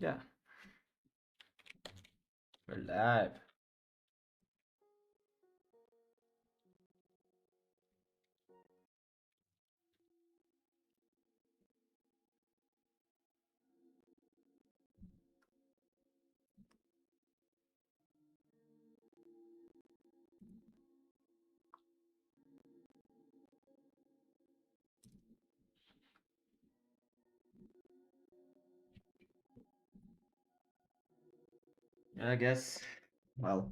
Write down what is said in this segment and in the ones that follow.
Yeah, we're live. I guess, well,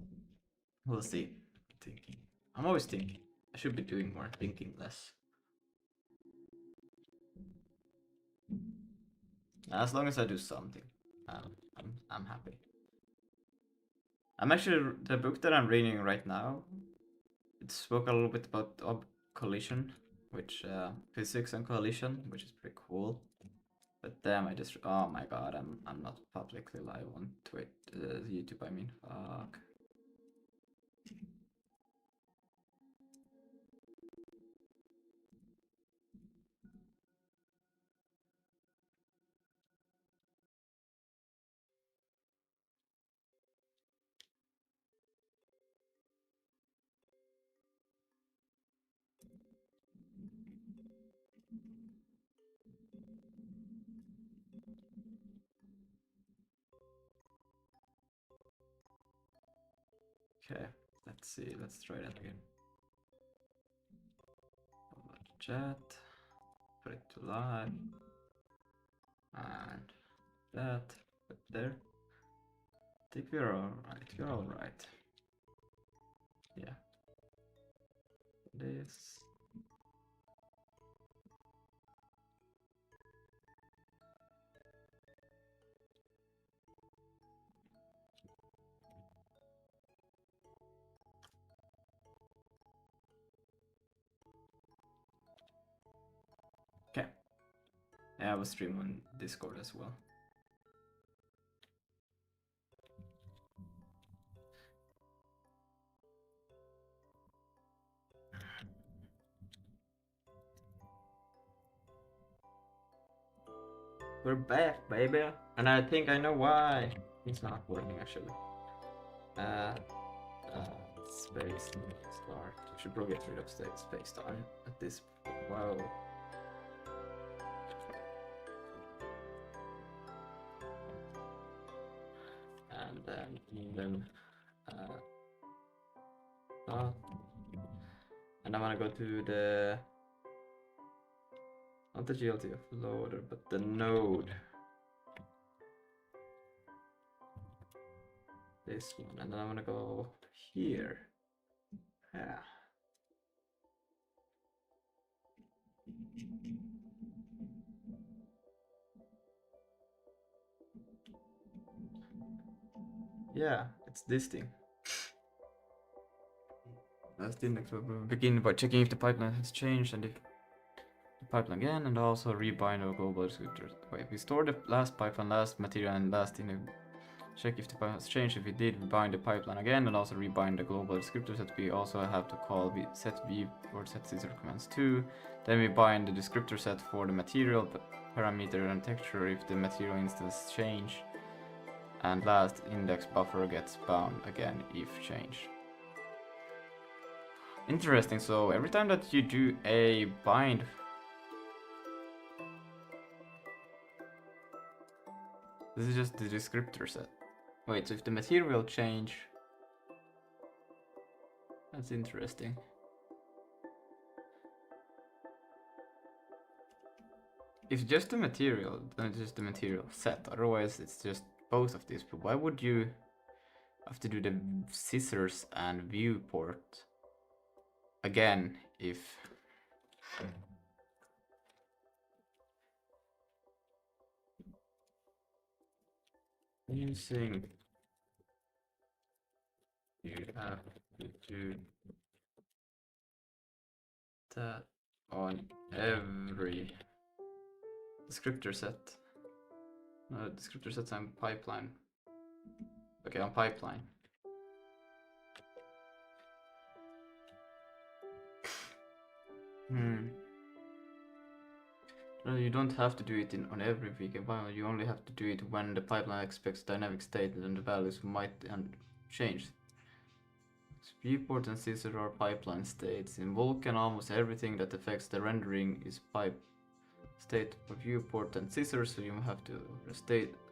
we'll see. Thinking. I'm always thinking. I should be doing more, thinking less. As long as I do something, I'm happy. I'm actually the book that I'm reading right now. It spoke a little bit about collision, which physics and collision, which is pretty cool. But damn, I just oh my god, I'm not publicly live on Twitch, YouTube. I mean, fuck. Okay, let's see. Let's try that again. Chat, put it to live, and that, put there. I think we're alright. We're alright. Yeah. This. Okay. I have a stream on Discord as well. We're back, baby. And I think I know why. It's not working actually. Space start. We should probably get rid of space time at this. Wow. And then and I'm gonna go to the not the GLTF loader, but the node. This one, and then I'm gonna go here. Yeah. Yeah, it's this thing. That's the index. We'll begin by checking if the pipeline has changed and if the pipeline again, and also rebind our global descriptors. Wait, we store the last pipeline, last material, and last in the check if the pipeline has changed. If we did, we bind the pipeline again, and also rebind the global descriptor set. We also have to call set v or set scissor commands too. Then we bind the descriptor set for the material parameter and texture if the material instance change. And last, index buffer gets bound again if changed. Interesting, so every time that you do a bind, this is just the descriptor set. Wait, so if the material change, that's interesting. If just the material, then it's just the material set, otherwise it's just both of these. But why would you have to do the scissors and viewport again if using you have to do that on every descriptor set? No, descriptor sets and pipeline. Okay, on pipeline. You don't have to do it on every weekend pipeline. You only have to do it when the pipeline expects dynamic state and the values might change. Viewport and scissor are pipeline states. In Vulkan, almost everything that affects the rendering is pipe state of viewport and scissor, so you have to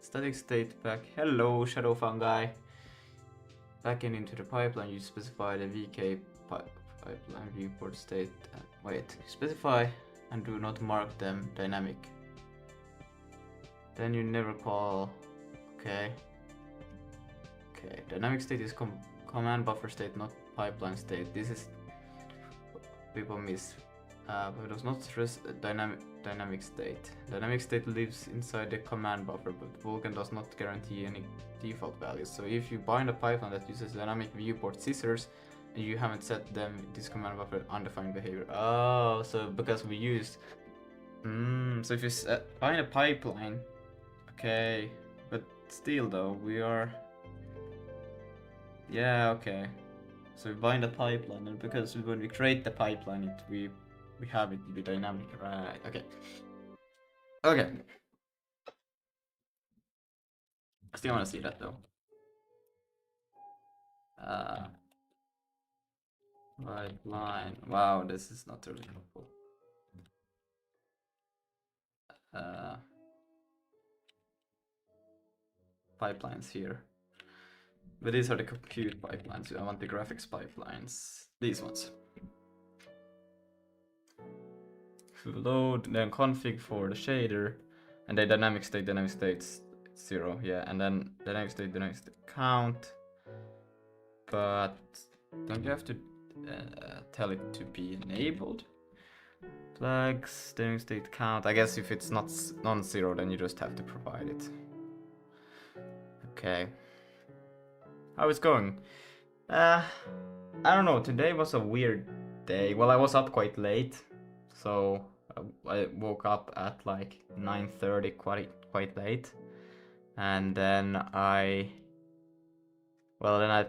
static state back. Hello, shadow fungi. Back into the pipeline, you specify the VK pipeline viewport state. Wait, specify and do not mark them dynamic. Then you never call. Okay. Okay, dynamic state is command buffer state, not pipeline state. This is people miss. But it does not stress dynamic state. Dynamic state lives inside the command buffer, but Vulkan does not guarantee any default values. So if you bind a pipeline that uses dynamic viewport scissors and you haven't set them this command buffer undefined behavior. Oh, so because we used. So if you bind a pipeline, okay, but still though we are. Yeah, okay. So we bind a pipeline, and because when we create the pipeline, we have it to be dynamic, right? Okay. Okay. I still want to see that though. Pipeline. Wow, this is not really helpful. Pipelines here. But these are the compute pipelines. I want the graphics pipelines. These ones. Load, then config for the shader, and then dynamic states 0, yeah, and then dynamic state count. But don't you have to tell it to be enabled? Flags, dynamic state count. I guess if it's not non-zero, then you just have to provide it. Okay. How is it going? I don't know. Today was a weird day. Well, I was up quite late, so I woke up at like 9:30, quite late, and then I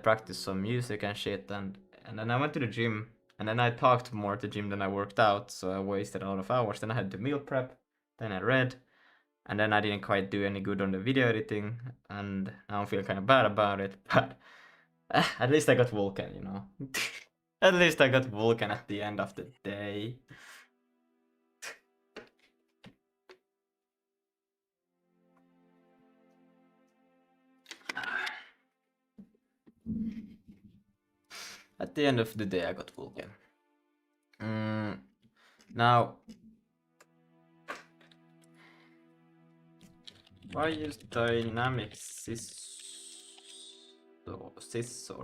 practiced some music and shit, and then I went to the gym, and then I talked more at the gym than I worked out, so I wasted a lot of hours. Then I had to meal prep, then I read, and then I didn't quite do any good on the video editing, and now I feel kind of bad about it, but at least I got Vulkan, you know. At least I got Vulkan at the end of the day. At the end of the day, I got Vulkan. Now, why use dynamic sys or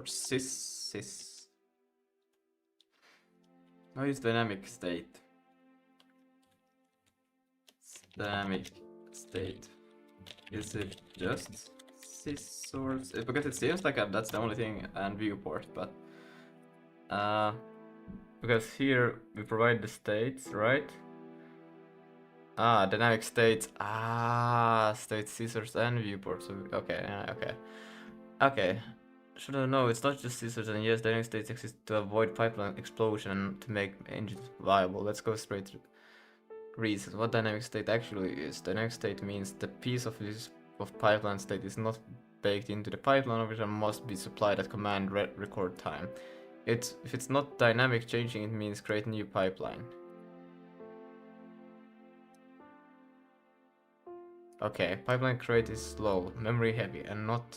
sys? Why use dynamic state? Dynamic state. Is it just sys or because it seems like that's the only thing and viewport, but because here we provide the states, right? Dynamic states. State scissors and viewport. So okay. Should I know? It's not just scissors, and yes, dynamic states exist to avoid pipeline explosion and to make engines viable. Let's go straight to reasons. What dynamic state actually is? Dynamic state means the piece of pipeline state is not baked into the pipeline, which must be supplied at command record time. If it's not dynamic changing, it means create a new pipeline. Okay, pipeline create is slow, memory heavy, and not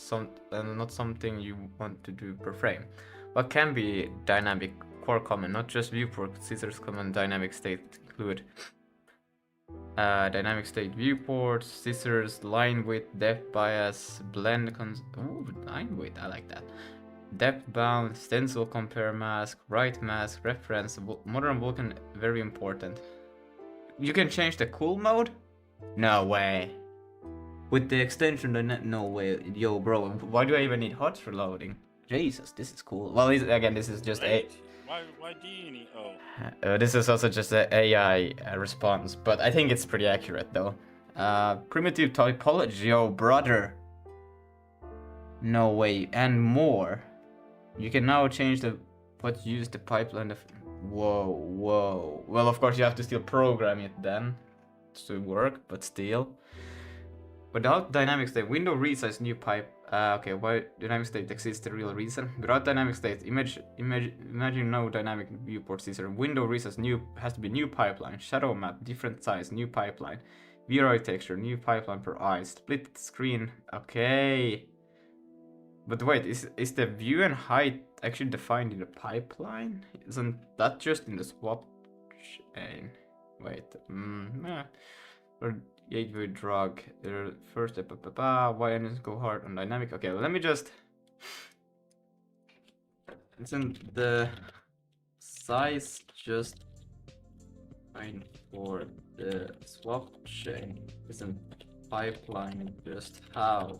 something you want to do per frame. What can be dynamic core command, not just viewport, scissors command dynamic state include dynamic state viewport, scissors, line width, depth bias, blend line width, I like that. Depth bound, stencil compare mask, write mask, reference, modern Vulkan, very important. You can change the cool mode? No way. With the extension, no way. Yo, bro, why do I even hot HUDs for loading? Jesus, this is cool. Well, again, this is just Why do you need... this is also just an AI response, but I think it's pretty accurate, though. Primitive typology, yo, brother. No way, and more. You can now change use the pipeline. Whoa. Well, of course, you have to still program it then. to work, but still. Without dynamic state, window resize new pipe. Okay, why dynamic state exists the real reason. Without dynamic state, imagine no dynamic viewport scissor. Window resize new has to be new pipeline. Shadow map, different size, new pipeline. View architecture, new pipeline per eye. Split screen. Okay. But wait, is the view and height actually defined in the pipeline? Isn't that just in the swap chain? Wait, or gateway drug. First, why engines go hard on dynamic? Okay, let me just. Isn't the size just fine for the swap chain? Isn't pipeline just how?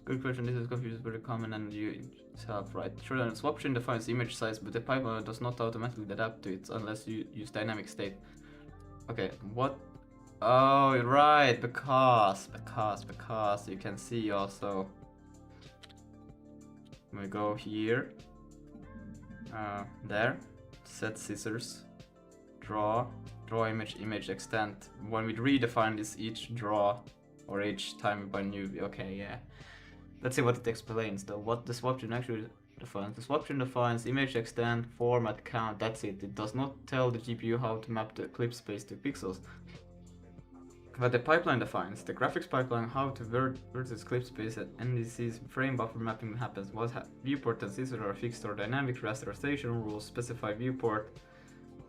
Good question. This is confused, very common, and you have right. Sure, the swap chain defines image size, but the pipeline does not automatically adapt to it unless you use dynamic state. Okay, what? Oh, right, because you can see also. We go here, there, set scissors, draw image extent. When we redefine this each draw or each time by new, okay, yeah. Let's see what it explains though. What the swap chain actually defines. The swap chain defines image extent, format, count, that's it. It does not tell the GPU how to map the clip space to pixels. But the pipeline defines. The graphics pipeline how to versus clip space at NDC's frame buffer mapping happens. What viewport and scissor are fixed or dynamic rasterization rules specify viewport,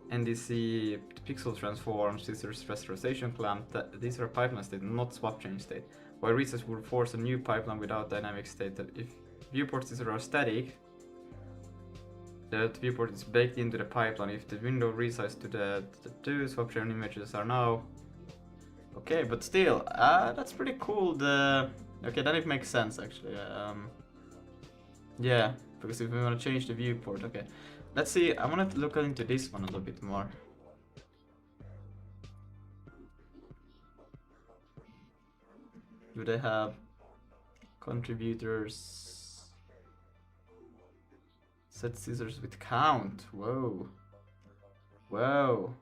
NDC pixel transform, scissors rasterization clamp. These are pipeline state, not swap chain state. While recess would force a new pipeline without dynamic state. That if viewport scissors are static, that viewport is baked into the pipeline. If the window resized to the two swap chain images are now. Okay, but still, that's pretty cool. Okay, then it makes sense actually. Yeah, because if we want to change the viewport, okay. Let's see. I want to look into this one a little bit more. Do they have contributors? Set scissors with count. Whoa. Whoa.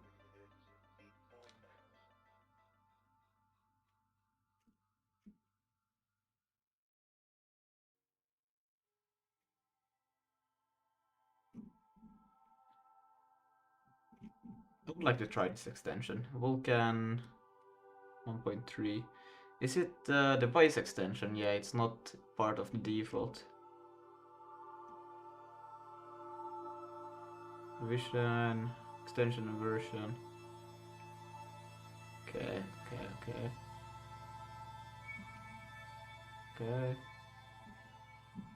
I would like to try this extension. Vulkan 1.3. Is it the device extension? Yeah, it's not part of the default. Vision, extension and version. Okay.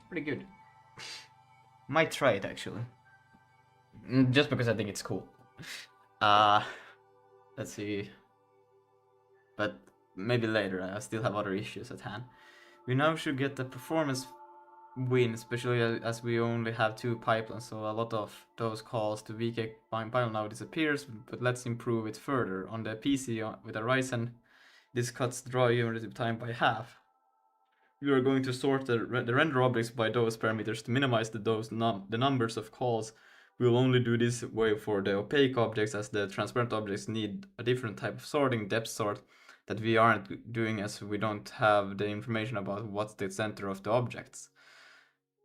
Pretty good. Might try it actually. Just because I think it's cool. Let's see. But maybe later, I still have other issues at hand. We now should get the performance win, especially as we only have two pipelines, so a lot of those calls to VK pipeline now disappears, but let's improve it further. On the PC with a Ryzen, this cuts draw unit time by half. We are going to sort the render objects by those parameters to minimize the numbers of calls. We will only do this way for the opaque objects, as the transparent objects need a different type of sorting, depth sort, that we aren't doing as we don't have the information about what's the center of the objects.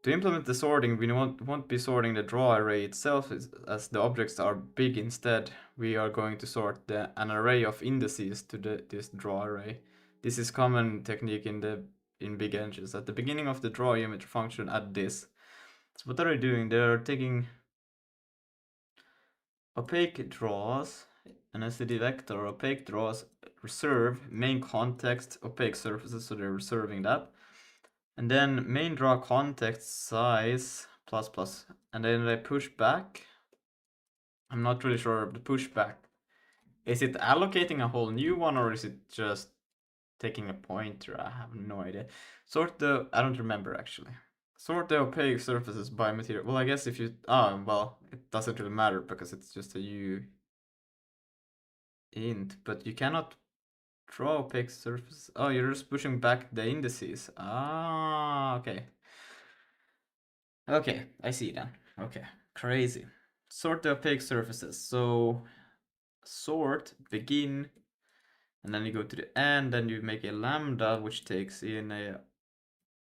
To implement the sorting, we won't be sorting the draw array itself, as the objects are big. Instead, we are going to sort an array of indices to this draw array. This is common technique in big engines. At the beginning of the draw geometry function, add this. So what are they doing? They're taking opaque draws, an STD vector, opaque draws, reserve, main context, opaque surfaces, so they're reserving that. And then main draw context size plus, and then they push back. I'm not really sure of the pushback. Is it allocating a whole new one, or is it just taking a pointer? I have no idea. I don't remember actually. Sort the opaque surfaces by material. Well, I guess if you, well, it doesn't really matter because it's just a U int, but you cannot draw opaque surface. Oh, you're just pushing back the indices. Okay. Okay, I see then. Okay, crazy. sort the opaque surfaces. So sort begin, and then you go to the end, and you make a lambda which takes in a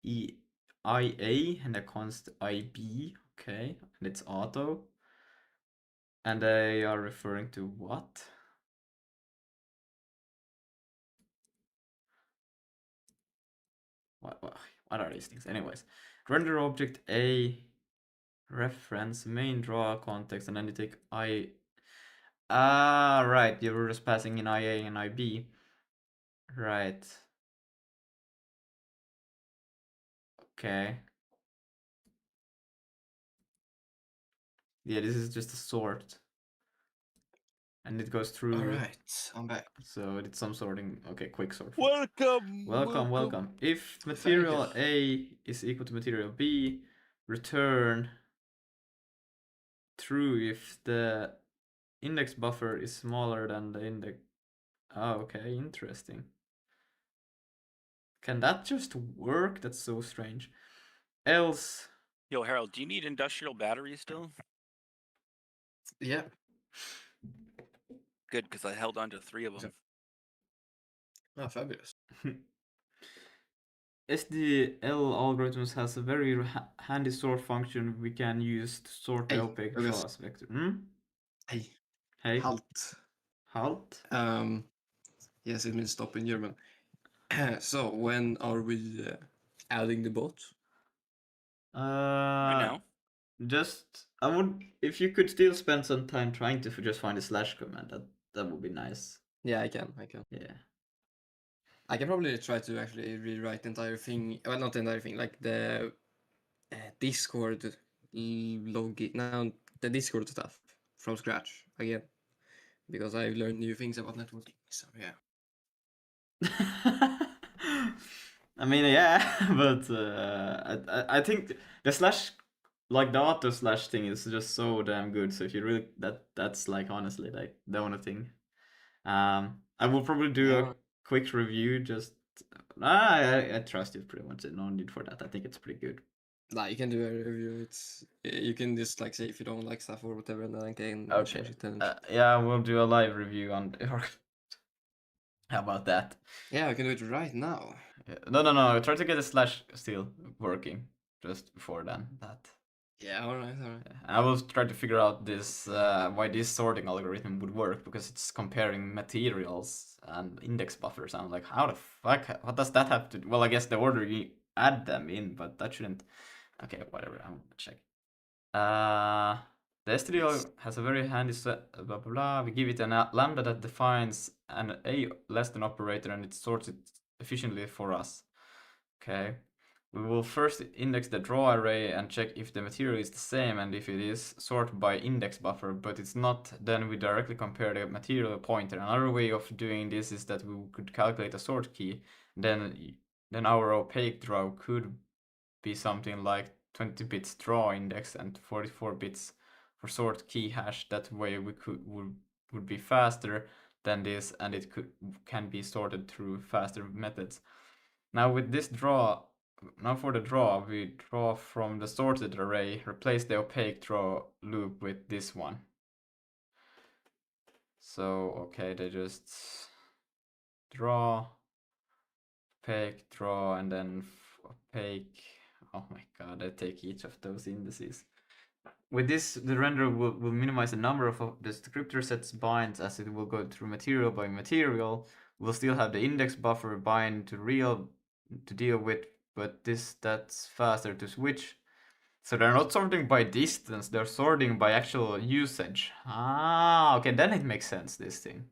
IA and a const IB, okay, and it's auto. And they are referring to what? What are these things? Anyways, render object A reference main draw context, and then you take I. Ah, right. You were just passing in IA and IB. Right. Okay. Yeah, this is just a sort. And it goes through. Alright, I'm back. So it's some sorting. Okay, quick sort. Welcome. Welcome. If Thank material A is equal to material B, return true if the index buffer is smaller than the index. Oh, okay, interesting. Can that just work? That's so strange. Else. Yo, Harold, do you need industrial batteries still? Yeah. Good, because I held on to 3 of them. Oh, fabulous. SDL algorithms has a very handy sort function we can use to sort the Hey, opaque Douglas. draws vector. Hey, Hey. halt. Halt? Yes, it means stop in German. So, when are we adding the bot? Right now. Just I would, if you could still spend some time trying to just find the slash command, that would be nice. Yeah, I can. Yeah. I can probably try to actually rewrite the entire thing. Well, not the entire thing, like the Discord login, now the Discord stuff from scratch again, because I've learned new things about networking. So yeah. I mean, yeah, but I think the slash, like the auto slash thing, is just so damn good. So if you really that's like honestly like the only thing. I will probably do a quick review. Just I trust you pretty much. No need for that. I think it's pretty good. Nah, you can do a review. It's you can just like say if you don't like stuff or whatever, and then I can Okay. change it. And Yeah, we'll do a live review on. How about that? yeah, I can do it right now. Yeah. No. Try to get a slash still working just before then. That. Yeah, alright. I will try to figure out this why this sorting algorithm would work, because it's comparing materials and index buffers. I'm like, how the fuck? What does that have to do? Well, I guess the order you add them in, but that shouldn't. Okay, whatever. I'm gonna check. The STD has a very handy set. Blah blah blah. We give it a lambda that defines an a less than operator, and it sorts it efficiently for us. Okay. We will first index the draw array and check if the material is the same, and if it is, sort by index buffer, but it's not, then we directly compare the material pointer. Another way of doing this is that we could calculate a sort key, then our opaque draw could be something like 20 bits draw index and 44 bits for sort key hash. That way we would be faster than this, and it can be sorted through faster methods. Now with this draw, now for the draw, we draw from the sorted array, replace the opaque draw loop with this one. So, okay, they just draw, opaque, draw, and then opaque. Oh my god, I take each of those indices. With this, the renderer will minimize the number of the descriptor sets binds, as it will go through material by material. We'll still have the index buffer bind to real to deal with, but that's faster to switch. So they're not sorting by distance, they're sorting by actual usage. Ah, okay, then it makes sense, this thing.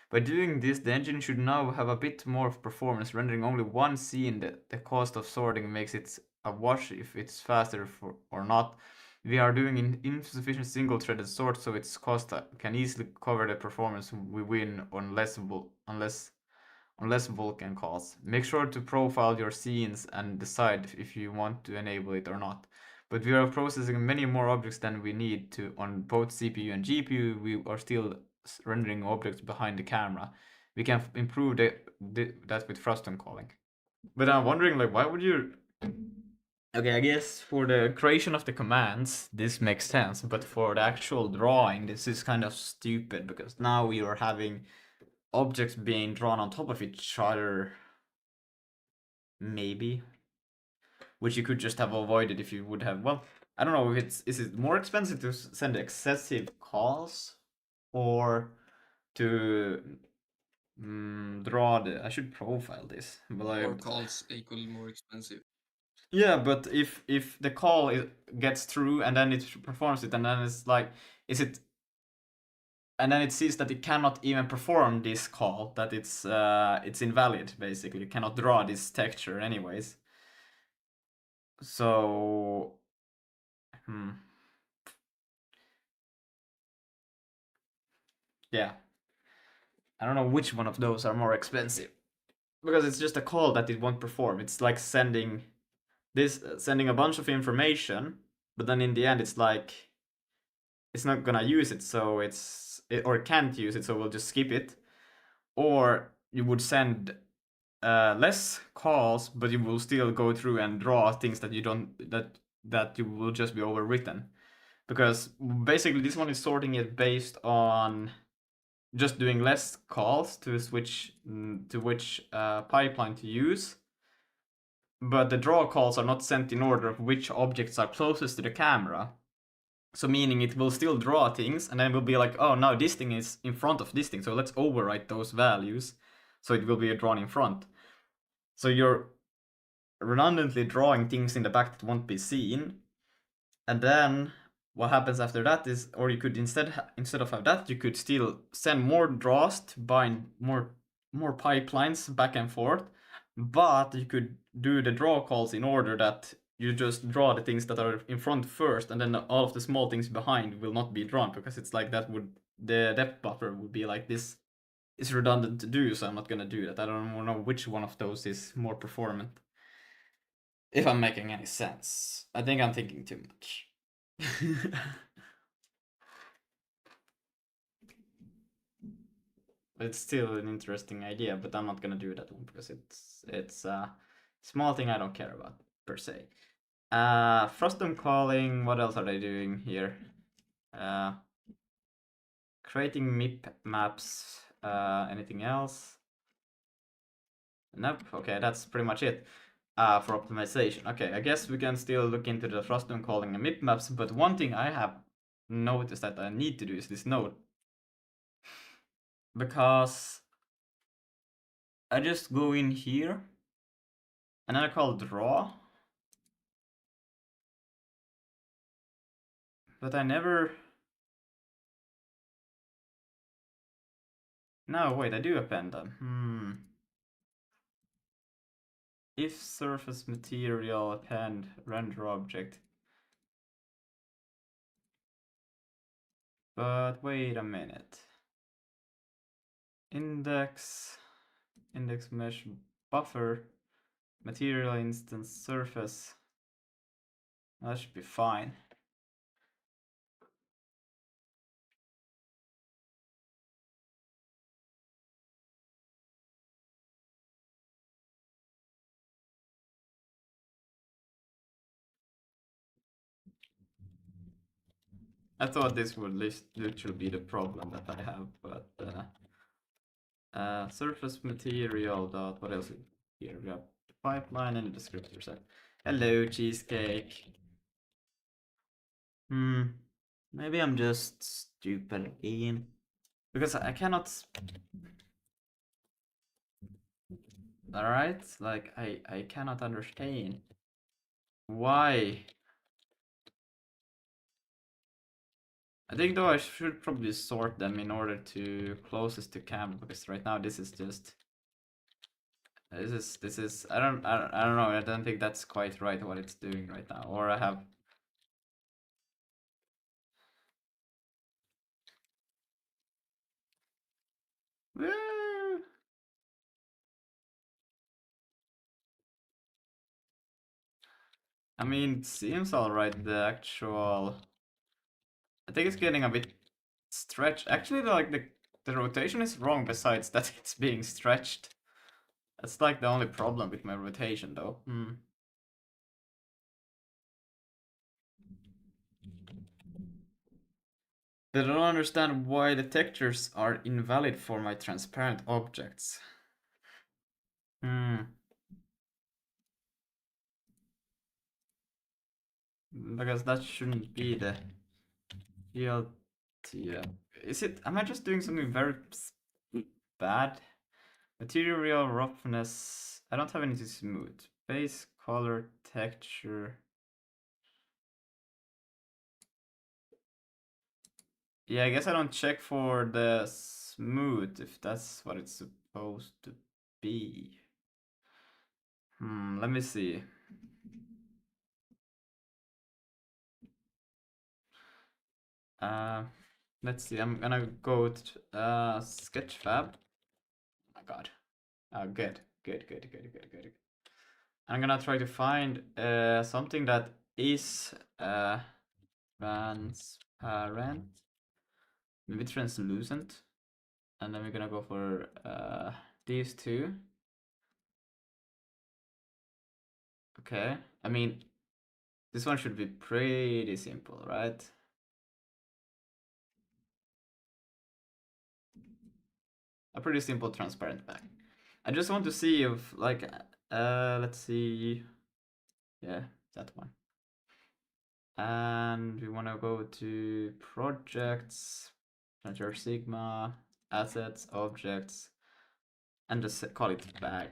By doing this, the engine should now have a bit more performance, rendering only one scene. The cost of sorting makes it a wash if it's faster or not. We are doing insufficient single-threaded sort, so its cost can easily cover the performance we win on less Vulkan calls. Make sure to profile your scenes and decide if you want to enable it or not. But we are processing many more objects than we need to on both CPU and GPU. We are still rendering objects behind the camera. We can improve that with frustum calling. But I'm wondering, like, why would you Okay, I guess for the creation of the commands, this makes sense, but for the actual drawing, this is kind of stupid because now we are having objects being drawn on top of each other, maybe, which you could just have avoided if you would have. Well, I don't know if is it more expensive to send excessive calls or to draw the. I should profile this, but More calls equal more expensive. yeah, but if the call gets through and then it performs it and then it's like, is it? And then it sees that it cannot even perform this call, that it's invalid basically. It cannot draw this texture anyways. So, yeah, I don't know which one of those are more expensive because it's just a call that it won't perform. It's like sending a bunch of information, but then in the end it's like it's not gonna use it, so or it can't use it, so we'll just skip it. Or you would send less calls, but you will still go through and draw things that you don't that you will just be overwritten, because basically this one is sorting it based on just doing less calls to switch to which pipeline to use. But the draw calls are not sent in order of which objects are closest to the camera. So meaning it will still draw things and then will be like, oh, now this thing is in front of this thing, so let's overwrite those values so it will be drawn in front. So you're redundantly drawing things in the back that won't be seen. And then what happens after that is, or you could instead of have that, you could still send more draws to bind more pipelines back and forth, but you could do the draw calls in order that you just draw the things that are in front first, and then all of the small things behind will not be drawn, because it's like that would the depth buffer would be like this. It's redundant to do, so I'm not gonna do that. I don't know which one of those is more performant. If I'm making any sense. I think I'm thinking too much. It's still an interesting idea, but I'm not gonna do that one because it's a small thing I don't care about per se. Frostum calling. What else are they doing here? Creating MIP maps. Anything else? Nope. Okay, that's pretty much it. For optimization. Okay, I guess we can still look into the Frostum calling and MIP maps, but one thing I have noticed that I need to do is this node. Because I just go in here and then I call draw, but I never. No, wait, I do append them. If surface material append render object. But wait a minute. Index mesh buffer material instance surface. That should be fine. I thought this would literally be the problem that I have, but surface material dot, what else? Here we have the pipeline and the descriptor set. Hello, cheesecake. Maybe I'm just stupid again, because I cannot. All right, like I cannot understand why. I think though I should probably sort them in order to closest to camera, because right now this is just. This is I don't know, I don't think that's quite right what it's doing right now, or I have. I mean, it seems alright, the actual. I think it's getting a bit stretched. Actually, like the rotation is wrong, besides that it's being stretched. That's like the only problem with my rotation though. But I don't understand why the textures are invalid for my transparent objects. Because that shouldn't be the GLTF. Is it? Am I just doing something very bad? Material roughness. I don't have anything smooth. Base color texture. Yeah, I guess I don't check for the smooth if that's what it's supposed to be. Let me see. Let's see. I'm gonna go to Sketchfab. Oh my god. Oh, good. I'm gonna try to find something that is transparent, maybe translucent, and then we're gonna go for these two. Okay, I mean, this one should be pretty simple, right? A pretty simple transparent bag. I just want to see if, like, let's see, yeah, that one. And we want to go to projects, enter Sigma, assets, objects, and just call it bag.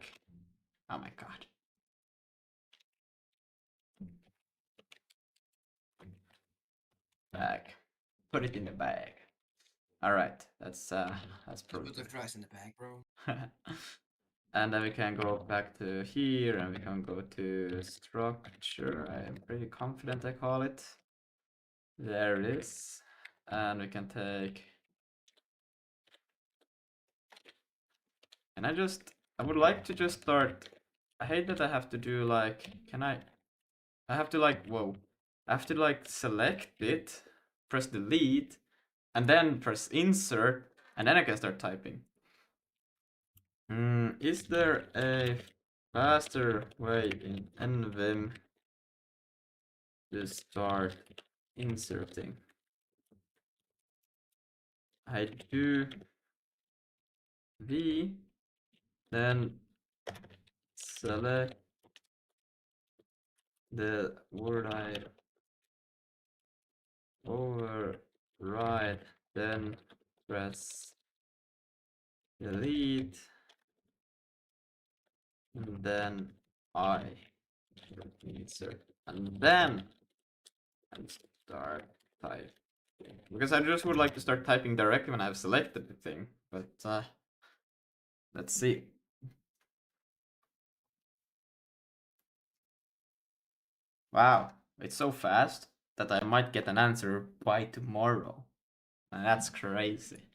Oh my god. Bag. Put it in the bag. All right, that's Put the fries in the bag, bro. And then we can go back to here, and we can go to structure. I am pretty confident I call it. There it is. And we can take. And I would like to just start. I hate that I have to do like, I have to like, whoa. I have to like select it, press delete, and then press insert, and then I can start typing. Is there a faster way in NVim to start inserting? I do V, then select the word I override, then press delete, and then I insert, and then start typing. Because I just would like to start typing directly when I've selected the thing, but let's see. Wow, it's so fast that I might get an answer by tomorrow. And that's crazy.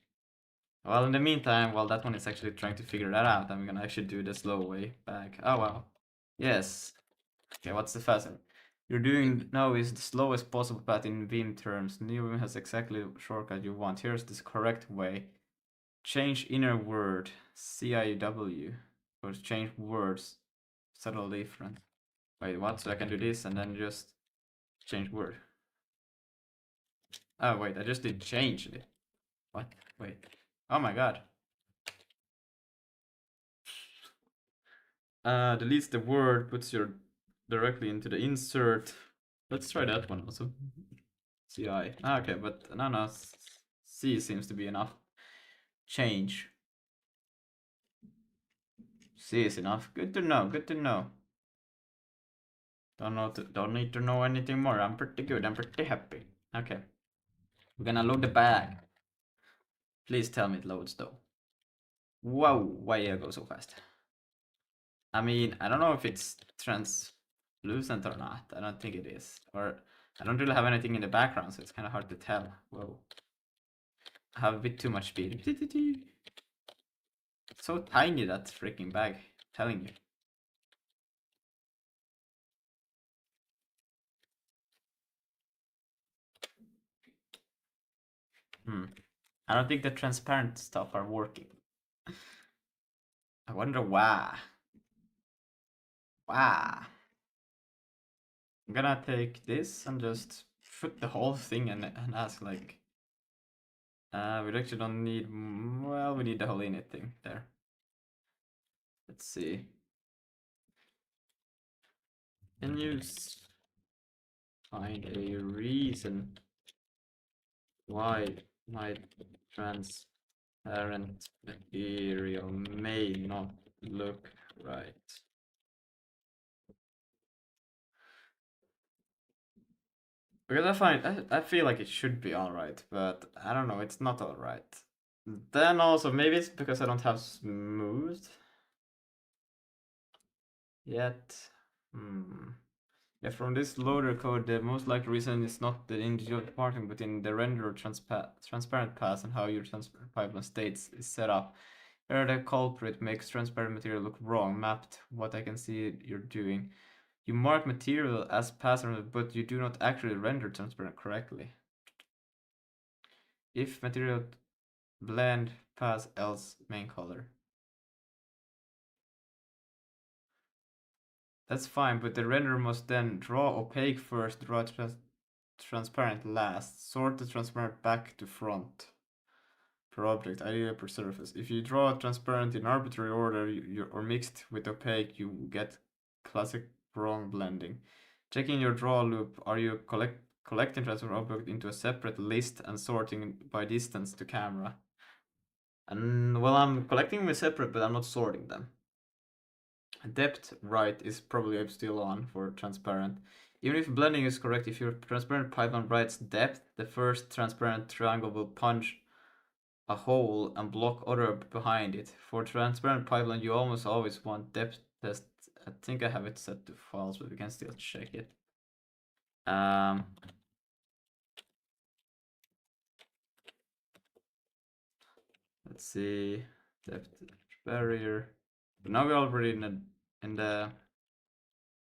Well, in the meantime, while that one is actually trying to figure that out, I'm gonna actually do the slow way back. Oh, wow. Yes. Okay, what's the faster? You're doing now is the slowest possible path in Vim terms. New has exactly the shortcut you want. Here's this correct way. Change inner word. CIW. Or change words. Subtle different. Wait, what? So I can do this and then just change word. Oh, wait, I just did change it. What? Wait. Oh my god. Deletes the word, puts your directly into the insert. Let's try that one also. CI. Okay, but no. C seems to be enough. Change. C is enough. Good to know. Good to know. Don't need to know anything more. I'm pretty good. I'm pretty happy. Okay. We're gonna load the bag. Please tell me it loads though. Whoa, why it go so fast? I mean, I don't know if it's translucent or not. I don't think it is. Or I don't really have anything in the background, so it's kind of hard to tell. Whoa. I have a bit too much speed. It's so tiny, that freaking bag. I'm telling you. I don't think the transparent stuff are working. I wonder why. Wow. I'm gonna take this and just put the whole thing and ask like, We actually don't need, well, we need the whole init thing there. Let's see. Can you find a reason why my transparent material may not look right? Because I feel like it should be alright, but I don't know, it's not alright. Then also, maybe it's because I don't have smooth yet. Yeah, from this loader code, the most likely reason is not the individual departing, but in the render transparent path and how your transparent pipeline states is set up. Here the culprit makes transparent material look wrong, mapped what I can see you're doing. You mark material as pattern, but you do not actually render transparent correctly. If material blend pass else main color. That's fine, but the renderer must then draw opaque first, draw transparent last, sort the transparent back to front per object, ideally per surface. If you draw transparent in arbitrary order or mixed with opaque, you get classic wrong blending. Checking your draw loop, are you collecting transparent object into a separate list and sorting by distance to camera? And well, I'm collecting them separate, but I'm not sorting them. Depth right is probably still on for transparent. Even if blending is correct, if your transparent pipeline writes depth, the first transparent triangle will punch a hole and block other behind it. For transparent pipeline, you almost always want depth test. I think I have it set to false, but we can still check it. Let's see, depth barrier. Now we're already in the.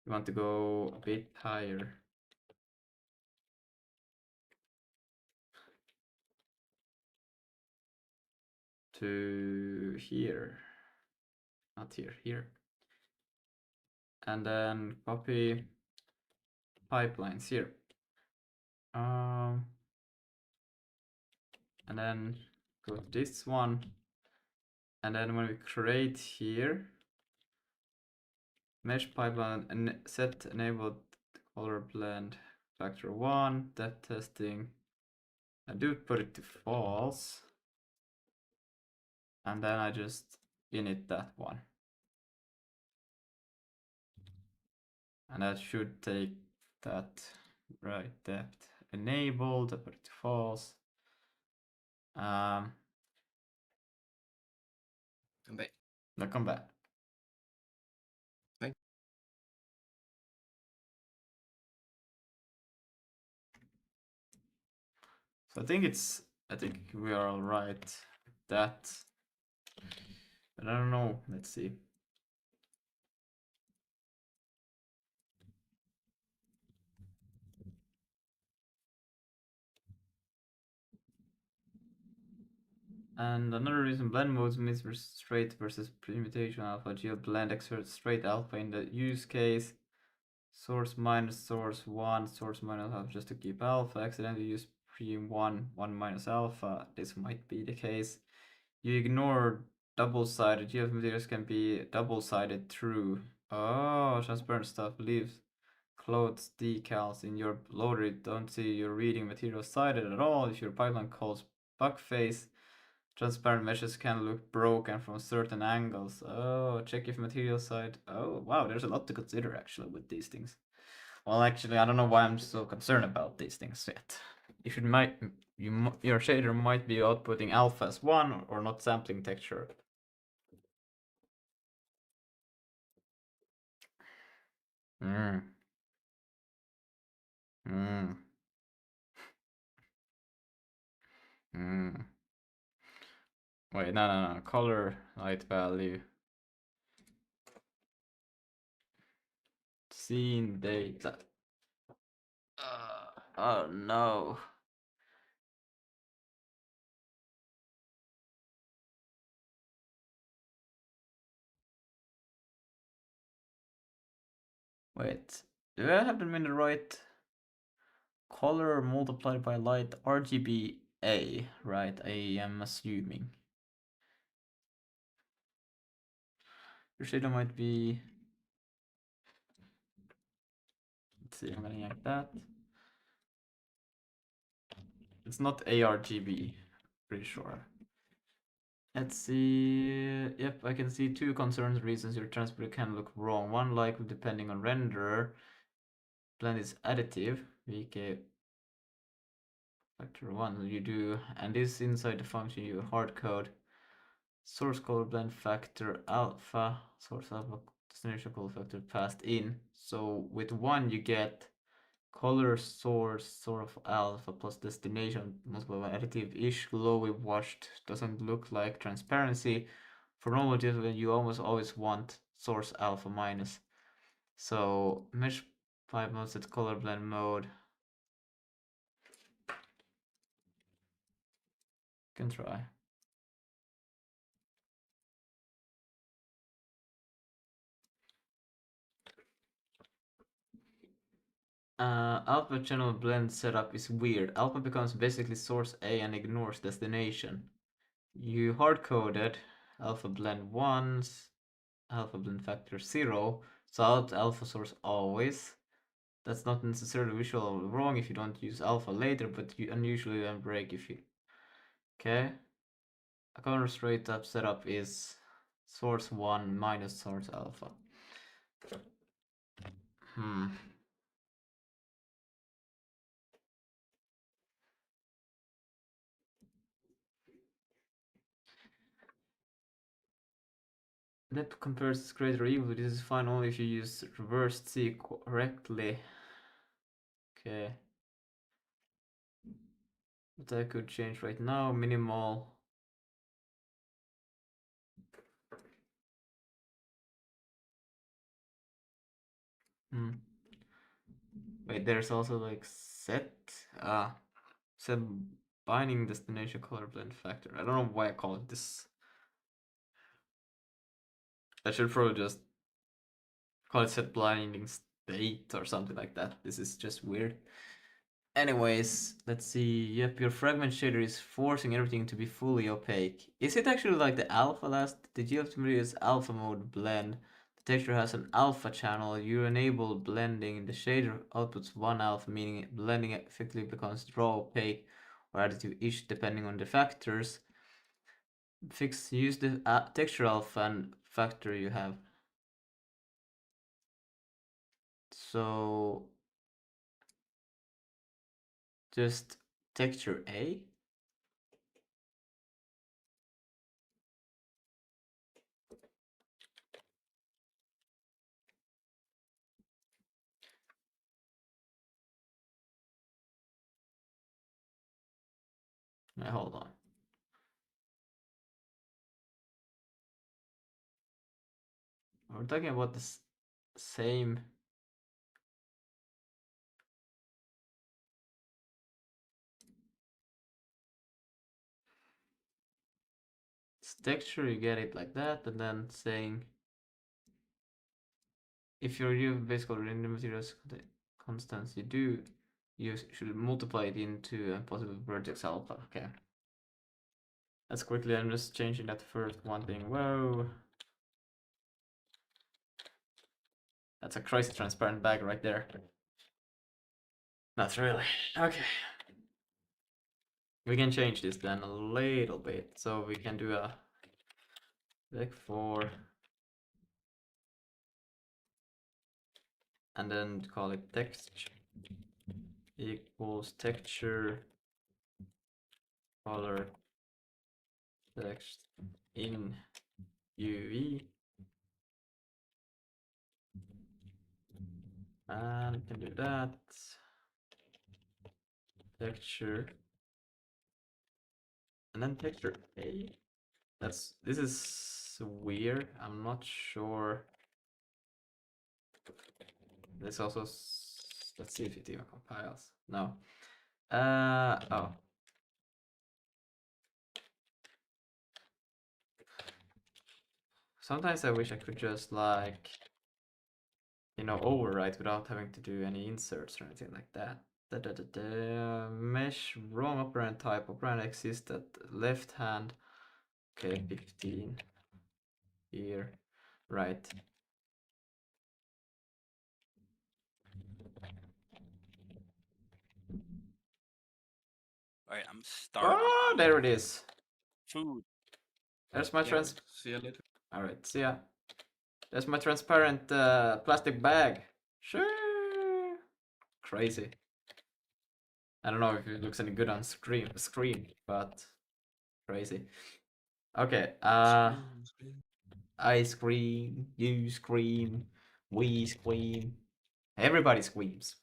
We want to go a bit higher. To here, not here, here. And then copy pipelines here. And then go to this one. And then when we create here, mesh pipeline and set enabled color blend factor 1, depth testing. I do put it to false. And then I just init that one. And that should take that right depth enabled. I put it to false. Come back. Now come back. Right. So I think we are all right with that. But I don't know. Let's see. And another reason blend modes means straight versus permutation alpha. GL blend exerts straight alpha in the use case. Source minus source 1, source minus alpha just to keep alpha. Accidentally use pre 1, 1 minus alpha. This might be the case. You ignore double-sided. GL materials can be double-sided through. Oh, transparent stuff leaves clothes decals in your loader. You don't see your reading material sided at all. If your pipeline calls bug face, transparent meshes can look broken from certain angles. Oh, check if material side. Oh, wow, there's a lot to consider actually with these things. Well, actually, I don't know why I'm so concerned about these things yet. Your shader might be outputting alpha as 1 or not sampling texture. Hmm. Hmm. Hmm. Wait, no. Color light value. Scene data. Oh no. Wait, do I have them in the right color multiplied by light RGB A, right? I am assuming. Your shader might be. Let's see, I'm gonna yank that. It's not ARGB, pretty sure. Let's see. Yep, I can see two concerned reasons your transport can look wrong. One, likely depending on renderer. Blend is additive. VK factor 1 you do, and this inside the function you hard code source color blend factor alpha, source alpha destination color factor passed in. So with 1 you get color source of alpha plus destination multiplied by additive-ish glowy washed, doesn't look like transparency. For normal when you almost always want source alpha minus. So mesh 5 mode set color blend mode. Can try. Alpha channel blend setup is weird. Alpha becomes basically source A and ignores destination. You hard coded alpha blend 1, alpha blend factor 0, so out alpha source always. That's not necessarily visual wrong if you don't use alpha later, but you unusually then break if you. Okay. A counter straight up setup is source 1 minus source alpha. That compares greater evil. This is fine only if you use reverse C correctly. Okay. But I could change right now. Minimal. Wait, there's also like set. Set binding destination color blend factor. I don't know why I call it this. I should probably just call it set blinding state or something like that. This is just weird. Anyways, let's see. Yep, your fragment shader is forcing everything to be fully opaque. Is it actually like the alpha last? The GLTF is alpha mode blend. The texture has an alpha channel. You enable blending. The shader outputs one alpha, meaning blending effectively becomes draw opaque or additive-ish depending on the factors. Use the texture alpha and factor you have. So just texture A. Now, hold on. We're talking about the same. Texture, you get it like that, and then saying if your new basically random materials constants you should multiply it into a possible vertex alpha. Okay. Let's quickly, I'm just changing that first one thing. Whoa. That's a crazy transparent bag right there. Not really. Okay. We can change this then a little bit. So we can do a vec4 and then call it text equals texture color text in UV, and we can do that. Texture and then texture A. This is weird. I'm not sure. This also let's see if it even compiles. No. Oh. Sometimes I wish I could just like overwrite without having to do any inserts or anything like that. Mesh wrong operand type. Operand exists at left hand. Okay, 15 here, right. All right, I'm starving. Oh, there it is. Food. There's my Yeah, see you later. All right, see ya. There's my transparent plastic bag. Sure. Crazy. I don't know if it looks any good on screen, but crazy. Okay. Scream. I scream. You scream. We scream. Everybody screams.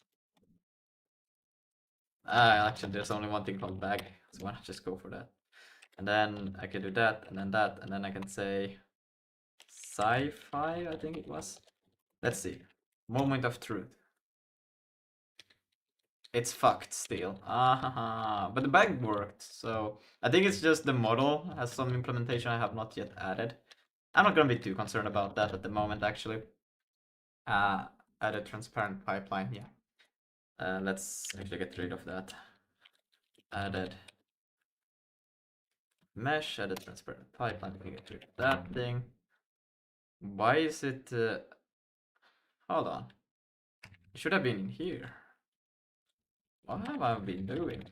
Actually, there's only one thing called bag, so why not just go for that? And then I can do that, and then that, and then I can say sci-fi, I think it was. Let's see. Moment of truth. It's fucked still. But the bag worked, so I think it's just the model has some implementation I have not yet added. I'm not gonna be too concerned about that at the moment, actually. Add a transparent pipeline, yeah. Let's actually get rid of that. Added mesh, added transparent pipeline, we get rid of that thing. Why is it, hold on. It should have been in here. What have I been doing?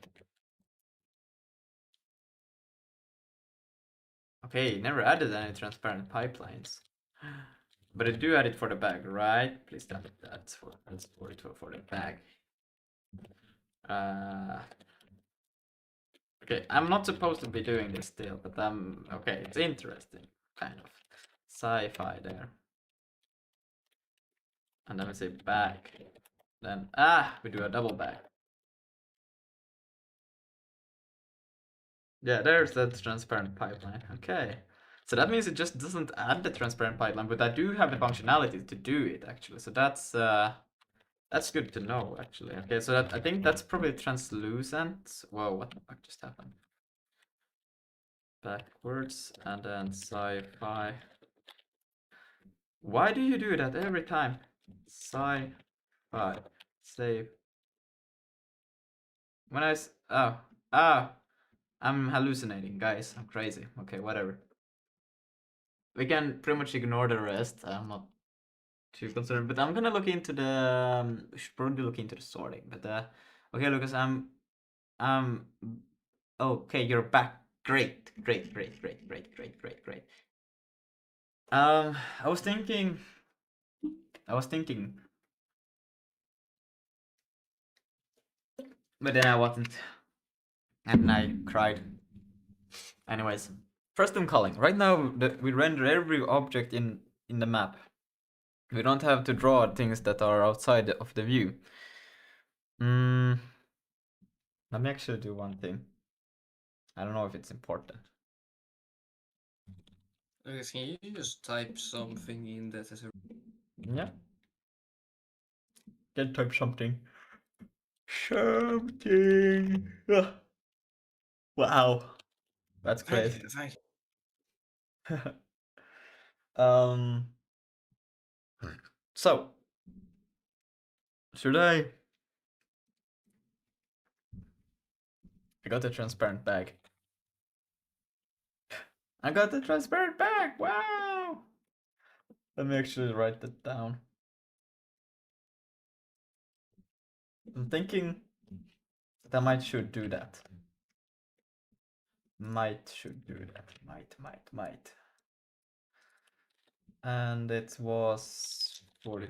Okay, never added any transparent pipelines. But I do add it for the bag, right? Please tell me that's for the bag. Okay, I'm not supposed to be doing this still, but okay, it's interesting, kind of. Sci-fi there. And then we say bag. Then we do a double bag. Yeah, there's that transparent pipeline. Okay. So that means it just doesn't add the transparent pipeline, but I do have the functionality to do it actually. So that's good to know actually. Okay, so I think that's probably translucent. Whoa, what the fuck just happened? Backwards and then sci-fi. Why do you do that every time? Sci-fi. Save. When I'm hallucinating, guys. I'm crazy. Okay, whatever. We can pretty much ignore the rest. I'm not too concerned, but I'm gonna look into the. We should probably look into the sorting. But okay, Lucas, okay, you're back. Great. I was thinking. But then I wasn't. And I cried. Anyways, first I'm calling. Right now we render every object in the map. We don't have to draw things that are outside of the view. Let me actually do one thing. I don't know if it's important. Okay, can you just type something in that as a... Yeah. Can type something. Something. Wow. That's crazy. Thank So should I got a transparent bag. I got the transparent bag. Wow. Let me actually write that down. I'm thinking that I might should do that. Should do that. Might. And it was 40.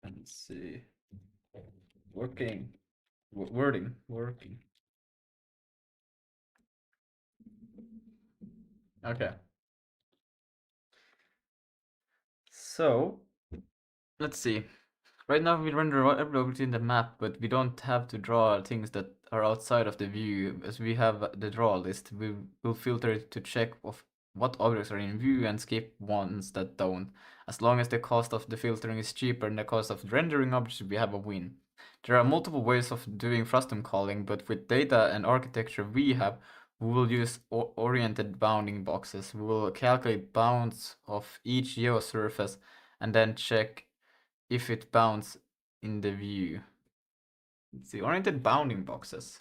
Let's see. Working. Wording. Working. Okay. So, let's see. Right now we render every object in the map, but we don't have to draw things that are outside of the view. As we have the draw list, we will filter it to check what objects are in view and skip ones that don't. As long as the cost of the filtering is cheaper than the cost of rendering objects, we have a win. There are multiple ways of doing frustum calling, but with data and architecture we have, we will use oriented bounding boxes. We will calculate bounds of each geosurface and then check if it bounds in the view. Let's see, oriented bounding boxes.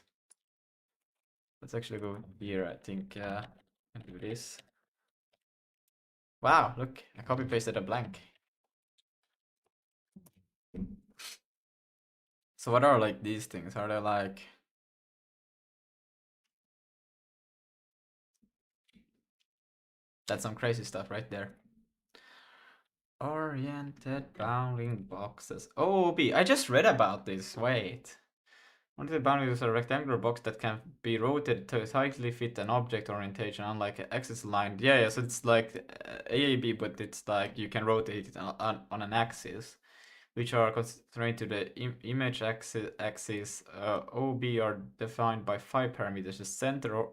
Let's actually go here, I think. And do this. Wow, look, I copy pasted a blank. So what are like these things? Are they like... That's some crazy stuff right there. Oriented bounding boxes. OOB, I just read about this, wait. Oriented bounding is a rectangular box that can be rotated to tightly fit an object orientation, unlike an axis line. Yeah, so it's like AAB, but it's like you can rotate it on an axis, which are constrained to the image axis. OB are defined by 5 parameters: the center,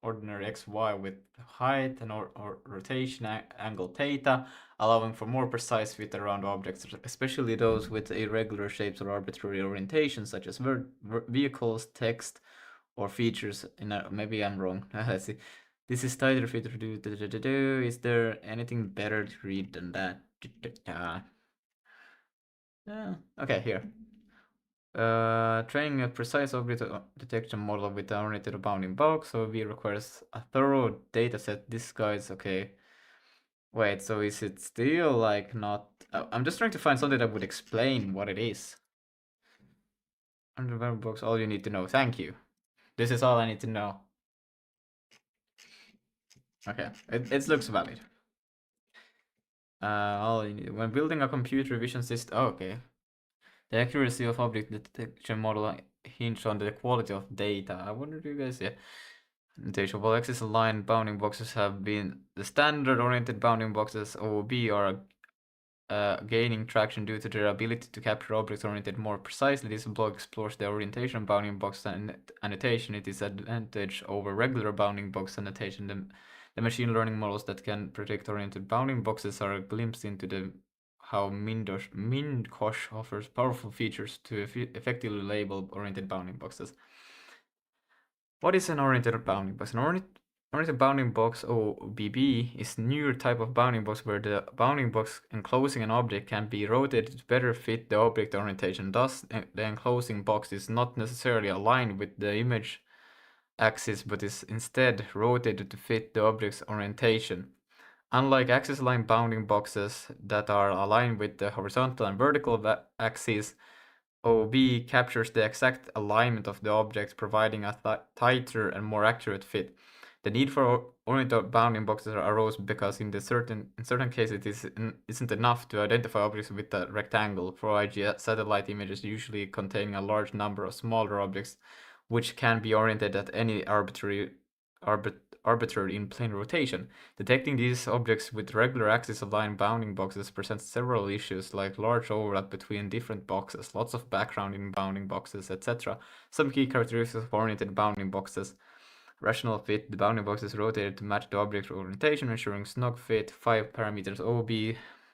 ordinary xy with height and or rotation angle theta, allowing for more precise fit around objects, especially those with irregular shapes or arbitrary orientations, such as vehicles, text, or features. Maybe I'm wrong. Let's see. This is tighter fit. Is there anything better to read than that? Okay, here. Training a precise object detection model with an oriented bounding box, so we requires a thorough dataset. This guy's okay. Wait, so is it still like not? I'm just trying to find something that would explain what it is. Under bounding box, all you need to know. Thank you. This is all I need to know. Okay, it looks valid. All you need when building a computer vision system. Oh, okay. The accuracy of object detection model hinge on the quality of data. I wonder if you guys, yeah. Well, axis aligned bounding boxes have been the standard oriented bounding boxes. OOB are gaining traction due to their ability to capture objects oriented more precisely. This blog explores the orientation bounding box annotation. It is advantage over regular bounding box annotation. The machine learning models that can predict oriented bounding boxes are a glimpse into how Minkosh offers powerful features to effectively label oriented bounding boxes. What is an oriented bounding box? An oriented bounding box, OBB, is a newer type of bounding box where the bounding box enclosing an object can be rotated to better fit the object orientation. Thus, the enclosing box is not necessarily aligned with the image axis, but is instead rotated to fit the object's orientation. Unlike axis-aligned bounding boxes that are aligned with the horizontal and vertical axes, OB captures the exact alignment of the object, providing a tighter and more accurate fit. The need for oriented bounding boxes arose because in certain cases it isn't enough to identify objects with a rectangle. For IG satellite images usually containing a large number of smaller objects, which can be oriented at any arbitrary in plane rotation. Detecting these objects with regular axis-aligned bounding boxes presents several issues, like large overlap between different boxes, lots of background in bounding boxes, etc. Some key characteristics of oriented bounding boxes. Rational fit. The bounding box is rotated to match the object orientation, ensuring snug fit. 5 parameters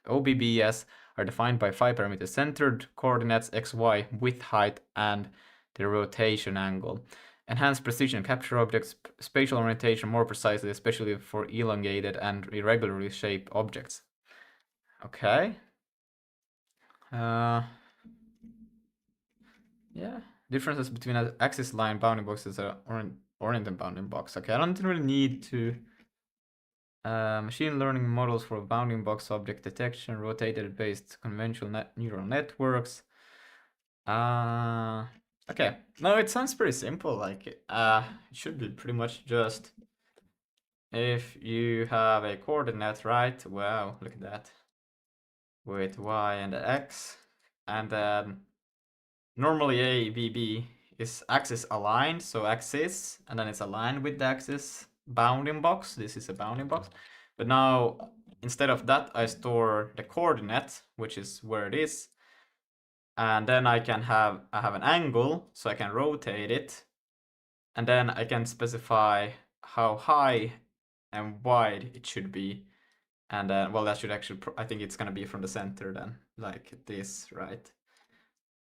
OBBS are defined by 5 parameters: centered, coordinates, XY, width, height, and the rotation angle. Enhanced precision. Capture objects' spatial orientation more precisely, especially for elongated and irregularly shaped objects. Okay. Yeah. Differences between axis line bounding boxes are oriented bounding box. Okay, I don't really need to... machine learning models for bounding box object detection, rotated based conventional neural networks. Okay, no, it sounds pretty simple. Like, it should be pretty much just if you have a coordinate, right? Wow, look at that. With y and x, and then normally A, B, B is axis aligned, so axis, and then it's aligned with the axis bounding box. This is a bounding box. But now, instead of that, I store the coordinate, which is where it is. And then I have an angle, so I can rotate it. And then I can specify how high and wide it should be. And well, that should actually, I think it's gonna be from the center then, like this, right?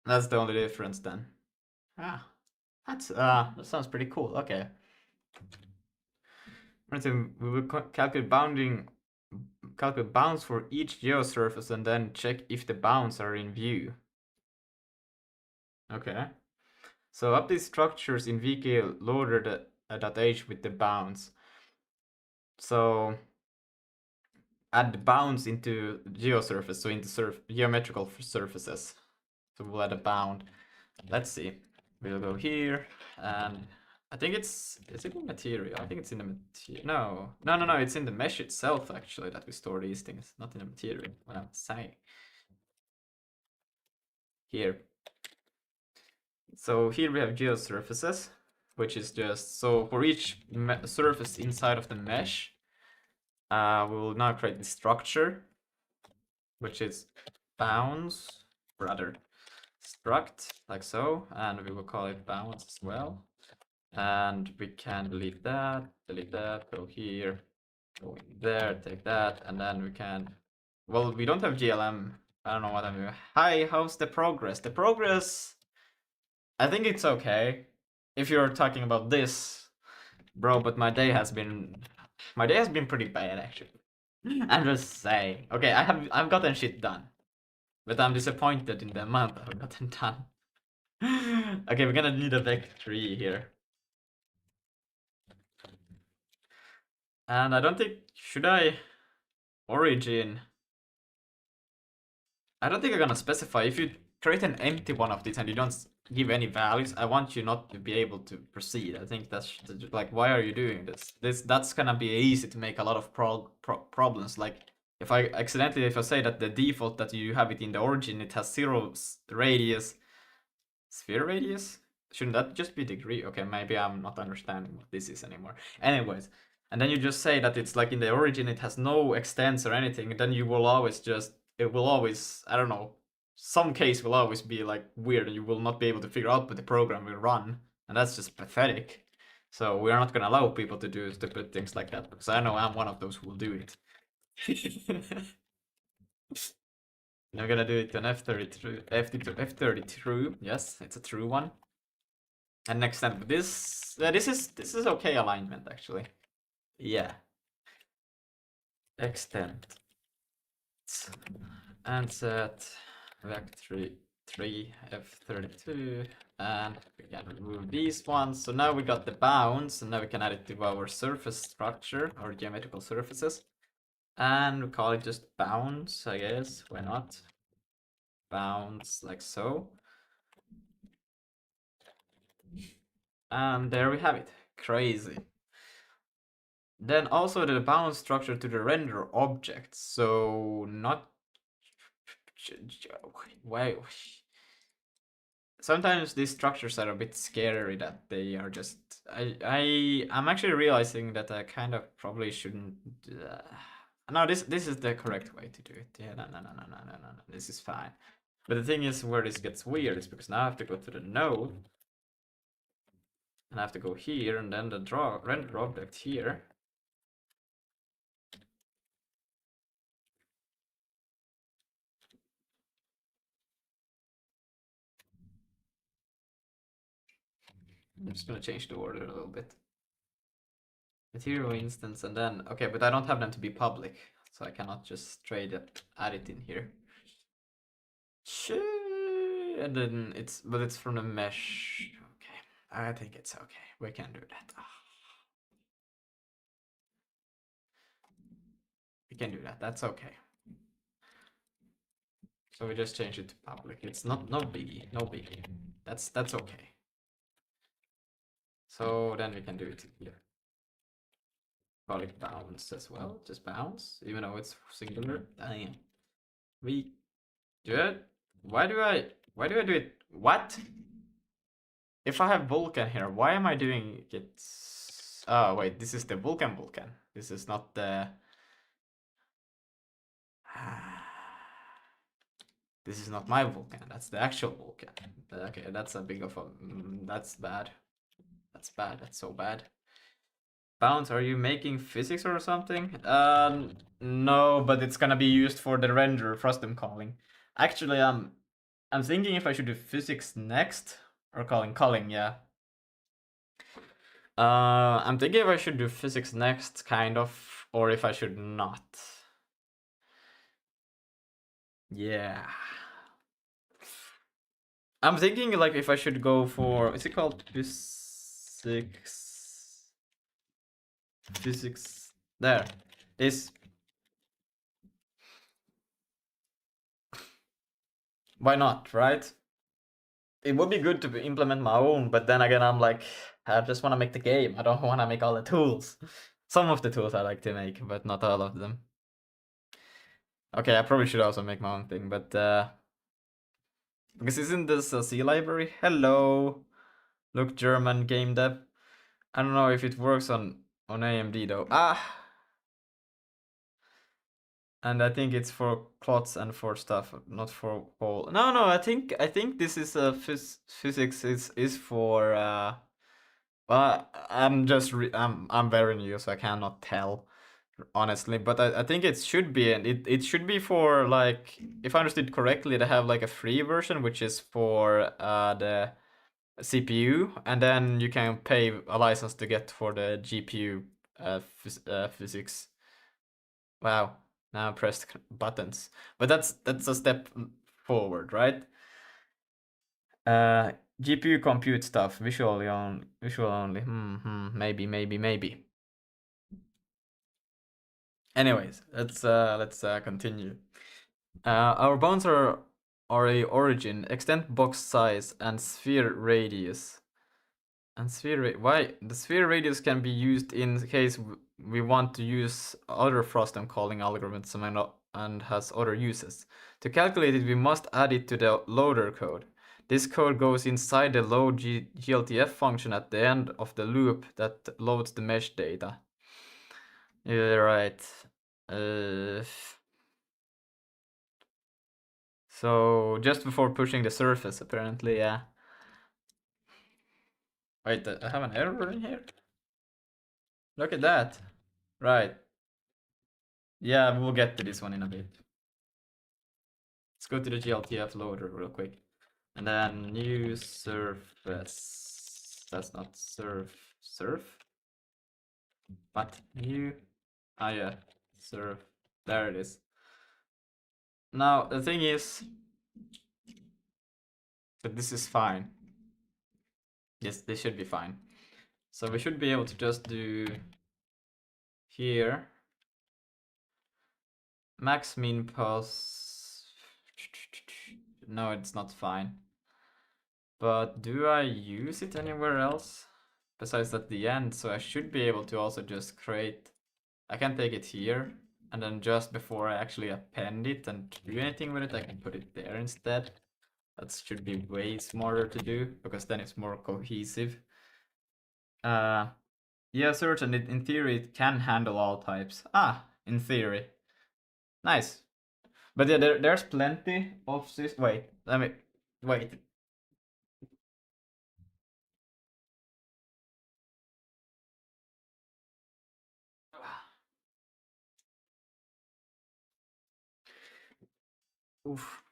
That's the only difference then. Ah, that sounds pretty cool. Okay. So we will calculate bounds for each geosurface and then check if the bounds are in view. Okay. So update structures in VK loader .h with the bounds. So add the bounds into geosurface, so into geometrical surfaces. So we'll add a bound. Let's see. We'll go here, and I think is it in material? I think it's in the material. No. It's in the mesh itself actually that we store these things, not in the material. What I'm saying. Here. So here we have geosurfaces, which is just so for each surface inside of the mesh, we will now create the structure, which is bounds, rather struct, like so, and we will call it bounds as well. And we can delete that, go here, go in there, take that, and then we can, well, we don't have GLM. I don't know what I'm doing. Hi, how's the progress? The progress, I think it's okay. If you're talking about this, bro, but my day has been pretty bad actually. I'm just saying. Okay, I've gotten shit done. But I'm disappointed in the amount I've gotten done. Okay, we're gonna need a vec3 here. And I don't think, should I origin? I don't think I'm gonna specify. If you create an empty one of these and you don't give any values, I want you not to be able to proceed. I think that's like, why are you doing this? That's gonna be easy to make a lot of problems. Like if I say that the default that you have it in the origin, it has 0 radius, sphere radius? Shouldn't that just be degree? Okay, maybe I'm not understanding what this is anymore. Anyways, and then you just say that it's like in the origin it has no extents or anything, then you will always it will always, I don't know, some case will always be like weird and you will not be able to figure out what the program will run, and that's just pathetic. So we are not gonna allow people to do stupid things like that, because I know I'm one of those who will do it. I'm gonna do it on F32, yes, it's a true one. And next time, this is okay alignment actually. Yeah. Extend and set vec3 F32, and we can remove these ones. So now we got the bounds, and now we can add it to our surface structure or geometrical surfaces, and we call it just bounds, I guess. Why not? Bounds like so. And there we have it. Crazy. Then also the bound structure to the render object. So not why sometimes these structures are a bit scary that they are just I'm actually realizing that I kind of probably shouldn't no, this is the correct way to do it. Yeah, no, this is fine. But the thing is, where this gets weird is because now I have to go to the node and I have to go here and then the render object here. I'm just gonna change the order a little bit. Material instance, and then okay, but I don't have them to be public, so I cannot just straight up add it in here. And then it's from the mesh. Okay, I think it's okay. We can do that. We can do that. That's okay. So we just change it to public. It's no biggie, no biggie. That's okay. So then we can do it here. Call it bounds as well, just bounds, even though it's singular. Damn. We do it. Why do I do it? What? If I have Vulkan here, why am I doing it? Oh wait, this is the Vulkan. This is not the. This is not my Vulkan. That's the actual Vulkan. Okay, that's a big of a. That's bad. That's bad. That's so bad. Bounce, are you making physics or something? No, but it's gonna be used for the render frustum calling. Actually, I'm thinking if I should do physics next or calling, yeah. I'm thinking if I should do physics next, kind of, or if I should not. Yeah. I'm thinking like if I should go for, is it called physics? Physics, there. This. Why not, right? It would be good to implement my own, but then again, I'm like, I just want to make the game. I don't want to make all the tools. Some of the tools I like to make, but not all of them. Okay, I probably should also make my own thing, but because isn't this a C library? Hello, look, German game dev. I don't know if it works on AMD though. And I think it's for clots and for stuff, not for whole. No, I think this is physics is for. Well, I'm very new, so I cannot tell honestly. But I think it should be, and it should be for like, if I understood correctly, they have like a free version which is for the CPU, and then you can pay a license to get for the GPU physics. Wow, now I pressed buttons, but that's a step forward, right? GPU compute stuff, visual only. Maybe. Anyways, let's continue. Our bounds are a origin, extent box size, and sphere radius. And why the sphere radius can be used in case we want to use other frustum calling algorithms and has other uses. To calculate it, we must add it to the loader code. This code goes inside the load GLTF function at the end of the loop that loads the mesh data. Yeah, right. So just before pushing the surface, apparently, yeah. Wait, I have an error in here? Look at that. Right. Yeah, we'll get to this one in a bit. Let's go to the GLTF loader real quick. And then new surface. That's not surf. But new. Yeah, surf. There it is. Now, the thing is that this is fine. Yes, this should be fine. So we should be able to just do here max min pos. No, it's not fine. But do I use it anywhere else besides at the end? So I should be able to also just create. I can take it here, and then just before I actually append it and do anything with it, I can put it there instead. That should be way smarter to do, because then it's more cohesive. Yeah, certain. In theory, it can handle all types. In theory. Nice. But yeah, there's plenty of this. Wait. Oof.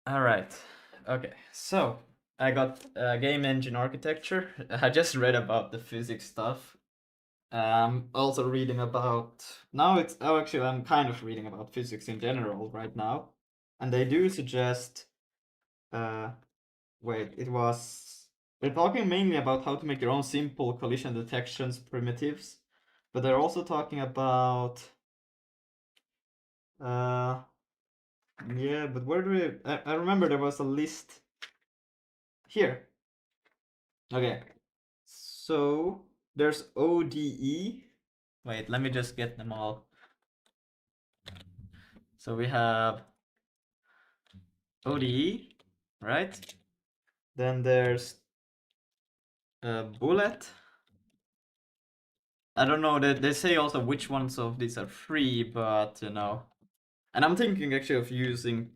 All right. Okay. So I got game engine architecture. I just read about the physics stuff. Also reading about now. I'm kind of reading about physics in general right now, and they do suggest. Wait, it was. They're talking mainly about how to make your own simple collision detections primitives, but they're also talking about. Yeah, but where do we? I remember there was a list here. Okay, so there's ODE. Wait, let me just get them all. So we have ODE, right? Then there's Bullet. I don't know, they say also which ones of these are free, but you know. And I'm thinking actually of using,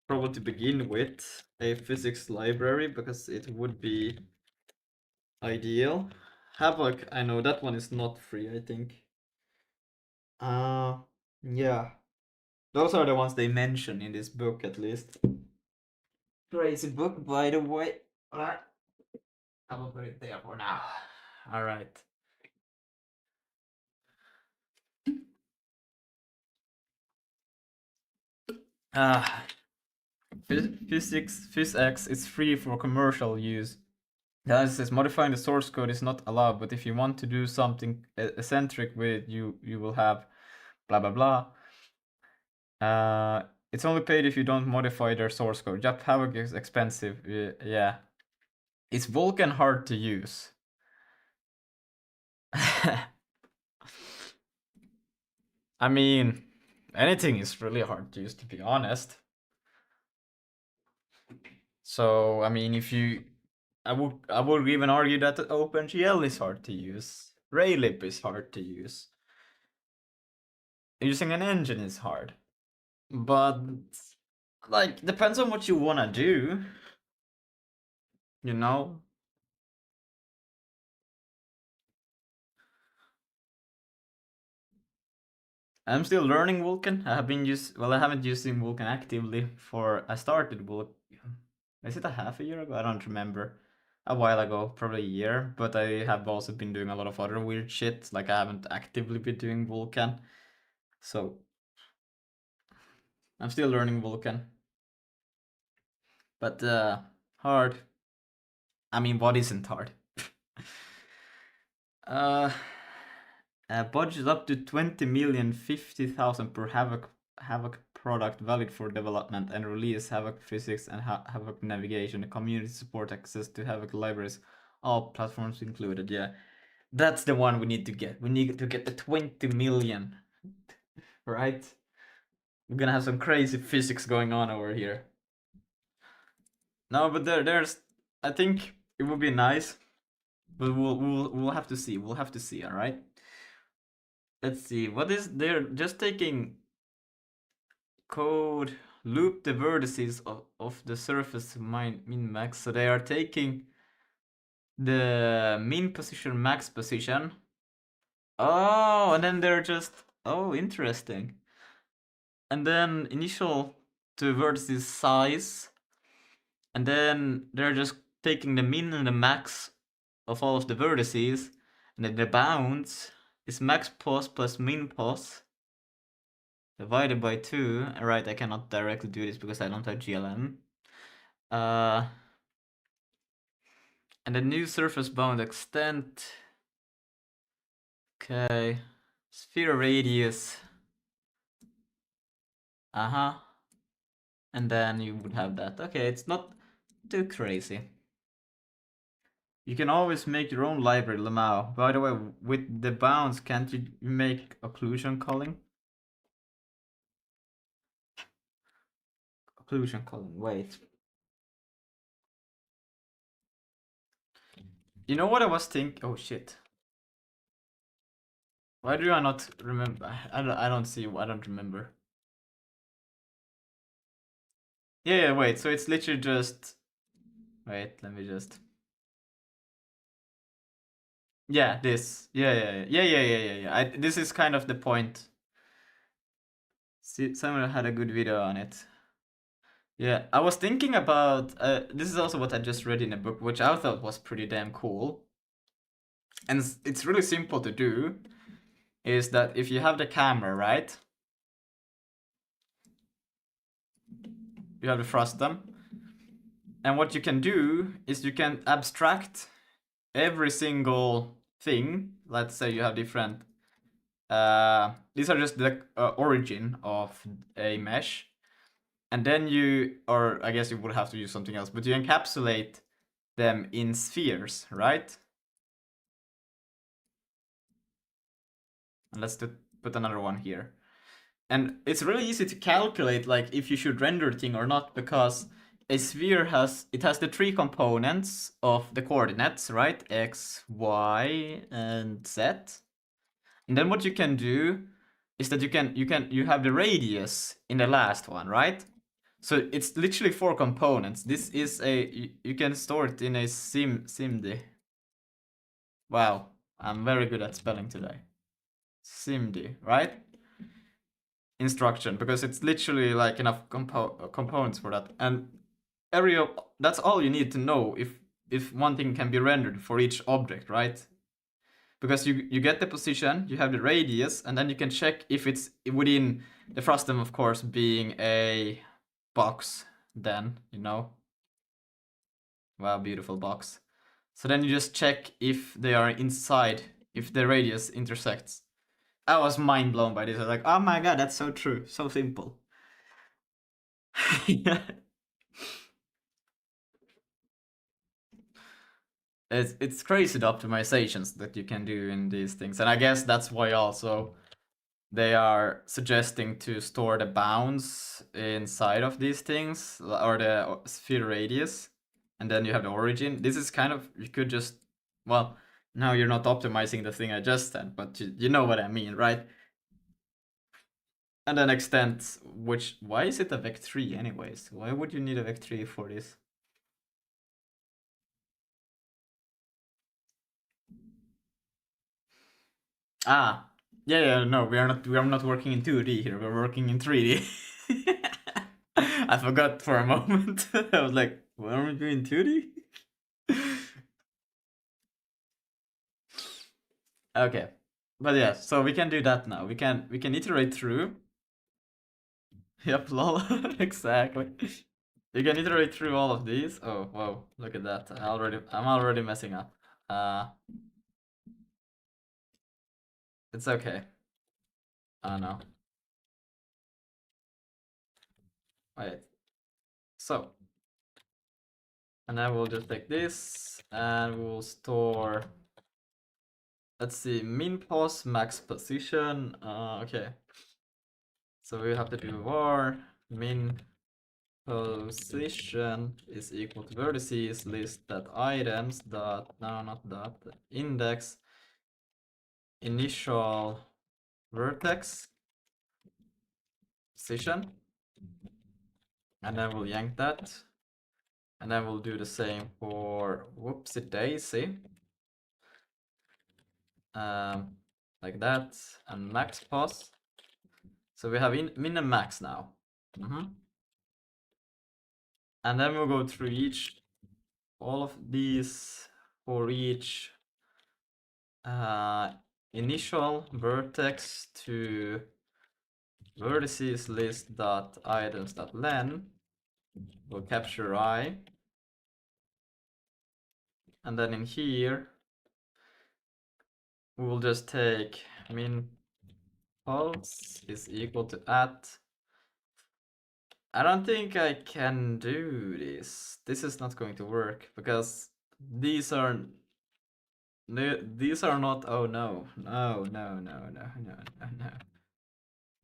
probably to begin with, a physics library, because it would be ideal. Havoc, I know that one is not free, I think. Yeah. Those are the ones they mention in this book, at least. Crazy book, by the way. I will put it there for now. Alright. PhysX is free for commercial use. It says modifying the source code is not allowed, but if you want to do something eccentric with it, you will have blah blah blah. It's only paid if you don't modify their source code. Yep, Havoc is expensive. Yeah. Is Vulkan hard to use? I mean, anything is really hard to use, to be honest. So, I mean, if you... I would even argue that OpenGL is hard to use. Raylib is hard to use. Using an engine is hard. But, like, depends on what you wanna do. You know? I'm still learning Vulkan. I haven't used Vulkan actively for... I started Vulkan... Is it a half a year ago? I don't remember. A while ago, probably a year. But I have also been doing a lot of other weird shit. Like, I haven't actively been doing Vulkan. So... I'm still learning Vulkan. But, hard. I mean, what isn't hard? Budget up to 20 million, 50,000 per Havoc product valid for development and release. Havoc physics and Havoc navigation, community support, access to Havoc libraries, all platforms included. Yeah, that's the one we need to get. We need to get the 20 million, right? We're gonna have some crazy physics going on over here. No, but there's. I think it would be nice, but we'll have to see. We'll have to see. All right. Let's see. What is they're just taking code, loop the vertices of the surface min max. So they are taking the min position, max position. Oh, and then they're just, oh, interesting. And then initial to vertices size. And then they're just taking the min and the max of all of the vertices. And then the bounds is max pos plus min pos divided by 2. Right, I cannot directly do this because I don't have GLM. And the new surface bound extent. Okay. Sphere radius. And then you would have that. Okay, it's not too crazy. You can always make your own library, Lamau. By the way, with the bounds, can't you make occlusion culling? Occlusion culling, wait. You know what I was thinking? Oh shit. Why do I not remember? I don't see. I don't remember. Yeah, wait. So it's literally just. Wait, let me just. Yeah, this. Yeah. This is kind of the point. See, someone had a good video on it. Yeah, I was thinking about. This is also what I just read in a book, which I thought was pretty damn cool. And it's really simple to do. Is that if you have the camera, right? You have to thrust them. And what you can do is you can abstract every single thing. Let's say you have different. These are just the origin of a mesh. And then you, or I guess you would have to use something else, but you encapsulate them in spheres, right? And let's put another one here. And it's really easy to calculate like if you should render a thing or not, because a sphere has the 3 components of the coordinates, right? X, Y, and Z. And then what you can do is that you have the radius in the last one, right? So it's literally 4 components. This is you can store it in a SIMD. Wow, I'm very good at spelling today. SIMD, right? Instruction, because it's literally like enough components for that, and that's all you need to know if one thing can be rendered for each object, right? Because you get the position, you have the radius, and then you can check if it's within the frustum, of course, being a box. Then wow, beautiful box. So then you just check if they are inside, if the radius intersects. I was mind blown by this. I was like, oh my god, that's so true, so simple. It's crazy the optimizations that you can do in these things, and I guess that's why also they are suggesting to store the bounds inside of these things, or the sphere radius, and then you have the origin. This is kind of, you could just, well, now you're not optimizing the thing I just said, but you know what I mean, right? And then extent, why is it a vec3 anyways? Why would you need a vec3 for this? Ah, yeah, no, we are not working in 2D here. We're working in 3D. I forgot for a moment. I was like, what are we doing 2D? Okay, but yeah, so we can do that now. We can iterate through. Yep, lol, exactly. You can iterate through all of these. Oh, whoa, look at that. I'm already messing up. It's okay. Oh no. Wait. So, and then we'll just take this and we'll store, let's see, min pos, max position. Okay. So we have to do var min position is equal to vertices list that items dot, no, not dot, index initial vertex position, and then we'll yank that, and then we'll do the same for whoopsie daisy, like that, and max pos. So we have min and max now. And then we'll go through all of these for each initial vertex to vertices list dot items dot len. We'll capture I, and then in here we will just take min pulse is equal to at. I don't think I can do this. This is not going to work because these are not. Oh no.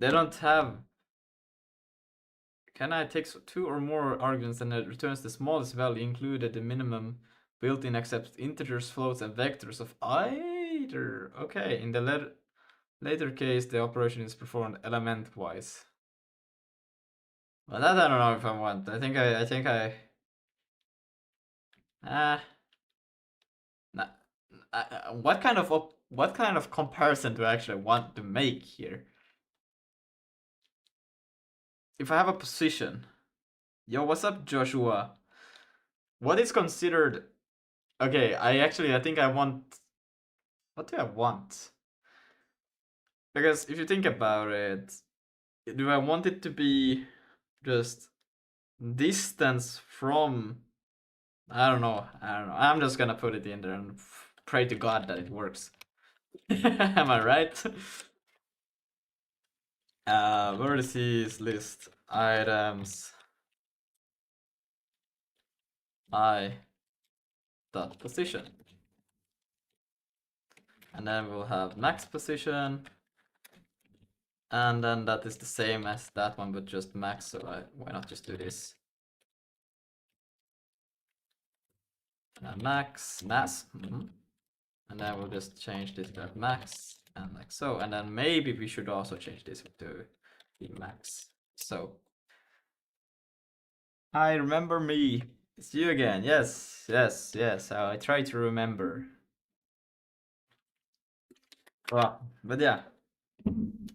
They don't have. Can I take two or more arguments and it returns the smallest value included the minimum built-in accepts integers, floats, and vectors of either. Okay, in the later case, the operation is performed element-wise. Well, that I don't know if I want. I think I. Nah, what kind of comparison do I actually want to make here? If I have a position, yo, what's up, Joshua? What is considered? Okay, I think I want. What do I want? Because if you think about it, do I want it to be just distance from? I don't know. I'm just gonna put it in there and pray to God that it works. Am I right? Vertices list items I dot position, and then we'll have max position, and then that is the same as that one but just max. So why not just do this? Max mass, and then we'll just change this to max and like so, and then maybe we should also change this to the max. So I remember me. It's you again. Yes. I try to remember. But yeah.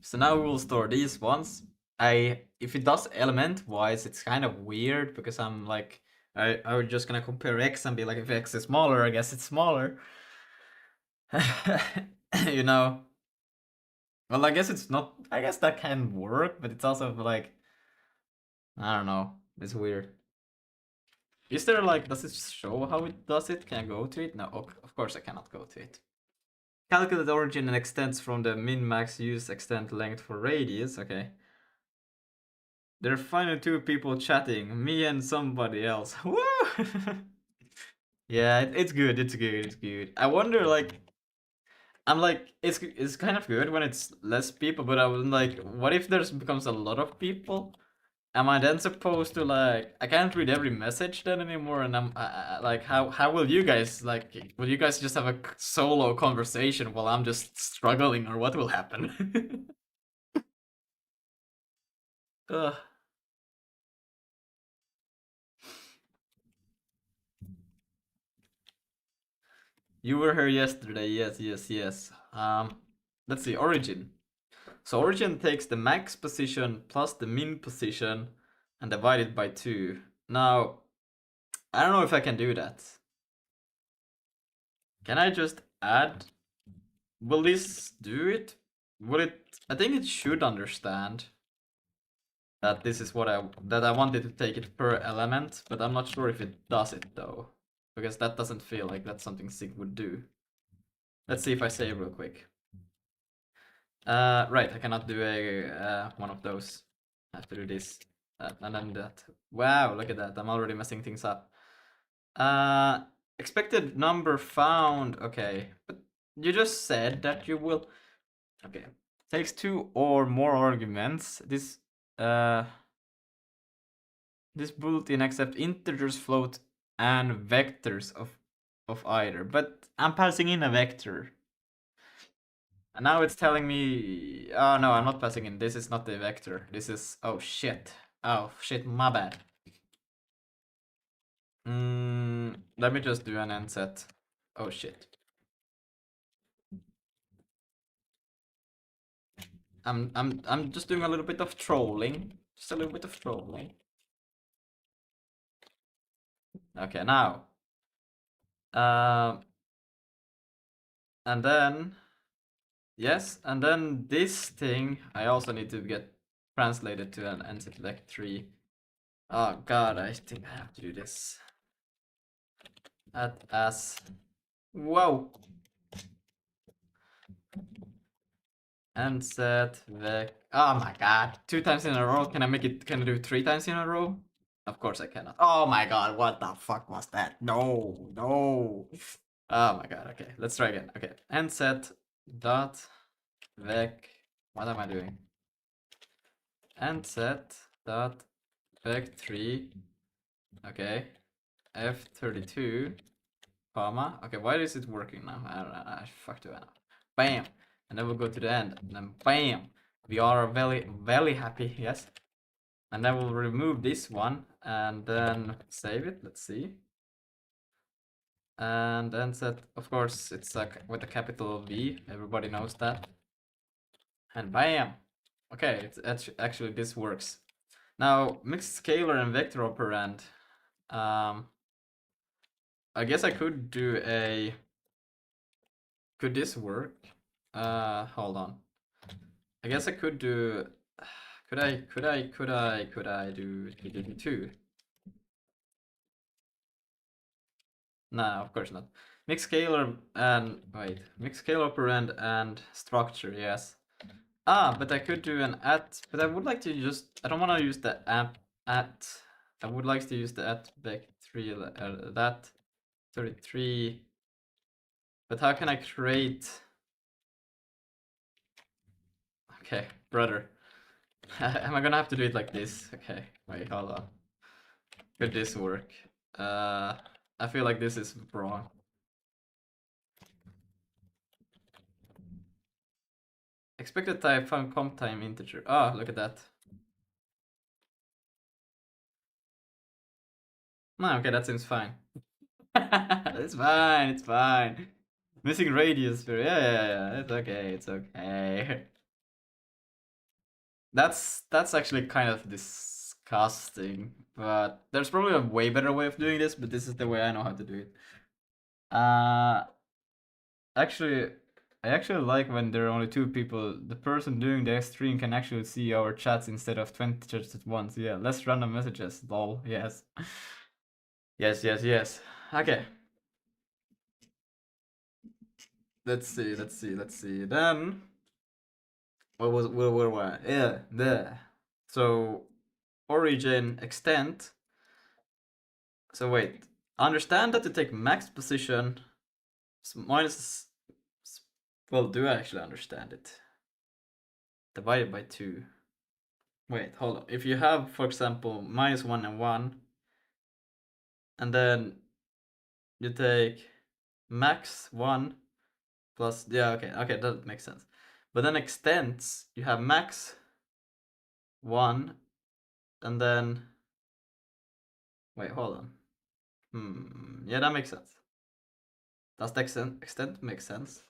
So now we will store these ones. If it does element wise, it's kind of weird because I'm like, I was just gonna compare x and be like, if x is smaller, I guess it's smaller. You know. Well, I guess it's not. I guess that can work, but it's also like, I don't know. It's weird. Is there like, does it show how it does it? Can I go to it? No, of course I cannot go to it. Calculate origin and extents from the min-max use extent length for radius. Okay. There are finally two people chatting, me and somebody else. Woo! Yeah, it's good. It's good. It's good. I wonder, like, I'm like, it's kind of good when it's less people, but I was like, what if there's becomes a lot of people? Am I then supposed to like? I can't read every message then anymore, and I'm like, how will you guys like? Will you guys just have a solo conversation while I'm just struggling, or what will happen? Ugh. You were here yesterday. Yes, yes, yes. Let's see. Origin. So origin takes the max position plus the min position and divide it by 2. Now, I don't know if I can do that. Can I just add? Will this do it? Will it? I think it should understand that this is what I wanted to take it per element, but I'm not sure if it does it though, because that doesn't feel like that's something Sig would do. Let's see if I save real quick. Right, I cannot do a one of those. I have to do this and then that. Wow, look at that! I'm already messing things up. Expected number found. Okay, but you just said that you will. Okay, takes 2 or more arguments. This bulletin accepts integers, float, and vectors of either. But I'm passing in a vector. And now it's telling me, oh no, I'm not passing in. This is not the vector. This is, oh shit. Oh shit, my bad. Let me just do an end set. Oh shit. I'm just doing a little bit of trolling. Just a little bit of trolling. Okay, now. And then, yes, and then this thing I also need to get translated to an NZVec 3. Oh god, I think I have to do this. At as, whoa. NZVec, oh my god, 2 times in a row. Can I do 3 times in a row? Of course I cannot. Oh my god, what the fuck was that? No, no. Oh my god, okay, let's try again. Okay, nset dot vec, what am I doing? Nset dot vec 3, okay, f32, comma, okay, why is it working now? I don't know, I fucked it up. Bam, and then we'll go to the end, and then bam, we are very, very happy, yes. And then we'll remove this one, and then save it, let's see. And then set, of course, it's like with a capital V, everybody knows that. And bam! Okay, it's actually this works. Now, mixed scalar and vector operand. I guess I could do a. Could this work? Hold on. I guess I could do. Could I do 2? No, of course not. Mixed scalar and wait, mixed scalar operand and structure, yes. Ah, but I could do an at, but I would like to just, I don't want to use the at, I would like to use the at back 3, that 33, but how can I create, okay, brother, am I gonna have to do it like this? Okay, wait, hold on, could this work? I feel like this is wrong. Expected type found comp time integer. Ah, look at that. No, okay, that seems fine. It's fine, it's fine. Missing radius. Yeah. It's okay. It's okay. That's actually kind of disgusting. But there's probably a way better way of doing this. But this is the way I know how to do it. Actually, I actually like when there are only two people. The person doing the stream can actually see our chats instead of 20 chats at once. Yeah, less random messages. Lol. Yes. Yes. Okay. Let's see. Then where were I? Yeah, there. So origin extent. So wait. Understand that to take max position minus. Well, do I actually understand it? Divided by 2. Wait, hold on. If you have, for example, -1 and 1, and then you take max 1 plus, yeah, okay, that makes sense. But then extents, you have max 1, and then, wait, hold on. Yeah, that makes sense. Does the extent make sense?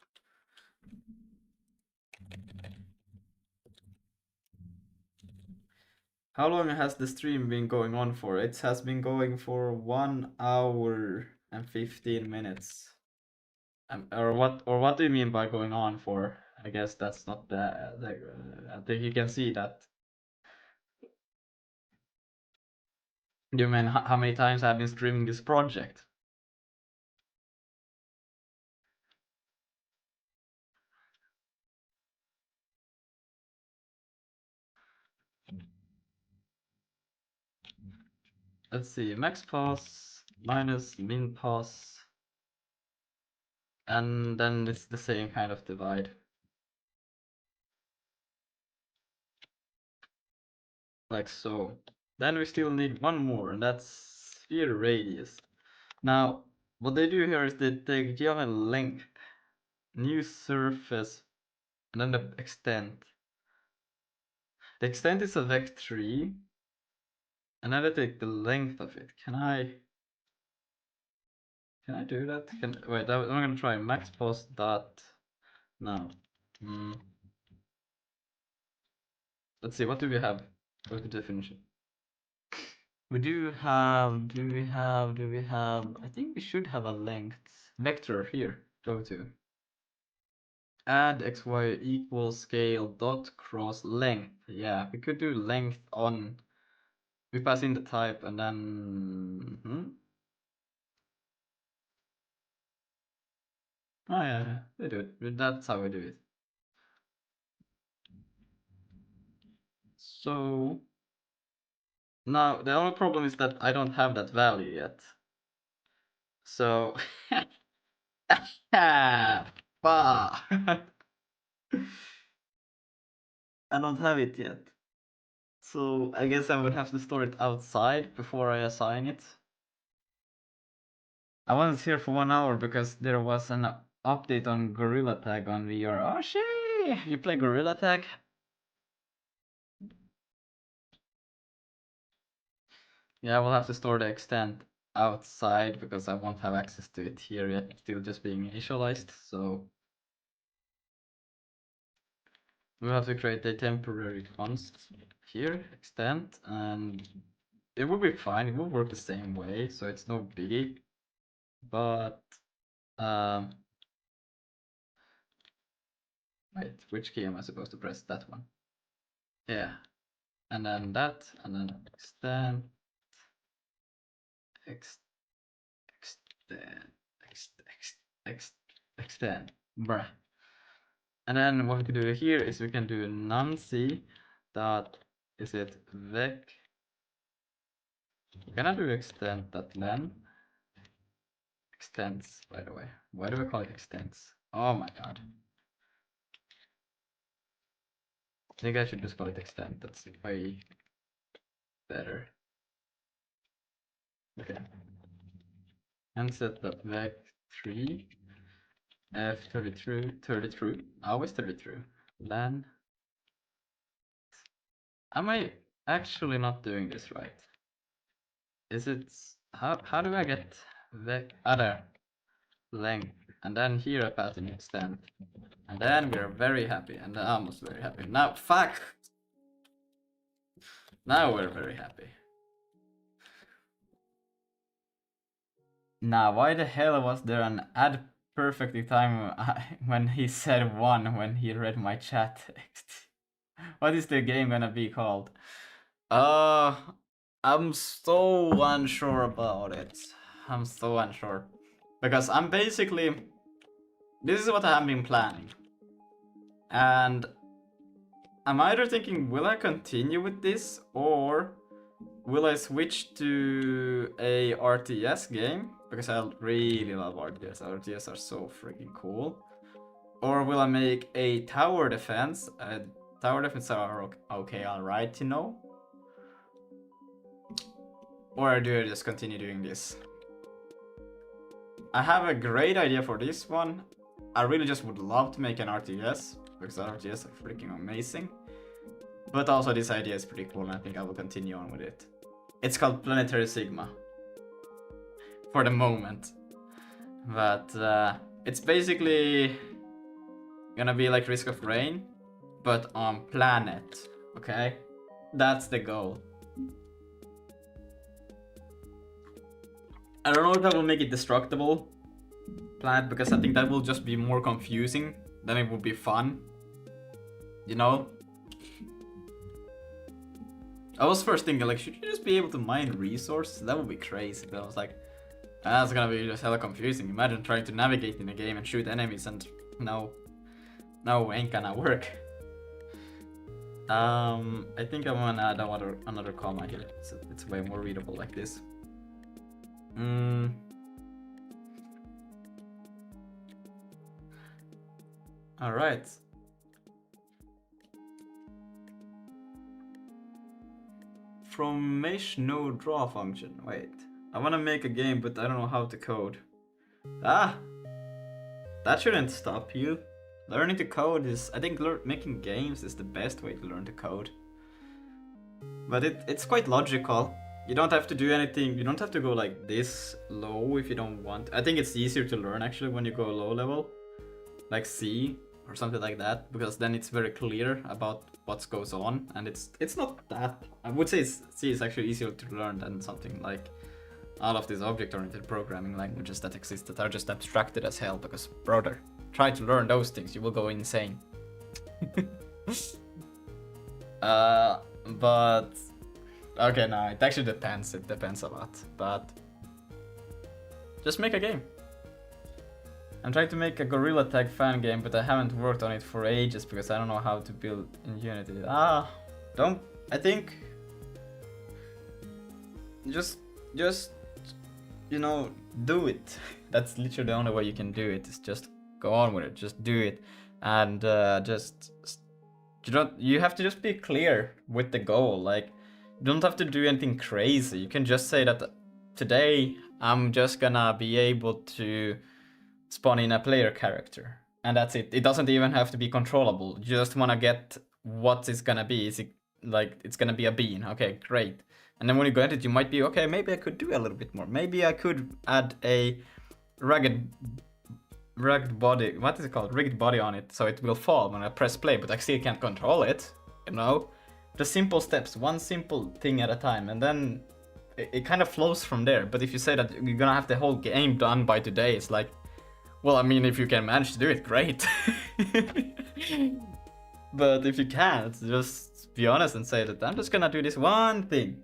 How long has the stream been going on for? It has been going for 1 hour and 15 minutes. Or what do you mean by going on for? I guess that's not I think you can see that. You mean how many times I've been streaming this project? Let's see, max pass minus min pass, and then it's the same kind of divide. Like so. Then we still need one more, and that's sphere radius. Now, what they do here is they give a length, new surface, and then the extent. The extent is a vec3, and then I take the length of it. Can I do that? Wait, I'm gonna try max post dot now. Let's see, what do we have? What's the definition? We do we have, I think we should have a length vector here. Go to add xy equals scale dot cross length. Yeah, we could do length on, we pass in the type and then oh yeah, we do it. That's how we do it. So now the only problem is that I don't have that value yet. So I don't have it yet. So I guess I would have to store it outside before I assign it. I was here for 1 hour because there was an update on Gorilla Tag on VR. Oh shit! You play Gorilla Tag? Yeah, I will have to store the extent outside because I won't have access to it here yet. It's still just being initialized, so we'll have to create a temporary const here, extent, and it will be fine. It will work the same way, so it's no biggie. But wait, which key am I supposed to press? That one. Yeah, and then that, and then extend, extend, bruh. And then what we can do here is we can do nunc dot, is it vec? Can I do extend dot len? Extends, by the way. Why do I call it extends? Oh my god. I think I should just call it extend. That's way better. Okay. And set that vec3 f33 always 33 len. Am I actually not doing this right? Is it how do I get vec there? length, and then here a pattern extent, and then we're very happy, and almost very happy. Now, fuck! Now we're very happy. Now, why the hell was there an add perfectly time when he said 1 when he read my chat text? What is the game gonna be called? I'm so unsure about it. I'm so unsure. Because I'm basically... This is what I have been planning. And I'm either thinking, will I continue with this, or will I switch to a RTS game? Because I really love RTS. RTS are so freaking cool. Or will I make a tower defense? Tower defense are okay, alright, you know? Or do I just continue doing this? I have a great idea for this one. I really just would love to make an RTS, because RTS are freaking amazing. But also this idea is pretty cool, and I think I will continue on with it. It's called Planetary Sigma. For the moment. But it's basically gonna be like Risk of Rain, but on planet, okay? That's the goal. I don't know if I will make it destructible planet, because I think that will just be more confusing than it would be fun. You know? I was first thinking, like, should you just be able to mine resources? That would be crazy. But I was like, that's gonna be just hella confusing. Imagine trying to navigate in a game and shoot enemies, and no, ain't gonna work. I think I'm gonna add another comma here. It's way more readable like this. Alright. From mesh no draw function. Wait. I wanna make a game, but I don't know how to code. Ah! That shouldn't stop you. Learning to code is... I think making games is the best way to learn to code. But it's quite logical. You don't have to do anything. You don't have to go like this low if you don't want. I think it's easier to learn actually when you go low level. Like C or something like that. Because then it's very clear about what goes on. And it's not that... I would say C is actually easier to learn than something like all of these object-oriented programming languages that exist that are just abstracted as hell. Because, brother, try to learn those things, you will go insane. But... Okay, no, it actually depends. It depends a lot. But... just make a game. I'm trying to make a Gorilla Tag fan game, but I haven't worked on it for ages because I don't know how to build in Unity. I think... Just, you know, do it. That's literally the only way you can do it, is just go on with it, just do it. And you have to just be clear with the goal. Like, you don't have to do anything crazy. You can just say that today I'm just gonna be able to spawn in a player character. And that's it. It doesn't even have to be controllable. You just wanna get what it's gonna be. Is it like it's gonna be a bean? Okay, great. And then when you get it, you might be, okay, maybe I could do a little bit more. Maybe I could add a rigged body, what is it called? Rigged body on it, so it will fall when I press play, but I still can't control it, you know? The simple steps, one simple thing at a time, and then it kind of flows from there. But if you say that you're gonna have the whole game done by today, it's like, well, I mean, if you can manage to do it, great. But if you can't, just be honest and say that I'm just gonna do this one thing.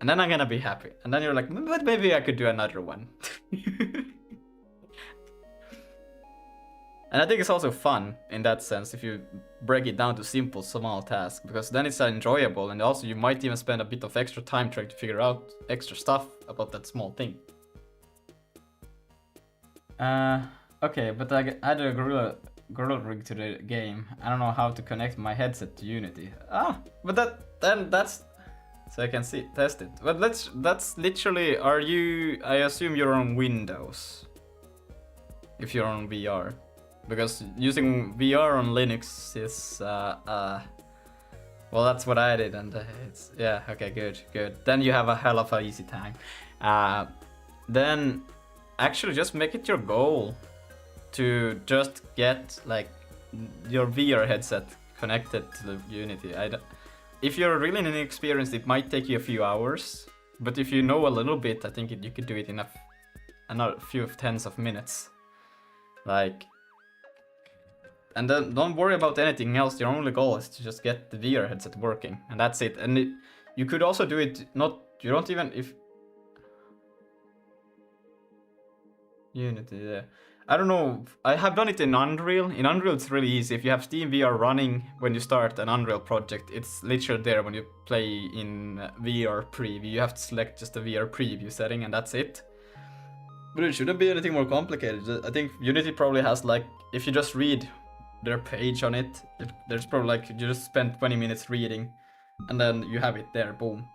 And then I'm gonna be happy. And then you're like, but maybe I could do another one. And I think it's also fun in that sense if you break it down to simple, small tasks. Because then it's enjoyable, and also you might even spend a bit of extra time trying to figure out extra stuff about that small thing. Okay, but I added a Gorilla rig to the game. I don't know how to connect my headset to Unity. But that's... So I can test it. But that's literally, I assume you're on Windows. If you're on VR. Because using VR on Linux is, well, that's what I did, and it's, yeah, okay, good. Then you have a hell of a easy time. Then actually just make it your goal to just get like your VR headset connected to the Unity. If you're really inexperienced, it might take you a few hours, but if you know a little bit, I think you could do it in a few tens of minutes. Like, and then don't worry about anything else. Your only goal is to just get the VR headset working, and that's it. And you could also do it you don't even if Unity, yeah. I don't know, I have done it in Unreal. In Unreal it's really easy. If you have Steam VR running when you start an Unreal project, it's literally there when you play in VR preview. You have to select just the VR preview setting and that's it. But it shouldn't be anything more complicated. I think Unity probably has like, if you just read their page on it, there's probably like, you just spend 20 minutes reading and then you have it there, boom.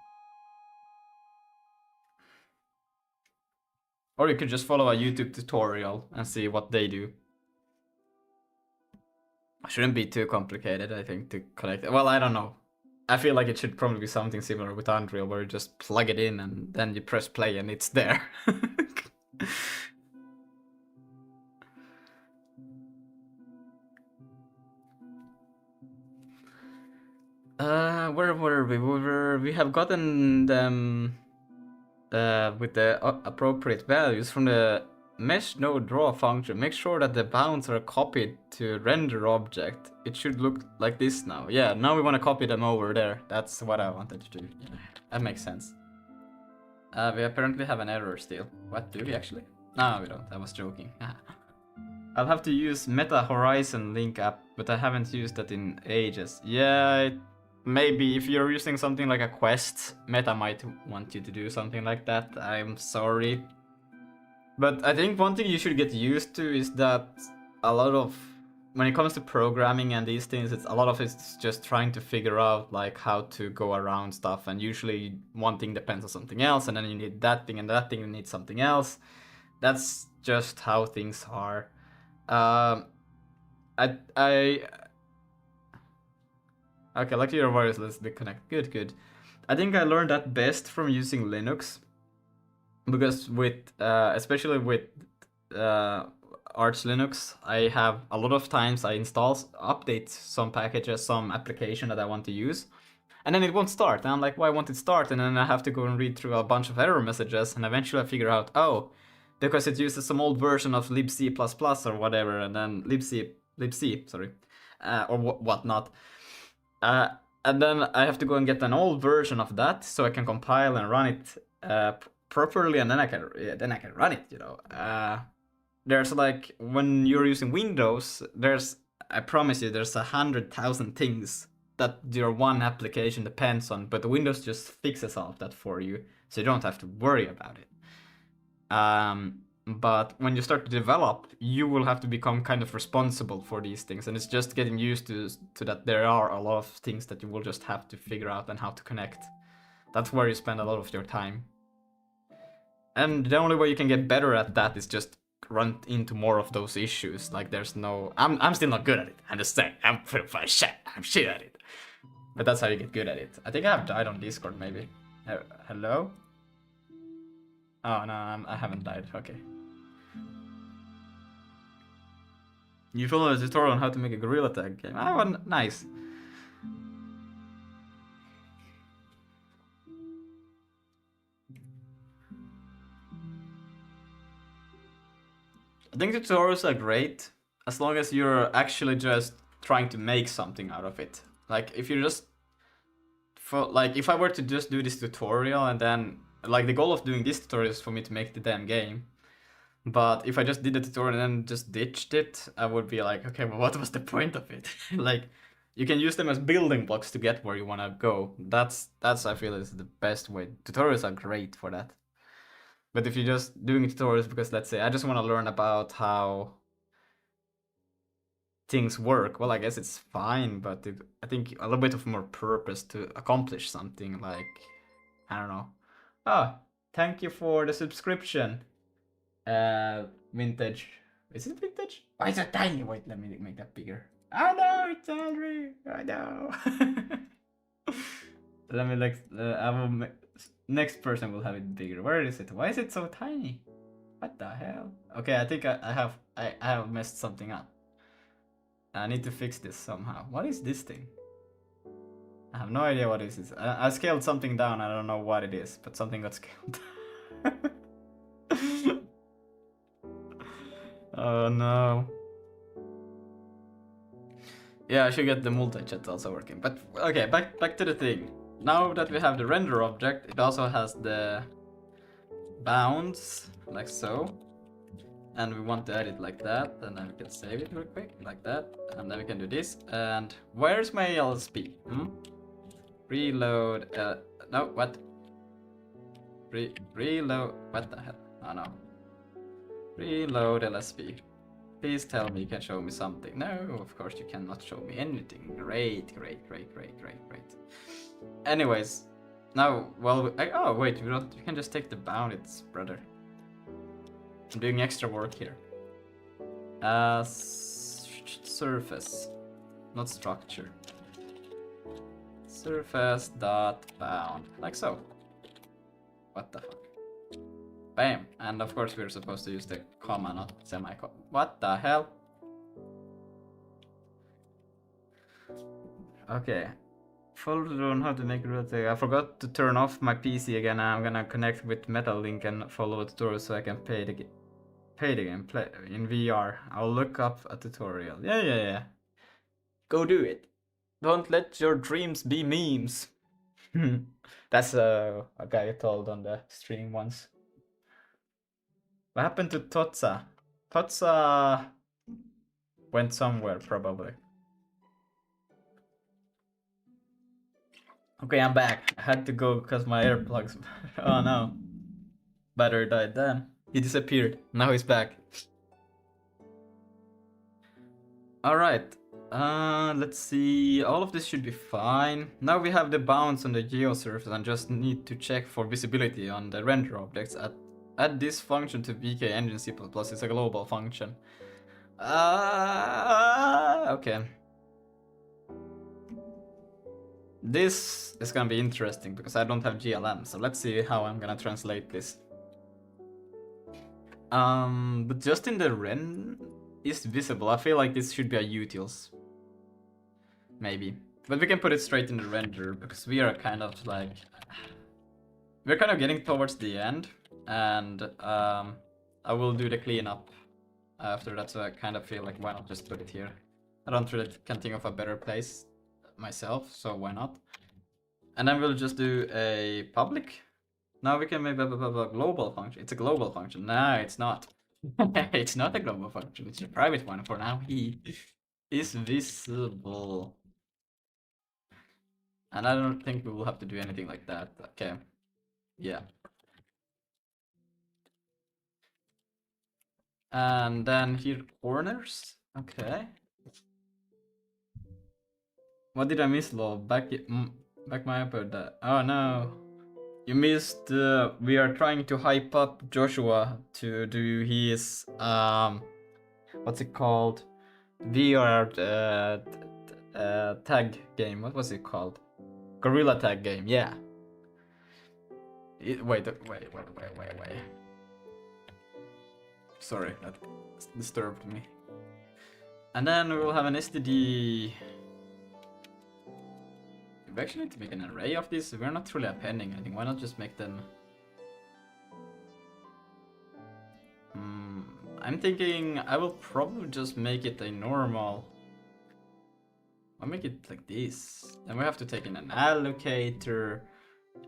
Or you could just follow a YouTube tutorial and see what they do. It shouldn't be too complicated, I think, to connect. Well, I don't know. I feel like it should probably be something similar with Unreal, where you just plug it in and then you press play and it's there. Where were we? We have gotten them with the appropriate values from the mesh node draw function. Make sure that the bounds are copied to render object. It should look like this now. Yeah, now we want to copy them over there. That's what I wanted to do. That makes sense. We apparently have an error still. What, do we actually? No, we don't. I was joking. I'll have to use Meta Horizon link app, but I haven't used that in ages. Yeah, maybe if you're using something like a quest, Meta might want you to do something like that. I'm sorry. But I think one thing you should get used to is that a lot of, when it comes to programming and these things, a lot of it's just trying to figure out like how to go around stuff, and usually one thing depends on something else, and then you need that thing, and that thing you need something else. That's just how things are. Okay, luckily your wirelessly connect. Good. I think I learned that best from using Linux, because with especially with Arch Linux, I have a lot of times I update some packages, some application that I want to use, and then it won't start. And I'm like, why won't it start? And then I have to go and read through a bunch of error messages, and eventually I figure out, oh, because it uses some old version of libc++ or whatever, and then libc, sorry, or whatnot. And then I have to go and get an old version of that so I can compile and run it properly, and then I can run it. You know, there's like, when you're using Windows, I promise you, there's 100,000 things that your one application depends on, but the Windows just fixes all of that for you, so you don't have to worry about it. But when you start to develop, you will have to become kind of responsible for these things, and it's just getting used to that there are a lot of things that you will just have to figure out and how to connect. That's where you spend a lot of your time. And the only way you can get better at that is just run into more of those issues. Like, there's no... I'm still not good at it. I'm just saying, I'm shit at it. But that's how you get good at it. I think I have died on Discord, maybe. Hello? Oh, no, I haven't died. Okay. You follow a tutorial on how to make a gorilla tag game. Oh, well, nice. I think tutorials are great as long as you're actually just trying to make something out of it. Like, if you're just... if I were to just do this tutorial and then... Like, the goal of doing this tutorial is for me to make the damn game. But if I just did the tutorial and then just ditched it, I would be like, okay, well, what was the point of it? Like, you can use them as building blocks to get where you want to go. That's I feel is the best way. Tutorials are great for that. But if you're just doing tutorials because, let's say, I just want to learn about how things work, well, I guess it's fine, but I think a little bit of more purpose to accomplish something, like, I don't know. Oh, thank you for the subscription. Vintage. Is it vintage? Why is it tiny? Wait, let me make that bigger. I know, it's Henry. I know. Let me next person will have it bigger. Where is it? Why is it so tiny? What the hell? Okay, I think I have messed something up. I need to fix this somehow. What is this thing? I have no idea what this is. I scaled something down. I don't know what it is, but something got scaled. Oh no. Yeah, I should get the multi-chat also working. But okay, back to the thing. Now that we have the render object, it also has the bounds, like so. And we want to edit like that, and then we can save it real quick, like that. And then we can do this. And where's my LSP? Reload, no, what? Reload, what the hell? Oh no. Reload LSP. Please tell me you can show me something. No, of course you cannot show me anything. Great. Anyways, now, well, oh wait, we can just take the boundeds, brother. I'm doing extra work here. Surface, not structure. Surface dot bound, like so. What the fuck? Bam! And of course we're supposed to use the comma, not semicolon. What the hell? Okay. Folder on how to make rotate. I forgot to turn off my PC again. I'm gonna connect with MetalLink and follow a tutorial so I can play the game in VR. I'll look up a tutorial. Yeah. Go do it. Don't let your dreams be memes. That's a guy told on the stream once. What happened to Totsa? Totsa went somewhere, probably. Okay, I'm back. I had to go because my earplugs... Oh no. Battery died. Damn. He disappeared. Now he's back. Alright. Let's see. All of this should be fine. Now we have the bounds on the geosurface and just need to check for visibility on the render objects. Add this function to VK engine C++. It's a global function. Okay. This is gonna be interesting because I don't have GLM, so let's see how I'm gonna translate this. But just in the ren is visible. I feel like this should be a utils. Maybe. But we can put it straight in the render because we are kind of like... We're kind of getting towards the end. And I will do the cleanup after that, so I kind of feel like why not just put it here. I don't really can think of a better place myself, so why not? And then we'll just do a public. Now we can make a global function. It's a global function. No, it's not. It's not a global function. It's a private one for now. He is visible. And I don't think we will have to do anything like that. Okay. Yeah. And then here corners. Okay. What did I miss, Lo? Back my iPad. Oh no. You missed, we are trying to hype up Joshua to do his, what's it called? VR tag game. What was it called? Gorilla tag game, yeah. Wait. Sorry, that disturbed me. And then we will have an STD. We actually need to make an array of these. We're not truly appending anything. Why not just make them... I'm thinking I will probably just make it a normal... I'll make it like this. Then we have to take in an allocator.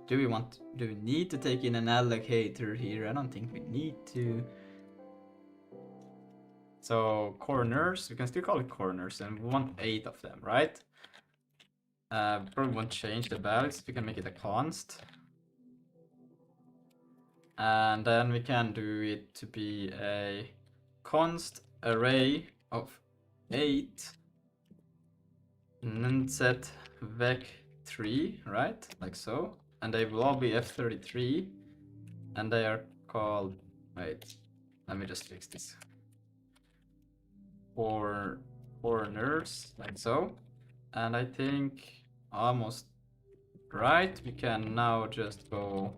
Do we need to take in an allocator here? I don't think we need to. So corners, we can still call it corners, and we want 8 of them, right? Probably won't change the values. We can make it a const. And then we can do it to be a const array of 8. And then set vec3, right? Like so. And they will all be f33. And they are called... Wait, let me just fix this. For corners, like so. And I think almost right. We can now just go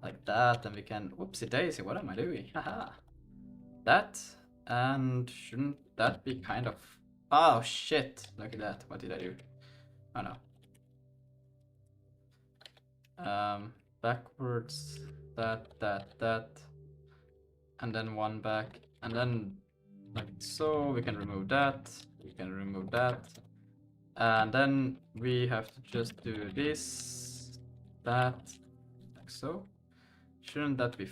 like that, and we can... Whoopsie daisy, what am I doing? Haha. that, and shouldn't that be kind of... Oh shit, look at that, what did I do? Oh no. Backwards, that, and then one back, and then like so, we can remove that, and then we have to just do this, that, like so. Shouldn't that be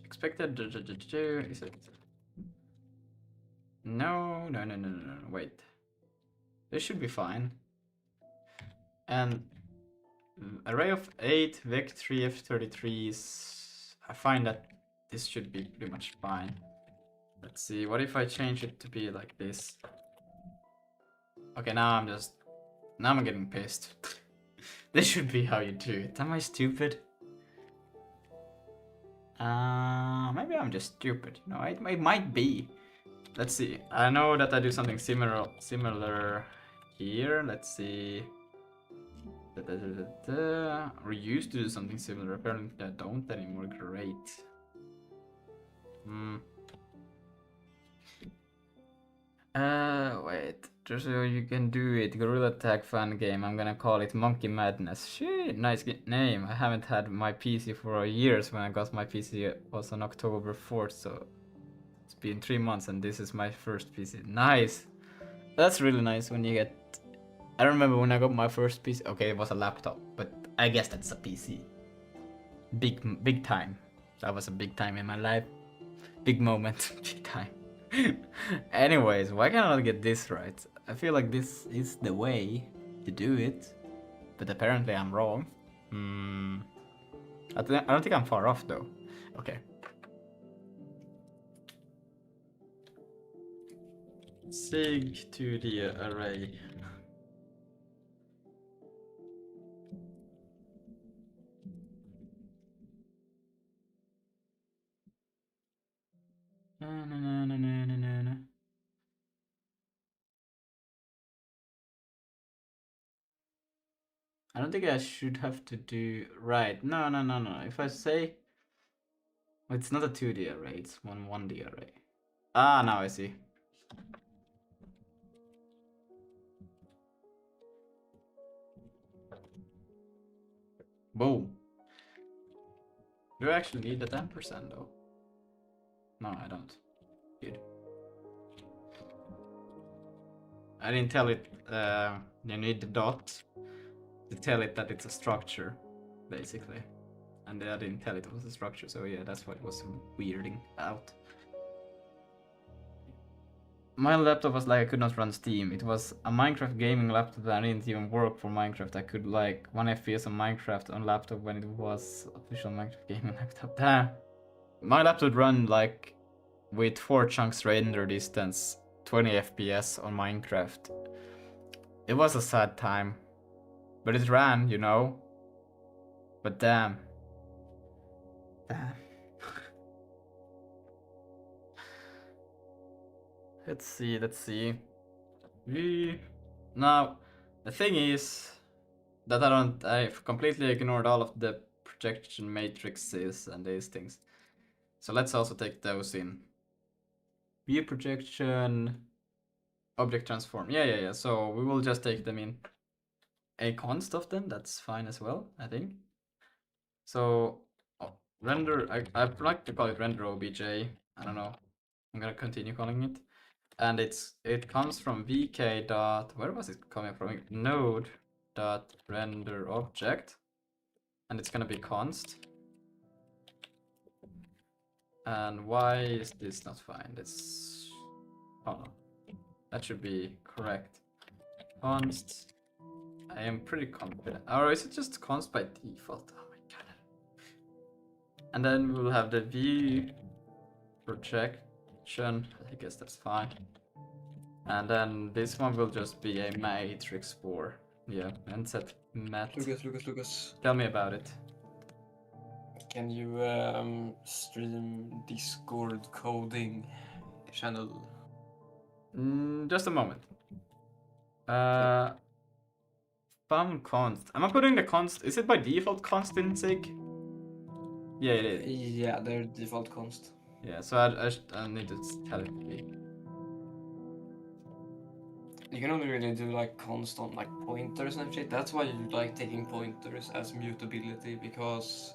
expected? Is it? No, wait. This should be fine. And array of 8 vec 3 f33s. I find that this should be pretty much fine. Let's see, what if I change it to be like this? Okay, now I'm getting pissed. This should be how you do it. Am I stupid? Maybe I'm just stupid. No, it might be. Let's see. I know that I do something similar here. Let's see. We used to do something similar. Apparently I don't anymore. Great. Wait. Just so you can do it. Gorilla Tag fan game. I'm gonna call it Monkey Madness. Shit, nice name. I haven't had my PC for years. When I got my PC was on October 4th, so it's been 3 months and this is my first PC. Nice. That's really nice when you get... I remember when I got my first PC. Okay, it was a laptop, but I guess that's a PC. Big time. That was a big time in my life. Big moment. Big time. Anyways, why can't I get this right? I feel like this is the way to do it, but apparently I'm wrong. I don't think I'm far off though. Okay. Sig to the array. I don't think I should have to do right. No. If I say it's not a 2D array, it's 1D array. Ah, now I see. Boom. Do I actually need the 10% though? No, I don't. Good. I didn't tell it you need the dot to tell it that it's a structure, basically. And I didn't tell it was a structure, so yeah, that's what was weirding out. My laptop was like I could not run Steam. It was a Minecraft gaming laptop that didn't even work for Minecraft. I could like 1 FPS on Minecraft on laptop when it was official Minecraft gaming laptop. Damn. My laptop run like with 4 chunks render distance, 20 FPS on Minecraft. It was a sad time. But it ran, you know. But damn. Damn. Let's see. Now, the thing is that I've completely ignored all of the projection matrices and these things. So let's also take those in. View projection, object transform. Yeah. So we will just take them in a const of them. That's fine as well, I think. So render, I like to call it render obj. I don't know. I'm gonna continue calling it. And it comes from vk dot, where was it coming from? Node dot render object, and it's gonna be const. And why is this not fine? This, oh no, that should be correct. Const. I am pretty confident. Or is it just const by default? Oh my god. And then we'll have the view projection. I guess that's fine. And then this one will just be a matrix for, yeah, and set mat. Lucas. Tell me about it. Can you stream Discord coding channel? Just a moment. Found const. Am I putting the const? Is it by default const in SIG? Yeah, it is. Yeah, they're default const. Yeah, so I need to tell it to be. You can only really do like constant like pointers and shit. That's why you like taking pointers as mutability, because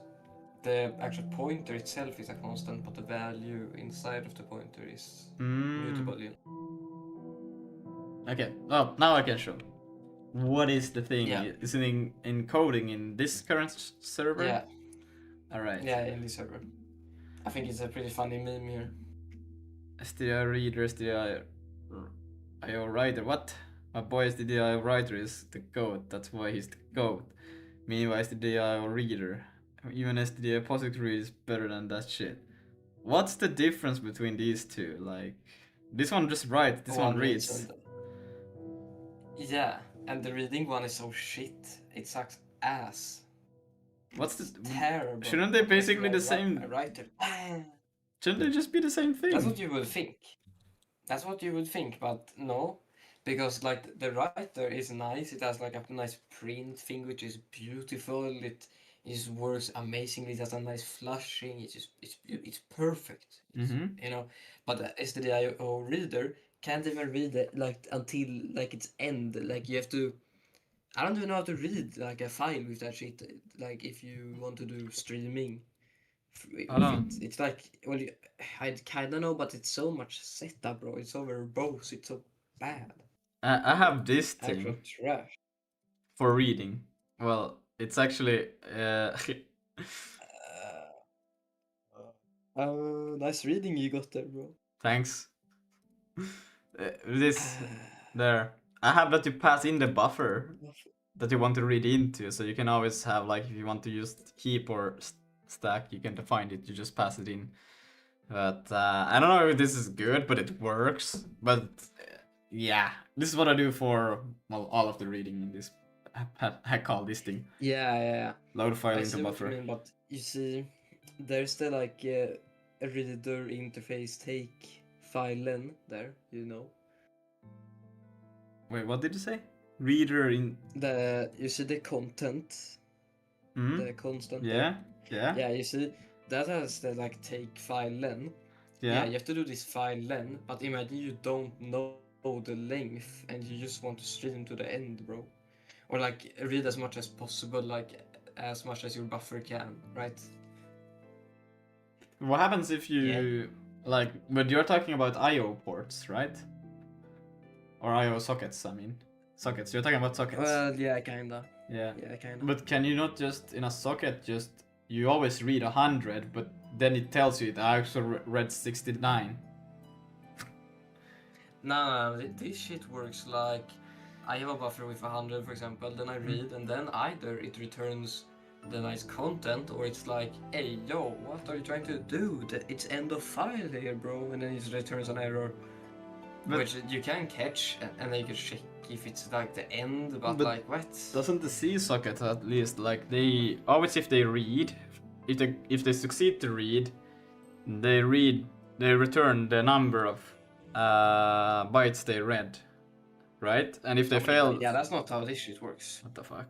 the actual pointer itself is a constant, but the value inside of the pointer is mutable. You know? Okay, well, now I can show. What is the thing? Yeah. Is it in encoding in this current server? Yeah. Alright. Yeah, in this server. I think it's a pretty funny meme here. SDI reader, SDI IO writer. What? My boy SDI IO writer is the goat. That's why he's the goat. Meanwhile, SDI IO reader. Even SDI repository is better than that shit. What's the difference between these two? Like, this one just writes, this one reads. Yeah, and the reading one is so shit. It sucks ass. What's the terrible? Shouldn't they basically the same? A writer. Shouldn't they just be the same thing? That's what you would think. That's what you would think, but no, because like the writer is nice. It has like a nice print thing, which is beautiful. It just works amazingly. It has a nice flushing. It's perfect. You know, but the SDIO reader can't even read it like until like its end. Like you have to. I don't even know how to read like a file with that shit. Like if you want to do streaming. It's like, well, I kind of know, but it's so much setup, bro. It's so verbose. It's so bad. I have this thing. Actual trash. For reading. Well, it's actually. Nice reading you got there, bro. Thanks. This there. I have that you pass in the buffer that you want to read into, so you can always have like if you want to use heap or stack, you can define it. You just pass it in. But I don't know if this is good, but it works. But yeah, this is what I do for all of the reading in this. I call this thing. Yeah. Load file into buffer. What you mean, but you see, there's the like a reader interface take file there, you know. Wait, what did you say? Reader in you see the content, the constant. Yeah. Yeah, you see that has the like take file len. Yeah, you have to do this file len, but imagine you don't know the length and you just want to stream to the end, bro. Or like read as much as possible, like as much as your buffer can, right? What happens if you like? But you're talking about I/O ports, right? Or I/O sockets. I mean, sockets. You're talking about sockets. Well, yeah, kinda. Yeah, kinda. But can you not just in a socket you always read 100, but then it tells you it actually read 69. No, this shit works like I have a buffer with 100, for example, then I read, and then either it returns the nice content, or it's like, hey, yo, what are you trying to do? It's end of file here, bro, and then it returns an error, which you can catch, and then you can check if it's like the end, but like, what? Doesn't the C socket at least, like, they always, if they read, if they succeed to read, they return the number of bytes they read, right? And if they fail... Yeah, that's not how this shit works. What the fuck?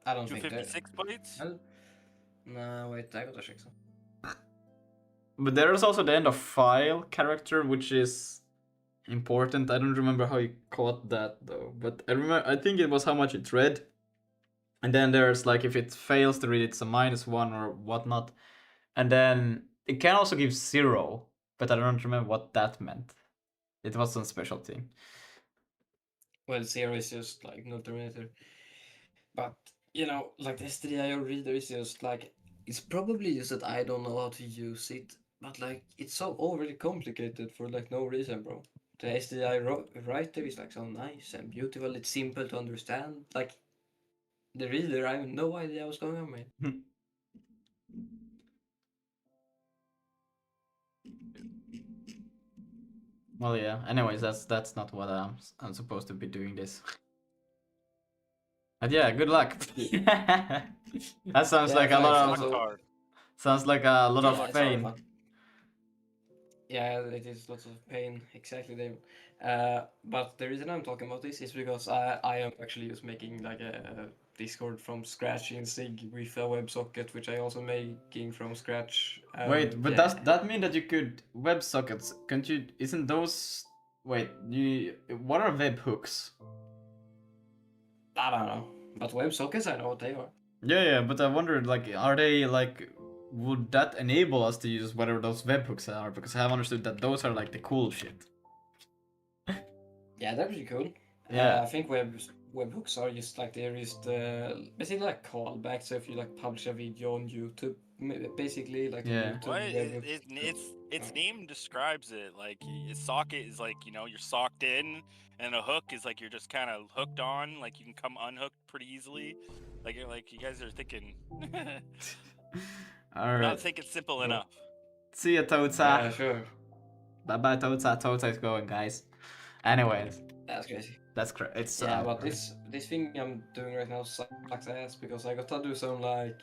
I don't think 256 bytes? No, wait, I gotta check some. But there's also the end of file character, which is important. I don't remember how you caught that though, but I think it was how much it read. And then there's like if it fails to read, it's a -1 or whatnot. And then it can also give 0, but I don't remember what that meant. It was some special thing. Well, 0 is just like no terminator. But you know, like the SDIO reader is just like, it's probably just that I don't know how to use it, but like it's so overly complicated for like no reason, bro. The SDI writer is like so nice and beautiful. It's simple to understand. Like the reader, I have no idea what's going on, man. Well, yeah. Anyways, that's not what I'm supposed to be doing this. But yeah, good luck. That sounds like a lot of sounds like a lot of pain. Yeah, it is lots of pain. Exactly, David. But the reason I'm talking about this is because I am actually just making like a Discord from scratch in SIG with a WebSocket, which I also making from scratch. Wait, but yeah. does that mean that you could WebSockets? Can't you? Isn't those? Wait, you. What are webhooks? I don't know, but WebSockets I know what they are. Yeah, but I wondered, like, are they like? Would that enable us to use whatever those webhooks are? Because I have understood that those are like the cool shit. Yeah, they're pretty cool. Yeah. I think webhooks are just like they're just basically like callbacks. So if you like publish a video on YouTube, basically like Yeah. a YouTube Well, webhook. its name describes it. Like a socket is like you're socked in, and a hook is like you're just kind of hooked on. Like you can come unhooked pretty easily. Like you guys are thinking, All right. not thinking simple enough. See ya, Toadsa. Yeah, sure. Bye bye, Toadsa. Toadsa is going, guys. Anyways, That's crazy. that's correct. It's Yeah, but this thing I'm doing right now sucks ass because I got to do some like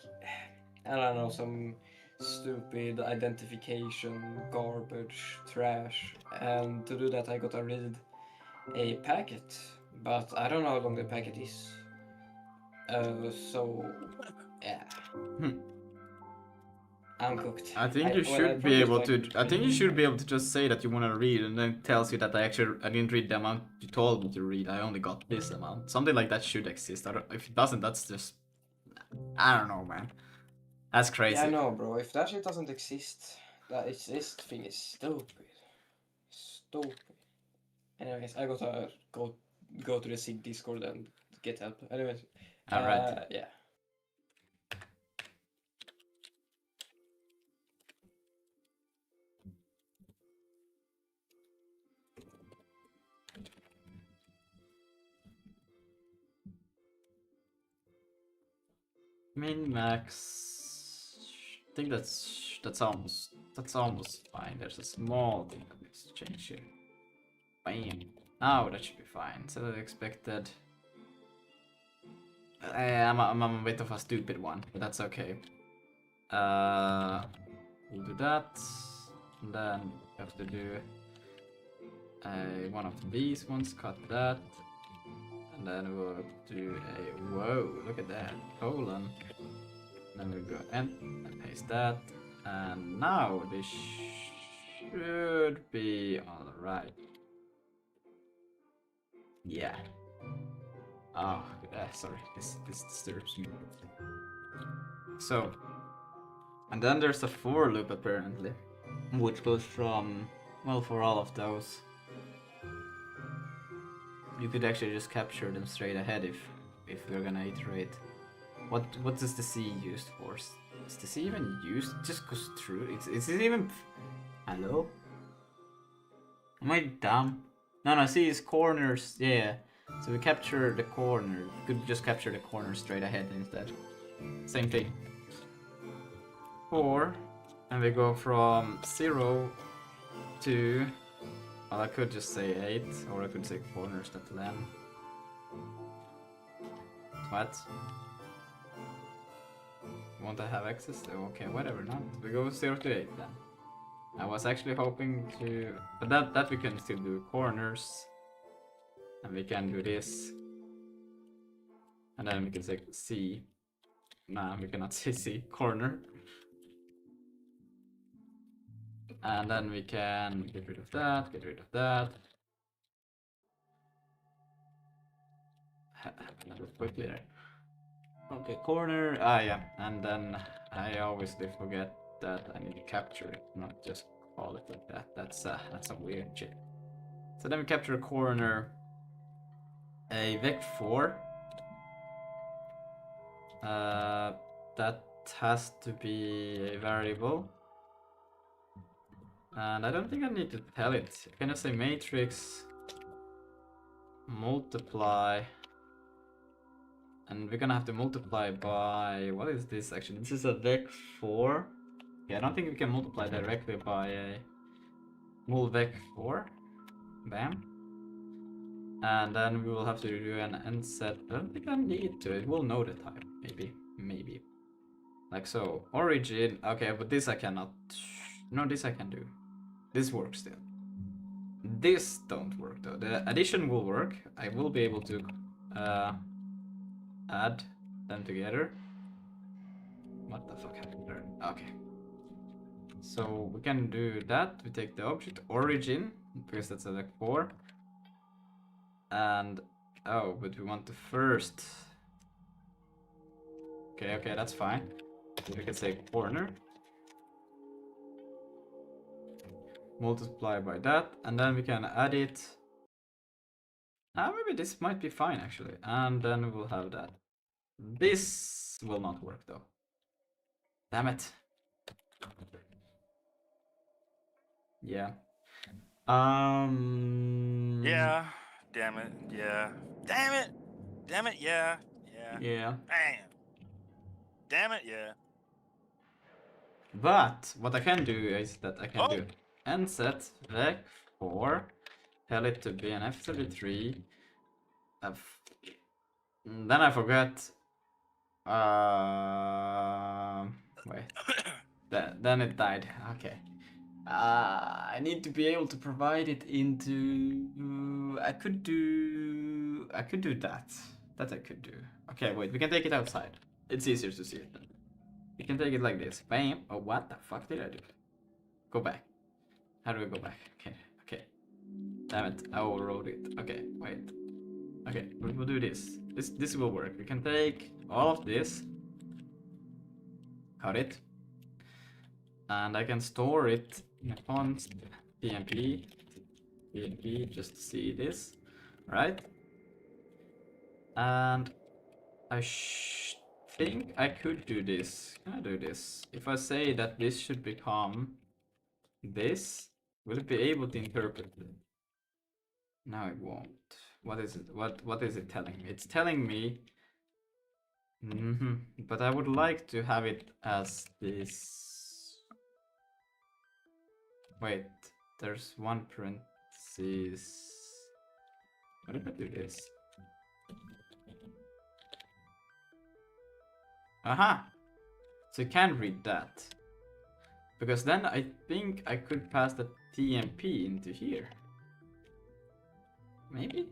I don't know, some stupid identification, garbage, trash, and to do that I got to read a packet, but I don't know how long the packet is. So yeah, I'm cooked. I think you should be able to. I think you should be able to just say that you want to read, and then it tells you that I didn't read the amount you told me to read. I only got this amount. Something like that should exist. If it doesn't, that's just. I don't know, man. That's crazy. Yeah, I know, bro. If that shit doesn't exist, this thing is stupid. Stupid. Anyways, I gotta go to the SIG Discord and get help. Anyways. Alright. Yeah. Min max. I think that's almost fine. There's a small thing that needs to change here. Bam. Now that should be fine. So I expected. I'm a bit of a stupid one, but that's okay. We'll do that. And then we have to do one of these ones, cut that. And then we'll do a, whoa, look at that, colon. Then we'll go and paste that. And now this should be alright. Yeah. Oh, sorry, this disturbs me. So, and then there's a for loop apparently, which goes from, well, for all of those. You could actually just capture them straight ahead if we're gonna iterate. What is the C used for? Is the C even used? It just goes through. Is it even? Hello? Am I dumb? No, C is corners. Yeah. So we capture the corner. We could just capture the corner straight ahead instead. Same thing. 4, and we go from 0 to. Well, I could just say 8, or I could say corners that land. What? Want to have access to? Okay, whatever, not. We go 0 to 8 then. I was actually hoping to. But that we can still do corners. And we can do this. And then we can say C. Nah, we cannot say C. Corner. And then we can get rid of that, get rid of that. Quickly there. Okay, corner. Ah, yeah. And then I always forget that I need to capture it, not just call it like that. That's some weird shit. So then we capture a corner. A vec4. That has to be a variable. And I don't think I need to tell it. I can just say matrix multiply. And we're gonna have to multiply by, what is this actually? This is a vec4. Yeah, I don't think we can multiply directly by a mul vec4. Bam. And then we will have to do an end set. I don't think I need to. It will know the type. Maybe. Like so. Origin. Okay, but this I cannot. No, this I can do. This works still. This don't work though. The addition will work. I will be able to add them together. What the fuck happened there? Okay. So we can do that. We take the object origin because that's a vec 4. And oh, but we want to first. Okay, that's fine. We can say corner. Multiply by that, and then we can add it. Maybe this might be fine actually. And then we'll have that. This will not work though. Damn it. Yeah. Yeah. Damn it. Yeah. Damn it. Damn it. Yeah. Yeah. Yeah. Bam. Damn it. Yeah. But what I can do is that I can Oh. do nset vec 4, tell it to be an f33. Then I forgot. Wait. Then it died. Okay. I need to be able to provide it into. I could do that. That I could do. Okay, wait. We can take it outside. It's easier to see it. We can take it like this. Bam. Oh, what the fuck did I do? Go back. How do we go back? Okay. Damn it. I overrode it. Okay, wait. Okay, we'll do this. This will work. We can take all of this. Cut it. And I can store it in a const PMP, just to see this, right? And I think I could do this. Can I do this? If I say that this should become this, will it be able to interpret it? No, it won't. What is it? What is it telling me? It's telling me. But I would like to have it as this. Wait, there's one parenthesis. What if I do this? Aha! So you can read that. Because then I think I could pass the TMP into here. Maybe?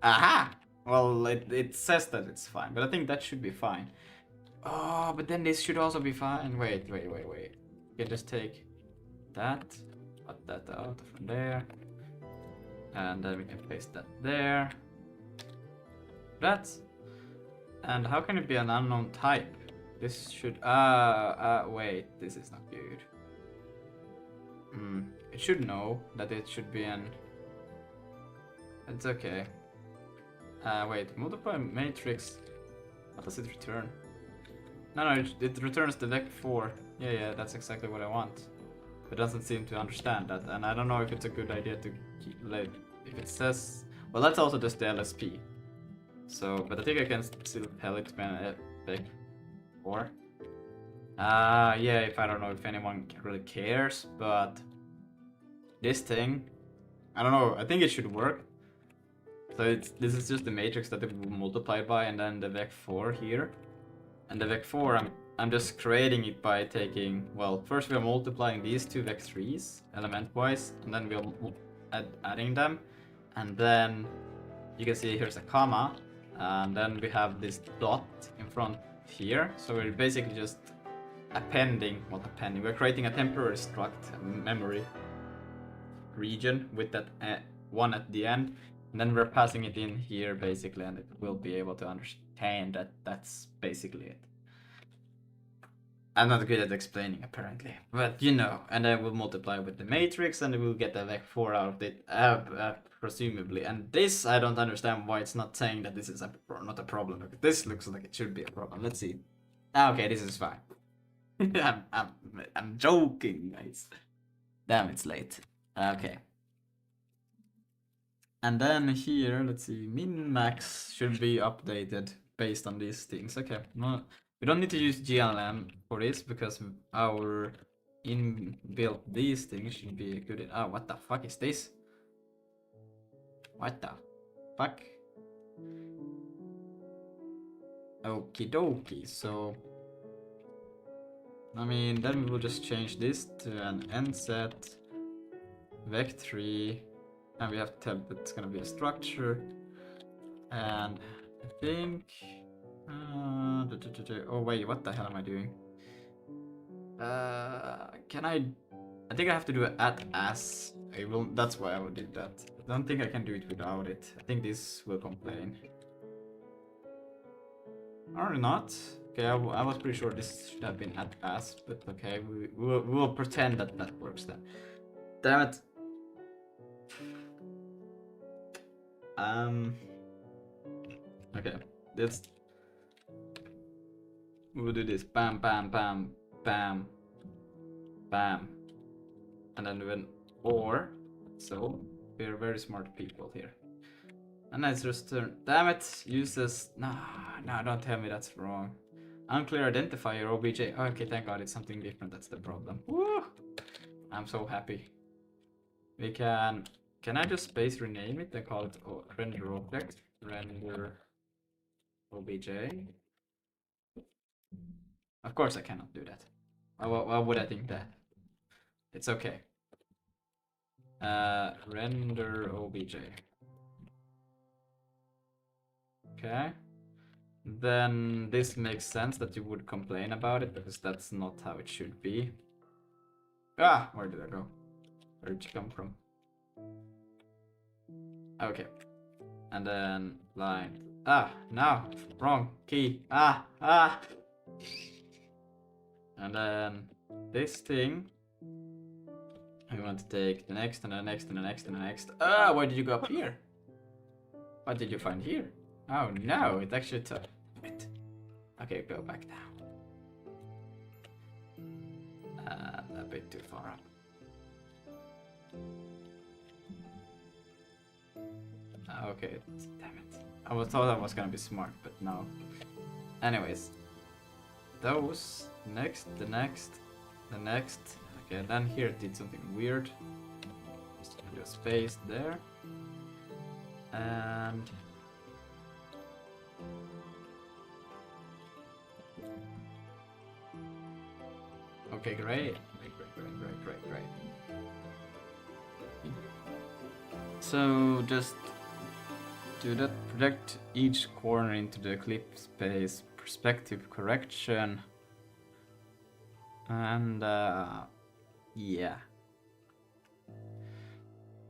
Aha! Well, it says that it's fine, but I think that should be fine. Oh, but then this should also be fine. Wait. You can just take that, put that out from there, and then we can paste that there. That. And how can it be an unknown type? This should, wait, this is not good. It should know that it should be an, it's okay. Wait, multiply matrix, what does it return? No, it returns the vec 4. Yeah, that's exactly what I want. It doesn't seem to understand that, and I don't know if it's a good idea to keep, like, if it says, well, that's also just the LSP. So, but I think I can still tell it to be an vec 4. Yeah, if I don't know if anyone really cares, but this thing, I don't know, I think it should work. So this is just the matrix that it will multiply by, and then the vec 4 here. And the vec 4, I'm just creating it by taking, well, first we are multiplying these two vec 3s element-wise, and then we're adding them. And then you can see here's a comma, and then we have this dot in front here. So we're basically just we're creating a temporary struct, memory region with that one at the end. And then we're passing it in here basically, and it will be able to understand that that's basically it. I'm not good at explaining apparently, but you know, and then we'll multiply with the matrix and we'll get a vec 4 out of it, presumably. And this, I don't understand why it's not saying that this is not a problem, because this looks like it should be a problem. Let's see. Okay, this is fine. I'm joking, guys. Damn, it's late. Okay. And then here, let's see, min-max should be updated based on these things. Okay, no, we don't need to use GLM for this because our inbuilt these things should be good. Oh, what the fuck is this? What the fuck? Okie dokie, so I mean, then we will just change this to an nset vec3. And we have to tell that it's gonna be a structure, and I think. Oh wait, what the hell am I doing? Can I? I think I have to do it at as. I will. That's why I will do that. I don't think I can do it without it. I think this will complain. Or not. Okay, I was pretty sure this should have been at as, but okay, we will pretend that that works then. Damn it. Okay, let's. We'll do this. Bam, bam, bam, bam, bam, and then when or. So we're very smart people here. And let's just turn. Damn it! Uses. No, don't tell me that's wrong. Unclear identifier OBJ. Okay, thank God it's something different. That's the problem. Woo! I'm so happy. We can. Can I just space rename it and call it render object? Render OBJ. Of course I cannot do that. Why would I think that? It's okay. Render OBJ. Okay. Then this makes sense that you would complain about it because that's not how it should be. Ah, where did I go? Where did you come from? Okay. And then line. Ah, no, wrong key. Ah. And then this thing. I want to take the next and the next and the next and the next. Ah, why did you go up here? What did you find here? Oh no, it actually took it. Okay, go back down. A bit too far up. Okay, damn it. I thought I was gonna be smart, but no. Anyways, those next, the next. Okay, then here it did something weird. Just do a space there, and okay, great. So just do that. Project each corner into the clip space. Perspective correction. And yeah.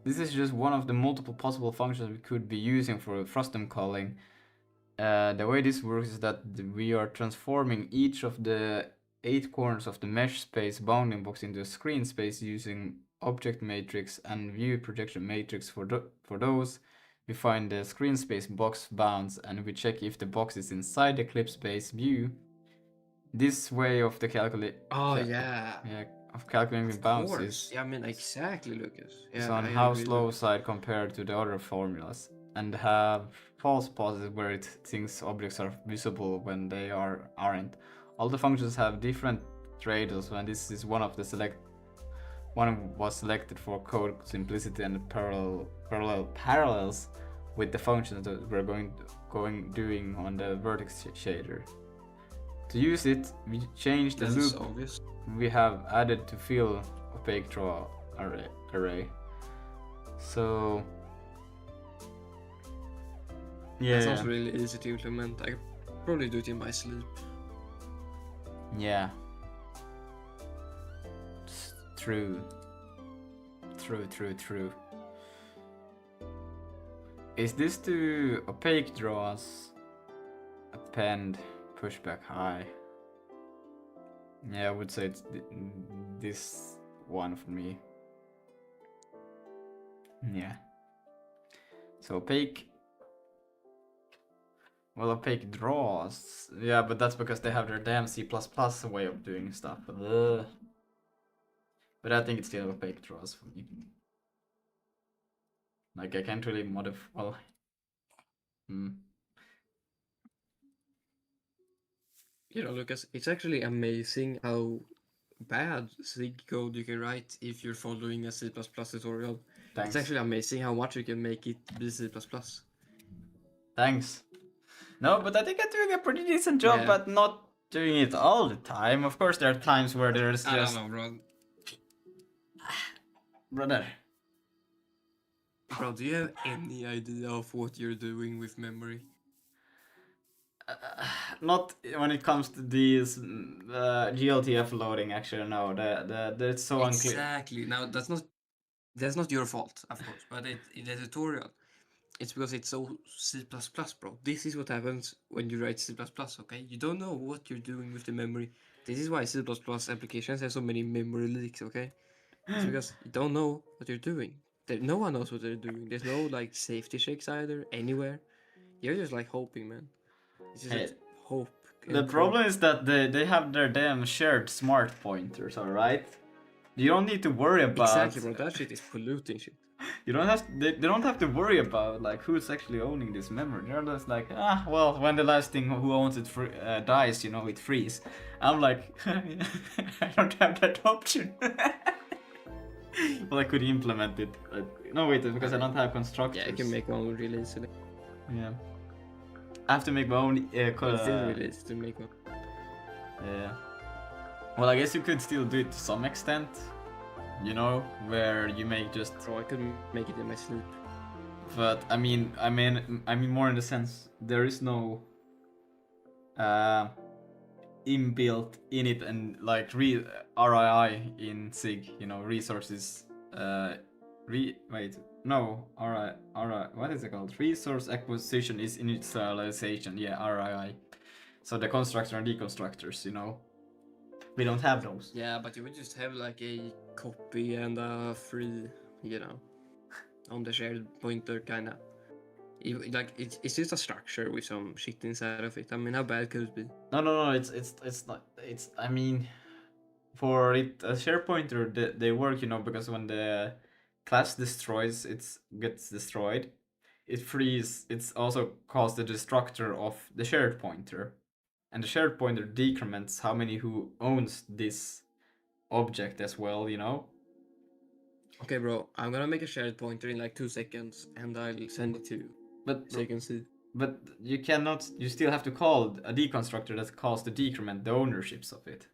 This is just one of the multiple possible functions we could be using for frustum calling. The way this works is that we are transforming each of the 8 corners of the mesh space bounding box into a screen space using object matrix and view projection matrix. For those, we find the screen space box bounds and we check if the box is inside the clip space view. This way of the calculate. Oh yeah. Yeah, of calculating bounds is. Yeah, I mean exactly, Lucas. Is Yeah, on how slow side compared to the other formulas, and have false positives where it thinks objects are visible when they aren't. All the functions have different trade-offs, and this is one of the one was selected for code simplicity and parallels with the functions that we're doing on the vertex shader. To use it, we change the loop we have added to fill opaque draw array. So yeah, that sounds really easy to implement. I could probably do it in my sleep. Yeah. True. Is this to opaque draws? Append pushback high. Yeah, I would say it's this one for me. Yeah. So opaque. Well, opaque draws. Yeah, but that's because they have their damn C++ way of doing stuff. But I think it's still opaque draws for me. Like, I can't really modify. Well. You know, Lucas, it's actually amazing how bad SIG code you can write if you're following a C++ tutorial. Thanks. It's actually amazing how much you can make it be C++. Thanks. No, but I think I'm doing a pretty decent job at not doing it all the time. Of course, there are times where there's just... I don't know, bro. Brother. Bro, do you have any idea of what you're doing with memory? Not when it comes to these GLTF loading. Actually, no. It's so unclear. Exactly. Now that's not your fault, of course, but in the tutorial, it's because it's so C++, bro. This is what happens when you write C++, okay? You don't know what you're doing with the memory. This is why C++ applications have so many memory leaks, okay? It's because you don't know what you're doing. No one knows what they're doing. There's no like safety checks either anywhere. You're just like hoping, man. It's just Hey, like hope. the and problem is that they have their damn shared smart pointers, alright? You don't need to worry about. Exactly, bro. That shit is polluting shit. You don't have they don't have to worry about like who's actually owning this memory. They're just like, well, when the last thing who owns it dies, it frees. I'm like, I don't have that option. Well, I could implement it. No, wait, because I don't have constructors. Yeah, I can make my own release. Yeah. I have to make my own. Release to make one. Yeah. Well, I guess you could still do it to some extent. Where you make just. So I could make it in my sleep. But I mean more in the sense there is no inbuilt in it and like RII in SIG, resources. What is it called? Resource acquisition is initialization. Yeah, RII. So the constructor and deconstructors, we don't have those. Yeah, but you would just have like a copy and a free, on the shared pointer kinda. Like it's just a structure with some shit inside of it. I mean, how bad could it be? No. It's not. I mean, for it a share pointer they work, because when the class destroys, it gets destroyed. It frees. It's also calls the destructor of the shared pointer, and the shared pointer decrements how many who owns this object as well. Okay, bro. I'm gonna make a shared pointer in like 2 seconds, and I'll send it to you. But So you can see. But you cannot. You still have to call a deconstructor that calls to decrement the ownerships of it.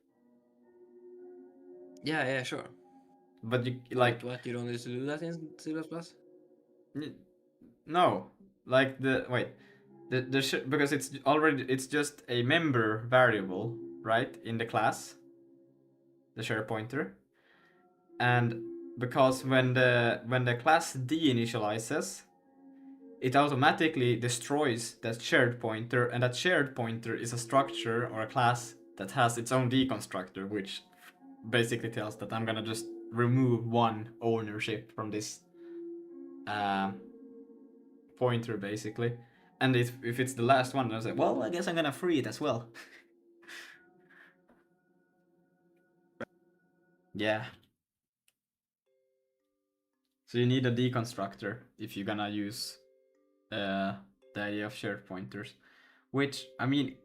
Yeah, sure. But you What? You don't need to do that in C++? No, like because it's just a member variable, right, in the class, the share pointer, and because when the class deinitializes, it automatically destroys that shared pointer, and that shared pointer is a structure or a class that has its own deconstructor, which basically tells that I'm gonna just remove one ownership from this pointer, basically. And if it's the last one, I say, well, I guess I'm gonna free it as well. Yeah. So you need a deconstructor if you're gonna use the idea of shared pointers. Which, I mean,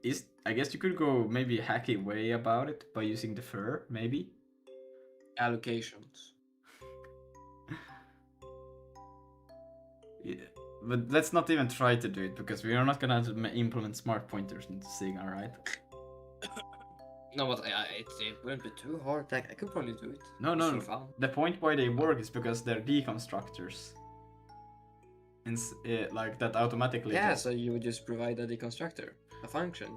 I guess you could go maybe a hacky way about it by using defer, maybe. Allocations. Yeah. But let's not even try to do it, because we are not gonna implement smart pointers into SIG, alright? No, but it wouldn't be too hard. Like, I could probably do it. No. Just for fun. The point why they work is because they're deconstructors. Like that automatically. Yeah, so you would just provide a deconstructor, a function,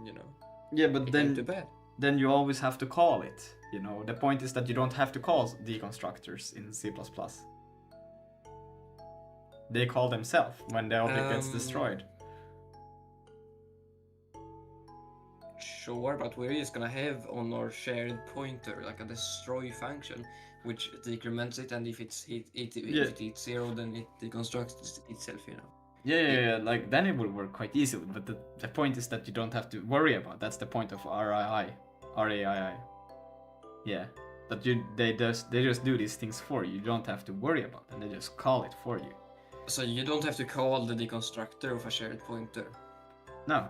Yeah, but It ain't too bad. then you always have to call it. The point is that you don't have to call deconstructors in C++. They call themselves when the object gets destroyed. Sure, but we're just gonna have on our shared pointer like a destroy function, which decrements it, and if if it hits 0, then it deconstructs itself, Yeah, like then it will work quite easily. But the point is that you don't have to worry about. That's the point of RAI. Yeah, that they just do these things for you. You don't have to worry about them. They just call it for you. So you don't have to call the deconstructor of a shared pointer. No.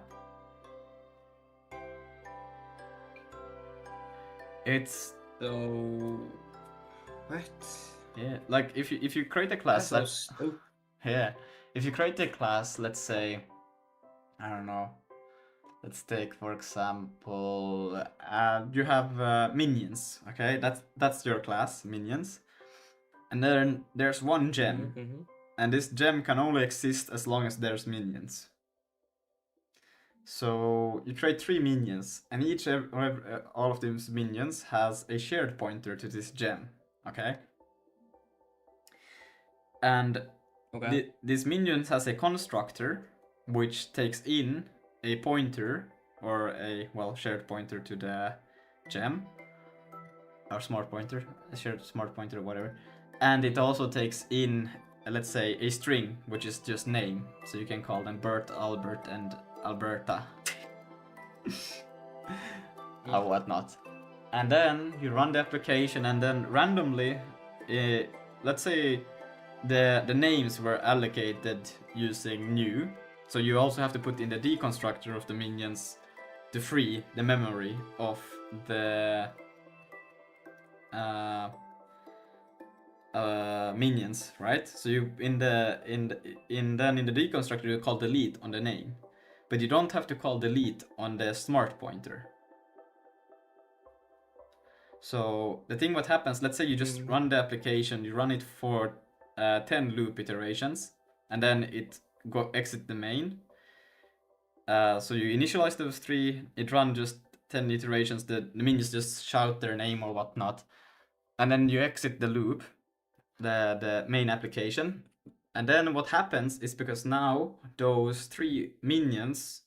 It's So what? Yeah, like if you create a class, That's so stupid. yeah, if you create a class, let's say, I don't know, let's take for example, you have minions, okay? That's your class, minions, and then there's one gem, Mm-hmm. and this gem can only exist as long as there's minions. So you create 3 minions, and all of these minions has a shared pointer to this gem. Okay. And this minion has a constructor which takes in a pointer or a shared pointer to the gem, or smart pointer, a shared smart pointer or whatever, and it also takes in, let's say, a string which is just name, so you can call them Bert, Albert, and Alberta, or whatnot. And then you run the application, and then randomly, let's say the names were allocated using new, so you also have to put in the deconstructor of the minions to free the memory of the minions, right? So you in the deconstructor you call delete on the name, but you don't have to call delete on the smart pointer. So the thing what happens, let's say you just run the application, you run it for 10 loop iterations, and then it exit the main. So you initialize those 3, it run just 10 iterations, the minions just shout their name or whatnot, and then you exit the loop, the main application. And then what happens is, because now those 3 minions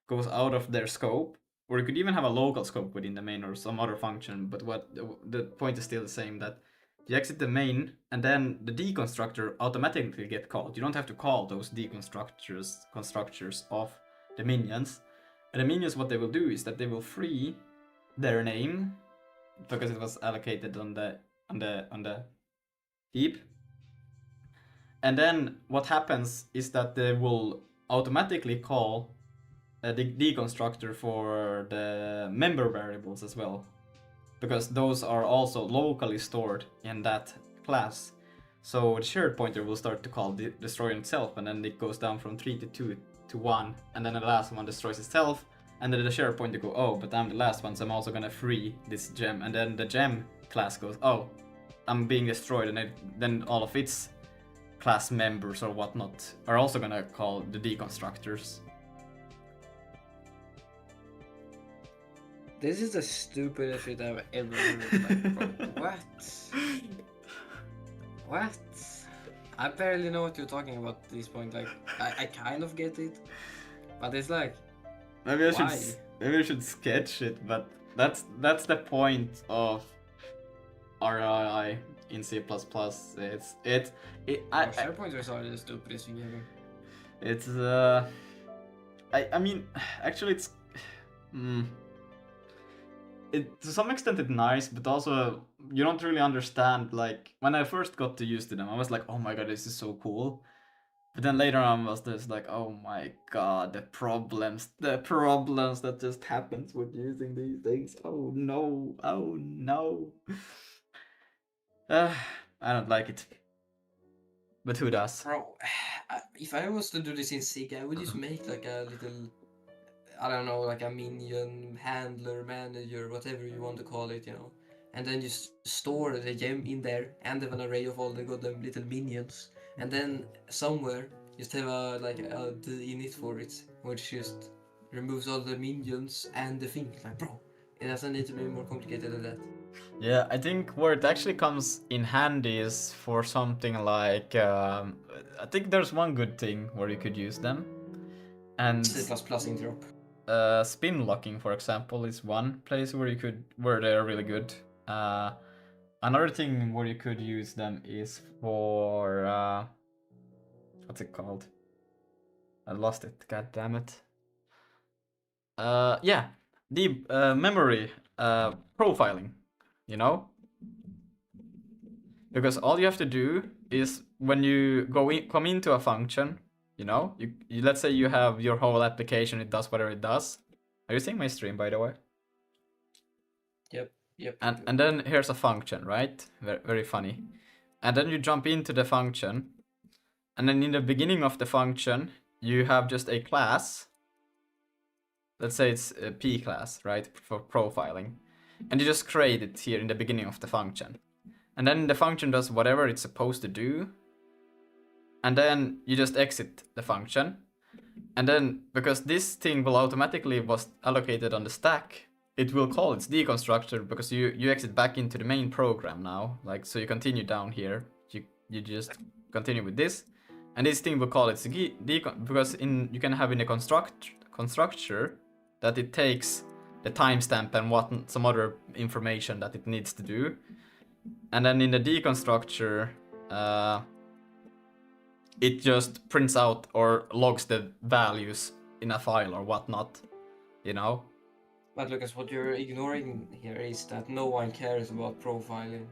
goes out of their scope, or you could even have a local scope within the main or some other function, but what the point is still the same, that you exit the main and then the deconstructor automatically get called. You don't have to call those constructors of the minions. And the minions, what they will do is that they will free their name because it was allocated on the heap. And then what happens is that they will automatically call the deconstructor for the member variables as well, because those are also locally stored in that class. So the shared pointer will start to call the destroy itself, and then it goes down from 3 to 2 to 1, and then the last one destroys itself, and then the shared pointer go, oh, but I'm the last one, so I'm also gonna free this gem, and then the gem class goes, oh, I'm being destroyed, and then all of its class members or whatnot are also gonna call the deconstructors. This is the stupidest shit I've ever heard. Like, bro, what? I barely know what you're talking about at this point. Like, I kind of get it, but it's like, maybe I should sketch it, but that's the point of RII in C++. Shared pointers are the stupidest thing ever. It's I mean, actually it's to some extent it's nice, but also you don't really understand. Like, when I first got used to them, I was like, oh my god, this is so cool. But then later on I was just like, oh my god, the problems that just happens with using these things. Oh no. I don't like it. But who does? Bro, if I was to do this in SIG, I would just make like a little, I don't know, like a minion handler, manager, whatever you want to call it, you know. And then just store the gem in there and have an array of all the goddamn little minions. And then somewhere just have a init for it, which just removes all the minions and the thing. Like, bro, it doesn't need to be more complicated than that. Yeah, I think where it actually comes in handy is for something like I think there's one good thing where you could use them, and C++ interop. Spin locking, for example, is one place where they're really good. Another thing where you could use them is for what's it called? I lost it. God damn it. Yeah, the memory profiling. You know, because all you have to do is when you come into a function, you know, you let's say you have your whole application, it does whatever it does. Are you seeing my stream, by the way? Yep. And then here's a function, right? Very, very funny. And then you jump into the function, and then in the beginning of the function you have just a class. Let's say it's a P class, right, for profiling. And you just create it here in the beginning of the function. And then the function does whatever it's supposed to do. And then you just exit the function. And then, because this thing will automatically was allocated on the stack, it will call its deconstructor because you exit back into the main program now. Like, so you continue down here. You just continue with this, and this thing will call its because you can have in a constructor that it takes the timestamp and some other information that it needs to do, and then in the deconstructor, it just prints out or logs the values in a file or whatnot, you know? But Lucas, what you're ignoring here is that no one cares about profiling.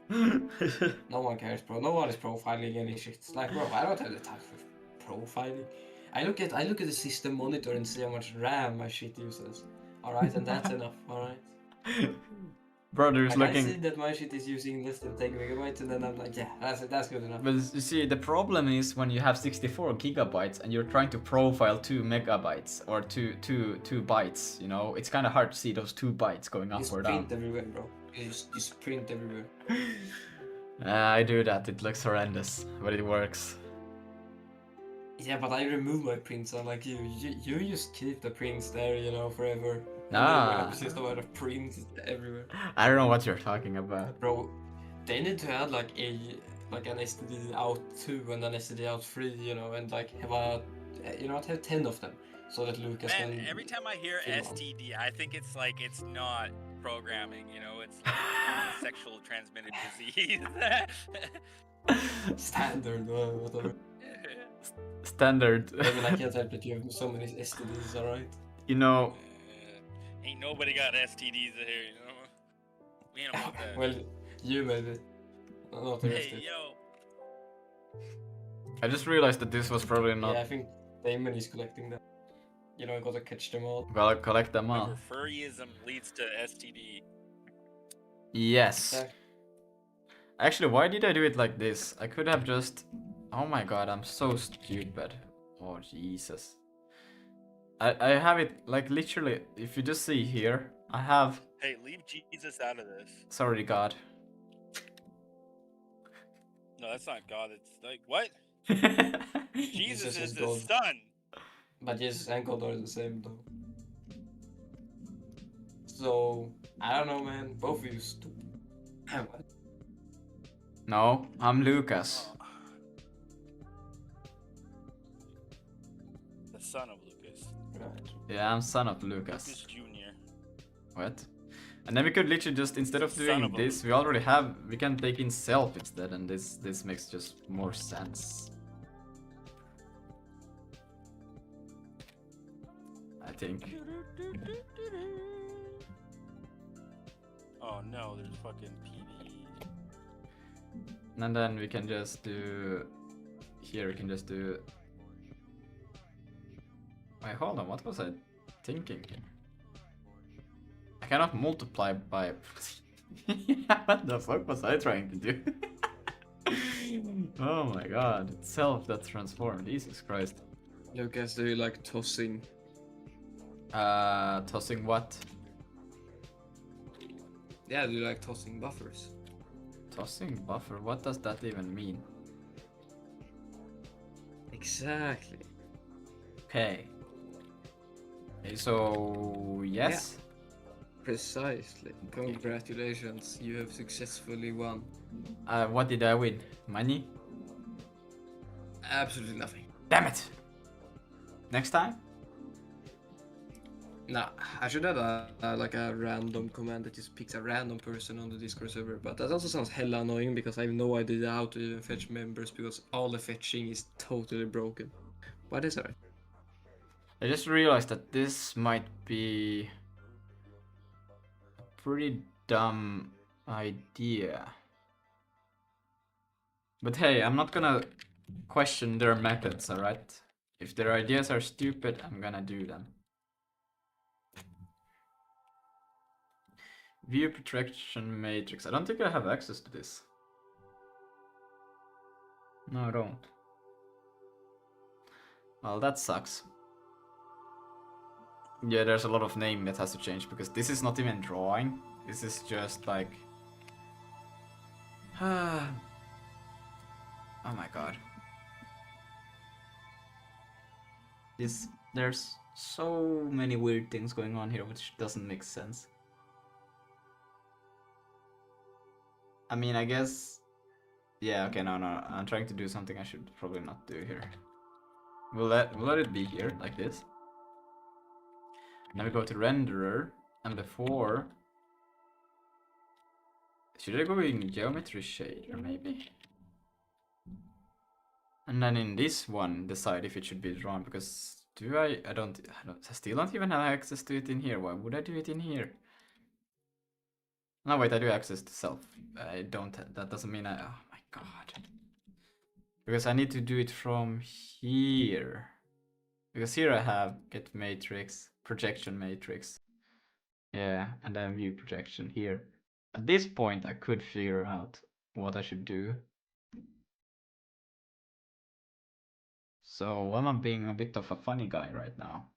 No one cares, bro. No one is profiling any shit. It's like, bro, I don't have the time for profiling. I look at the system monitor and see how much RAM my shit uses. Alright, and that's enough, alright? Brothers Like, looking. I see that my shit is using less than 10 megabytes, and then I'm like, yeah, that's good enough. But you see, the problem is when you have 64 gigabytes and you're trying to profile 2 megabytes or 2 bytes, you know, it's kind of hard to see those 2 bytes going up Just or down. print everywhere, bro. Just print everywhere. I do that, it looks horrendous, but it works. Yeah, but I remove my prints, unlike you. You just keep the prints there, you know, forever. Ah. It's just about a print everywhere. I don't know what you're talking about. Bro, they need to add like an STD out 2 and an STD out 3, you know, and like have have 10 of them, so that Lucas Man, can. every time I hear film on. STD, I think it's like it's not programming, you know, it's like sexual transmitted disease. Standard, whatever. Standard. I mean, I can't help that you have so many STDs, alright? You know, Ain't nobody got STDs here, you know. We ain't about that. Well, you maybe. Not the rest Hey, of it. yo. I just realized that this was probably not. Yeah, I think Damon is collecting them. You know, gotta catch them all. Gotta collect them all. Remember, furryism leads to STD. Yes. Yeah. Actually, why did I do it like this? I could have just. Oh my god, I'm so stupid. Oh Jesus. I have it like literally. If you just see here, I have. Hey, leave Jesus out of this. Sorry, God. No, that's not God. It's like, what? Jesus is God. his son. But Jesus and God are the same, though. So, I don't know, man. Both of you stupid. No, I'm Lucas. Oh. The son of Lucas. Right. Yeah, I'm son of Lucas. Lucas Jr. What? And then we could literally just, instead of Son doing of a- this, we can take in self instead, and this makes just more sense. I think. Oh no, there's fucking PD. And then we can just do... Here we can just do... Wait, hold on, what was I thinking? I cannot multiply by... What the fuck was I trying to do? Oh my god, it's self that transformed, Jesus Christ. Lucas, do you like tossing? Tossing what? Yeah, do you like tossing buffers? Tossing buffer, what does that even mean? Exactly. Okay. Okay, so... Yes? Precisely. Congratulations, you have successfully won. What did I win? Money? Absolutely nothing. Damn it! Next time? Nah, I should have like a random command that just picks a random person on the Discord server, but that also sounds hella annoying because I have no idea how to even fetch members because all the fetching is totally broken. But it's alright. I just realized that this might be a pretty dumb idea. But hey, I'm not gonna question their methods, alright? If their ideas are stupid, I'm gonna do them. View protection matrix. I don't think I have access to this. No, I don't. Well, that sucks. Yeah, there's a lot of name that has to change because this is not even drawing. This is just like... Oh my god. there's so many weird things going on here which doesn't make sense. I mean, I guess, yeah, okay, no, I'm trying to do something I should probably not do here. We'll let it be here like this. Now we go to renderer, and before, should I go in geometry shader maybe? And then in this one decide if it should be drawn, because I still don't even have access to it in here. Why would I do it in here? No, wait, I do access to self. I don't, that doesn't mean oh my god. Because I need to do it from here. Because here I have get matrix, projection matrix. Yeah, and then view projection here. At this point I could figure out what I should do. So I'm being a bit of a funny guy right now.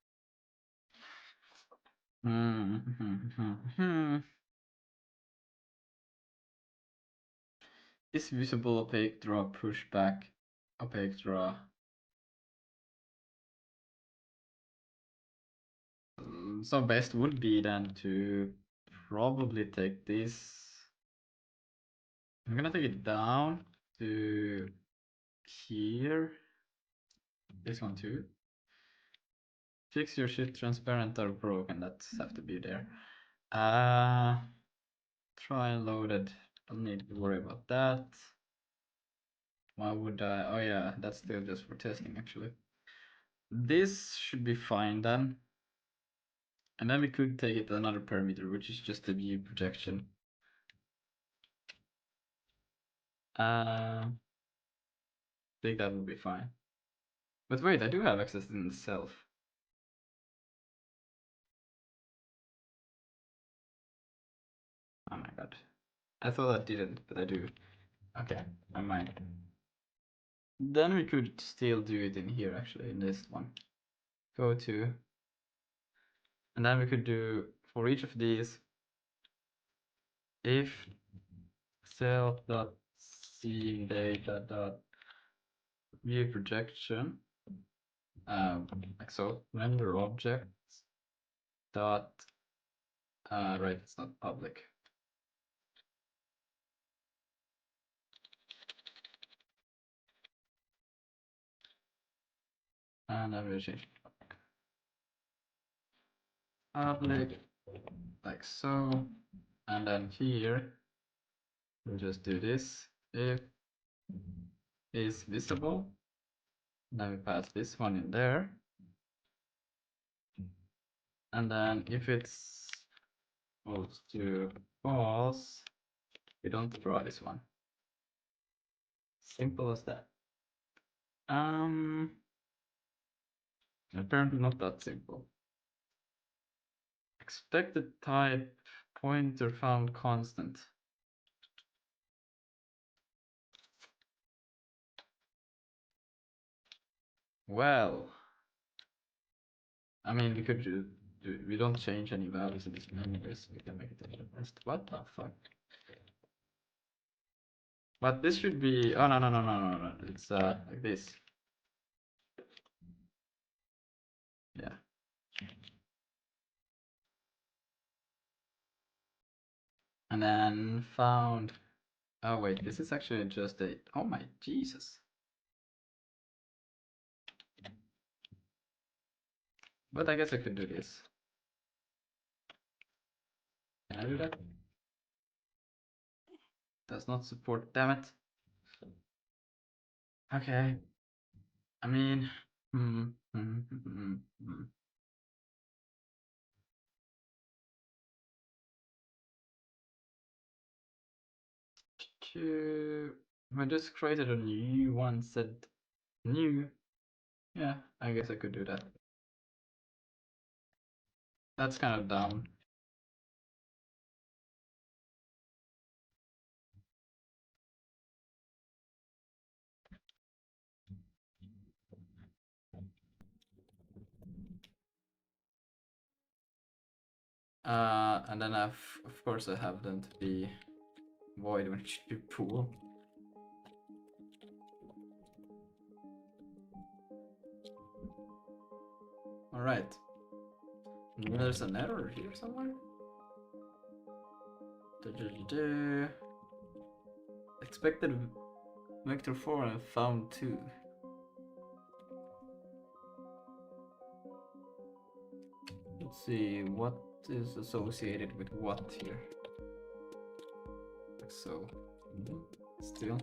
Is visible opaque draw pushback opaque draw? So best would be then to probably take this. I'm gonna take it down to here. This one too. Fix your shit transparent or broken. That have to be there. Try loaded. Don't need to worry about that. Why would I? Oh yeah, that's still just for testing actually. This should be fine then. And then we could take it another parameter, which is just the view projection. I think that would be fine. But wait, I do have access in the self. Oh my god. I thought I didn't, but I do. Okay, I might. Then we could still do it in here actually, in this one. Go to. And then we could do for each of these if self.seeing data dot view projection like so render objects dot right, it's not public. And then we change public like so, and then here we'll just do this if is visible. Then we pass this one in there, and then if it's equals to false, we don't draw this one. Simple as that. Apparently not that simple. Expected type pointer found constant. Well, I mean, we could we don't change any values in this menu, so we can make it a rest. What the fuck? But this should be, oh no, it's like this. Yeah. And then found, oh wait, this is actually just a, oh my Jesus. But I guess I could do this. Can I do that? Does not support, damn it. Okay. I mean, I just created a new one, said new. Yeah, I guess I could do that. That's kind of dumb. And then of course I have them to be void when it should be pool. Alright. There's an error here somewhere. Expected vector 4 and found 2. Let's see what is associated with what here. Like so. Still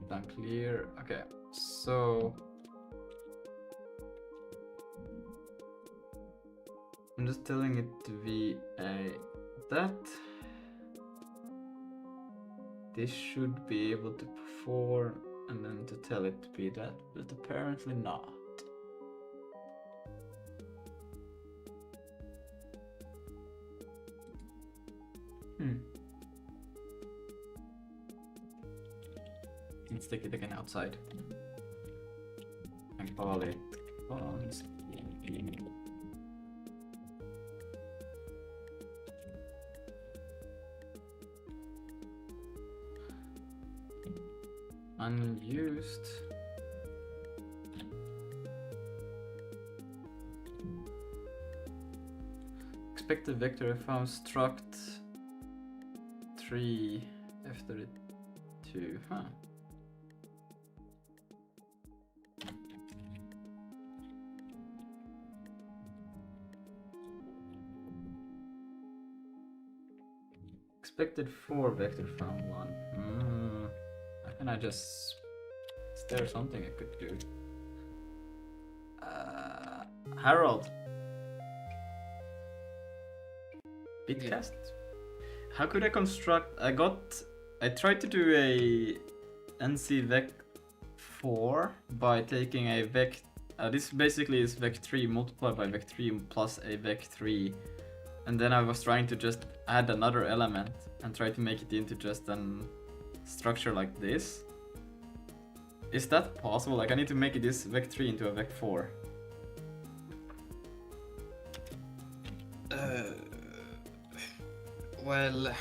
unclear. Okay, so I'm just telling it to be a that. This should be able to perform, and then to tell it to be that, but apparently not. Let's take it again outside and call it bonds. Unused. Expected vector found struct 3 after it 2. Huh. Expected 4 vector found 1. Can I just... Is there something I could do? Harold. Bitcast? How could I construct... I tried to do a NC vec 4 by taking a vec... this basically is vec 3 multiplied by vec 3 plus a vec 3. And then I was trying to just add another element and try to make it into just an structure like this. Is that possible? Like I need to make this vec 3 into a vec 4. Well,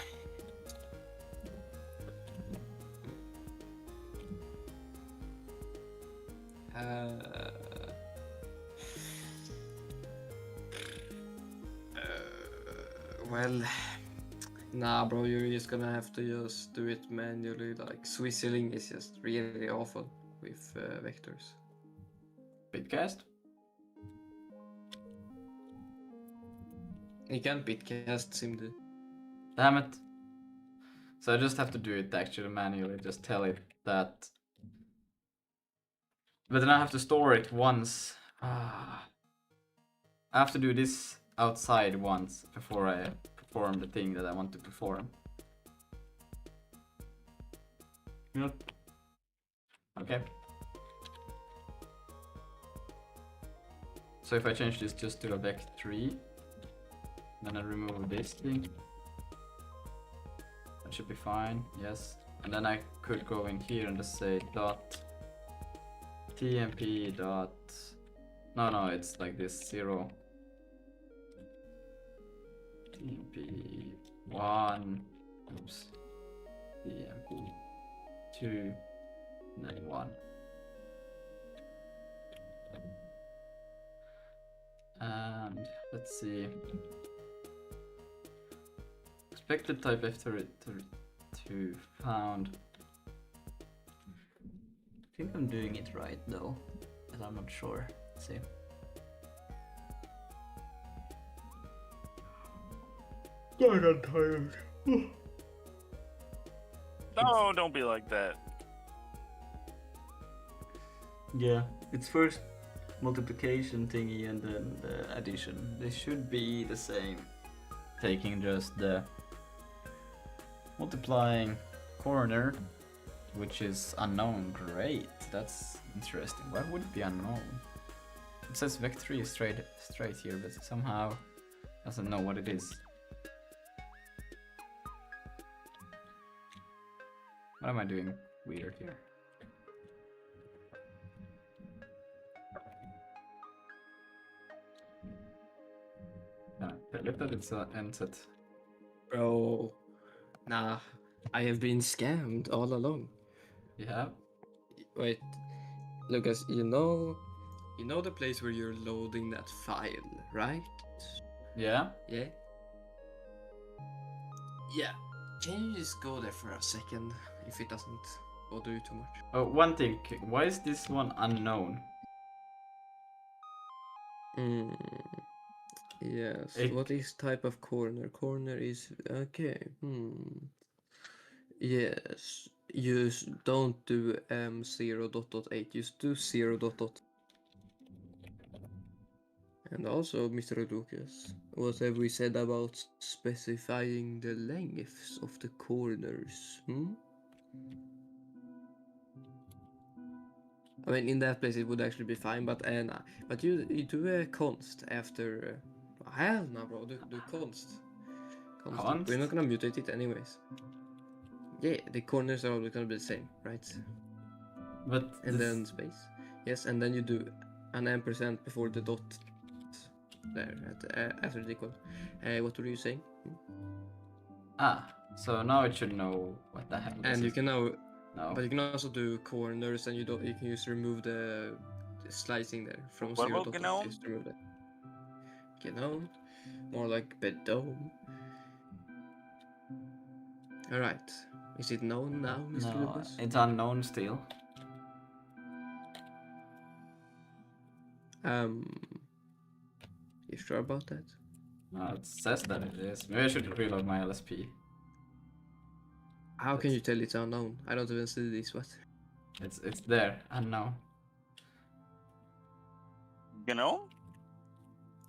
well, nah, bro, you're just gonna have to just do it manually. Like Swisseling is just really awful with vectors. Bitcast? You can't bitcast SimD. Damn it. So I just have to do it actually manually, just tell it that. But then I have to store it once. I have to do this outside once before I perform the thing that I want to perform. You know? Okay. So if I change this just to a vec 3, then I remove this thing. That should be fine, yes. And then I could go in here and just say dot tmp dot... No, it's like this, 0. tmp 1, oops, tmp 2, and then 1. And let's see. Expected type after 2 found. I think I'm doing it right though, but I'm not sure. Let's see. I got tired. No, don't be like that. Yeah, it's first multiplication thingy and then the addition. They should be the same. Taking just the multiplying corner, which is unknown. Great, that's interesting. Why would it be unknown? It says vec 3 is straight here, but somehow doesn't know what it is. What am I doing weird here? I looked at its endset. Bro, nah, I have been scammed all along. You have? Wait, Lucas, you know You know the place where you're loading that file, right? Yeah. Yeah. Yeah. Can you just go there for a second if it doesn't bother you too much? Oh, one thing. Why is this one unknown? Yes. It- What is type of corner? Corner is okay. Yes. Don't do 0.8. Just do 0.8. And also, Mr. Lucas, what have we said about specifying the lengths of the corners? I mean, in that place it would actually be fine, but nah. But you do a const after. Hell no, bro. Do const. Const? We're not gonna mutate it anyways. Yeah, the corners are always gonna be the same, right? But And then space. Yes, and then you do an ampersand before the dot. There, after the equal. What were you saying? so now it should know what the hell. And you can now. No. But you can also do corners, and you can just remove the slicing there from What 0 about dot. GNOME? Just remove that. GNOME, more like bedome. All right. Is it known now, Mr. No, Lucas? it's unknown still. You sure about that? No, it says that it is. Maybe I should reload my LSP. How can you tell it's unknown? I don't even see this. What? It's there, unknown. GNOME?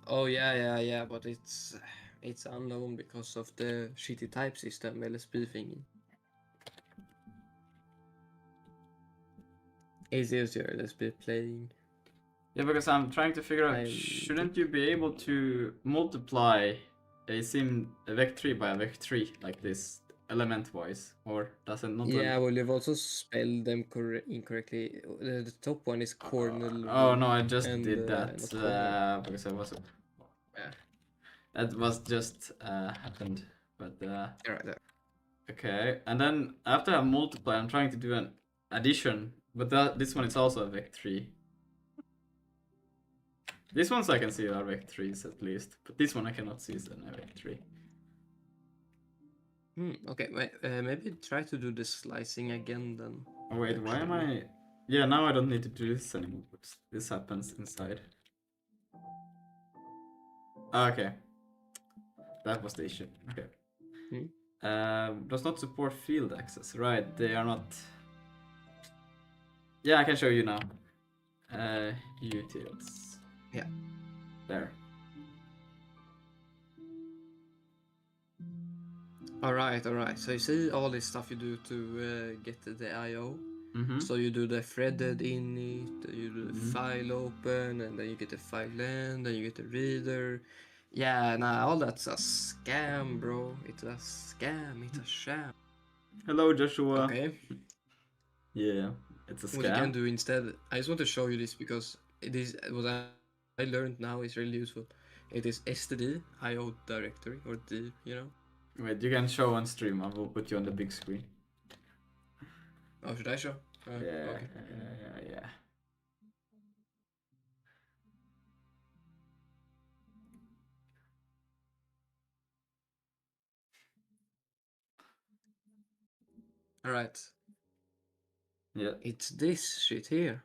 Oh yeah. But it's unknown because of the shitty type system LSP thingy. Easier your LSP playing. Yeah, because I'm trying to figure out, shouldn't you be able to multiply a vec3 by a vec3 like this, element-wise, or does it not? Yeah, well, you've also spelled them incorrectly. The top one is cornel. Oh no, I just and, did that because I was. Yeah. That was just happened, but Right. okay. And then after I multiply, I'm trying to do an addition, but this one is also a vec3. This ones I can see are vec3s at least, but this one I cannot see is a vec3. Okay, wait, maybe try to do the slicing again then. Oh wait, why am I? Yeah, now I don't need to do this anymore. This happens inside. Okay, that was the issue. Okay. Does not support field access. Right, they are not. Yeah, I can show you now. Utils. Yeah. There. Alright. So you see all this stuff you do to get the IO. Mm-hmm. So you do the threaded init, you do the file open, and then you get the file end, then you get the reader. Yeah, nah, all that's a scam, bro. It's a scam. It's a sham. Hello, Joshua. Okay. Yeah, it's a scam. What you can do instead, I just want to show you this because it is what I learned now is really useful. It is std IO directory or D, you know. Wait, you can show on stream. I will put you on the big screen. Oh, should I show? Yeah, Okay. yeah. All right. Yeah. It's this shit here.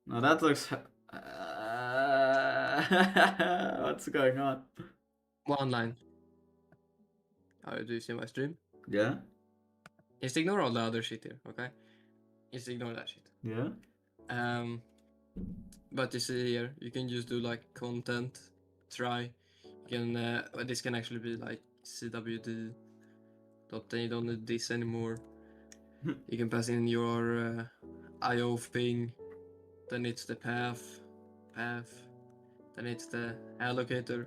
No, that looks. What's going on? One line. Oh, do you see my stream? Yeah. Just ignore all the other shit here, okay? Just ignore that shit. Yeah. But you see here, you can just do like content, try. You can this can actually be like CWD. You don't need this anymore. You can pass in your IO thing. Then it's the path. Then it's the allocator,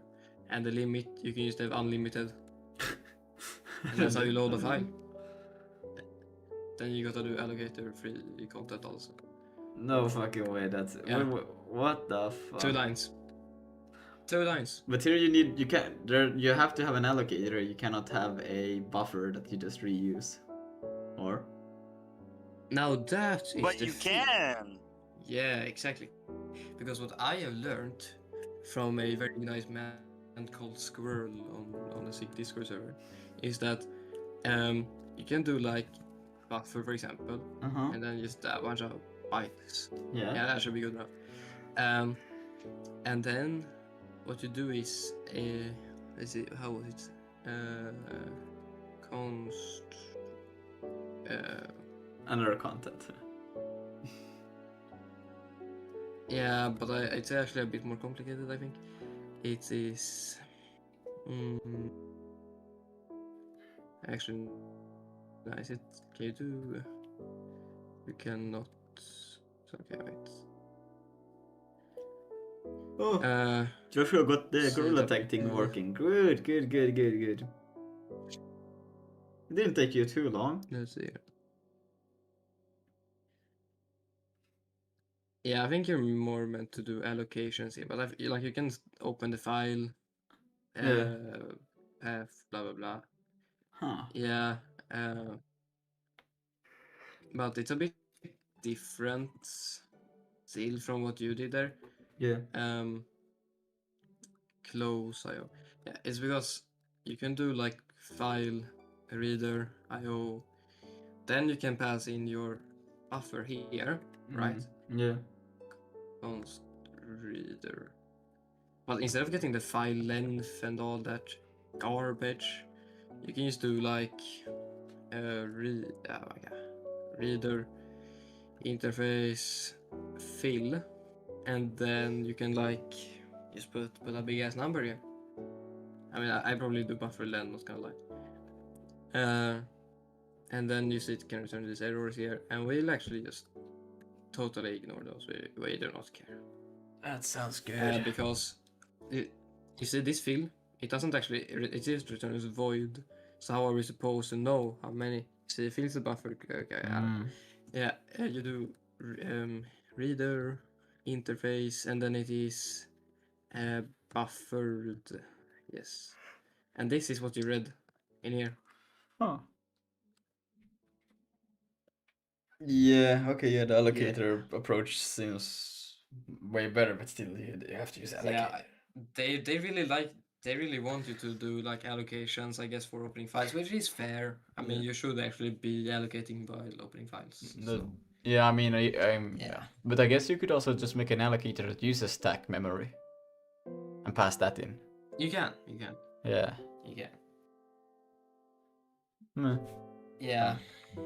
and the limit. You can just have unlimited. And that's how you load the file. Then you gotta do allocator free content also. No fucking way. That's what the fuck. 2 lines. 2 lines. But here you have to have an allocator. You cannot have a buffer that you just reuse. Or Now that is But the you thing. can. Yeah, exactly. Because what I have learned from a very nice man called Squirrel on the Sick Discord server is that you can do like buffer, for example, and then just a bunch of bytes. Yeah. Yeah, that should be good enough. And then what you do is let's see, how was it? Const. Another content. Yeah, but it's actually a bit more complicated, I think. It is. Actually, nice. It can you do? You cannot. Okay, wait. Oh, Joshua got the so gorilla that tag we thing do- working. Good. It didn't take you too long. Let's see. Yeah, I think you're more meant to do allocations here, but like you can open the file, Yeah. path, blah blah blah. Huh. Yeah, but it's a bit different still from what you did there. Yeah. Close IO. Yeah, it's because you can do like file, reader, IO. Then you can pass in your buffer here, right? Yeah. Const reader. But instead of getting the file length and all that garbage, you can just do like reader interface fill, and then you can like just put a big ass number here. I mean, I probably do buffer len, not gonna lie. And then you see it can return these errors here, and we'll actually just totally ignore those. We do not care. That sounds good. Because you see this fill, it doesn't actually, it just returns void. So how are we supposed to know how many? See, it fills the buffer. Okay, yeah, you do reader interface, and then it is buffered. Yes, and this is what you read in here. Huh. Yeah, okay, yeah, the allocator approach seems way better, but still you have to use allocator. Yeah, they really want you to do like allocations, I guess, for opening files, which is fair. I mean, you should actually be allocating while opening files. So. Yeah, I mean, I'm Yeah. But I guess you could also just make an allocator that uses stack memory and pass that in. You can. Yeah. You can. Hmm. Yeah.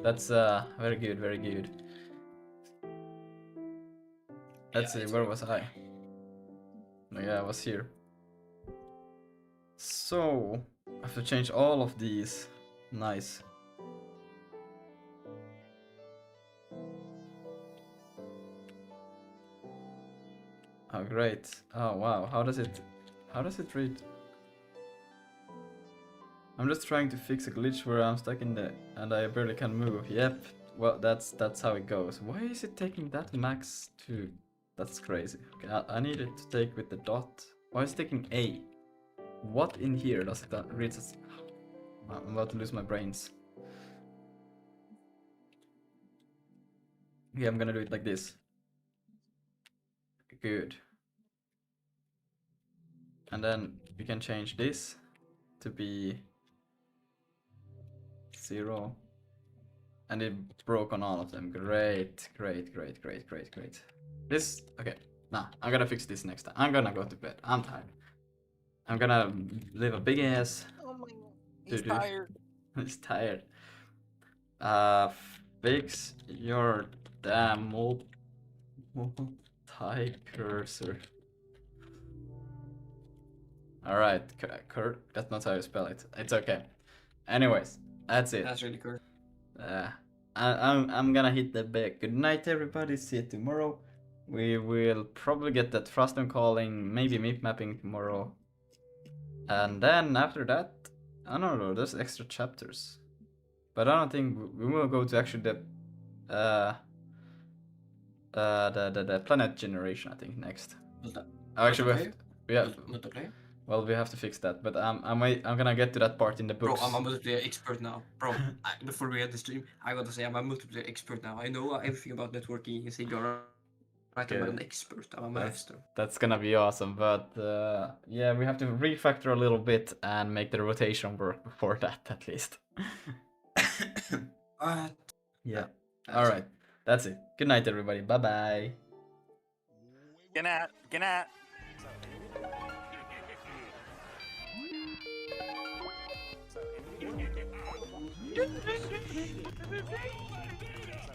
That's very good. Let's see, where was I? Oh, yeah, I was here. So I have to change all of these. Nice. Oh great. Oh wow. How does it read? I'm just trying to fix a glitch where I'm stuck in the and I barely can move. Yep. Well, that's how it goes. Why is it taking that max to? That's crazy. Okay, I need it to take with the dot. Why is it taking A? What in here does it read as? I'm about to lose my brains. Okay, I'm gonna do it like this. Good. And then we can change this to be 0. And it broke on all of them. Great. This, okay. Nah, I'm gonna fix this next time. I'm gonna go to bed. I'm tired. I'm gonna live a big ass. Oh my god. He's tired. He's tired. Fix your damn multi cursor. Alright, Kurt, that's not how you spell it. It's okay. Anyways, that's it. That's really cool. I'm gonna hit the bed. Good night, everybody. See you tomorrow. We will probably get that Frostum calling, maybe map mapping tomorrow. And then after that, I don't know, there's extra chapters. But I don't think we will go to actually the planet generation, I think, next. Actually, we have multiplayer. Well, we have to fix that, but I'm gonna get to that part in the books. Bro, I'm a multiplayer expert now. Bro, before we end the stream, I gotta say I'm a multiplayer expert now. I know everything about networking in Cigar Right, I'm Okay. an expert. I'm a master. That's gonna be awesome, but yeah, we have to refactor a little bit and make the rotation work before that at least. What? Yeah. That's All right. That's it. Good night, everybody. Bye bye. Good night. Good night.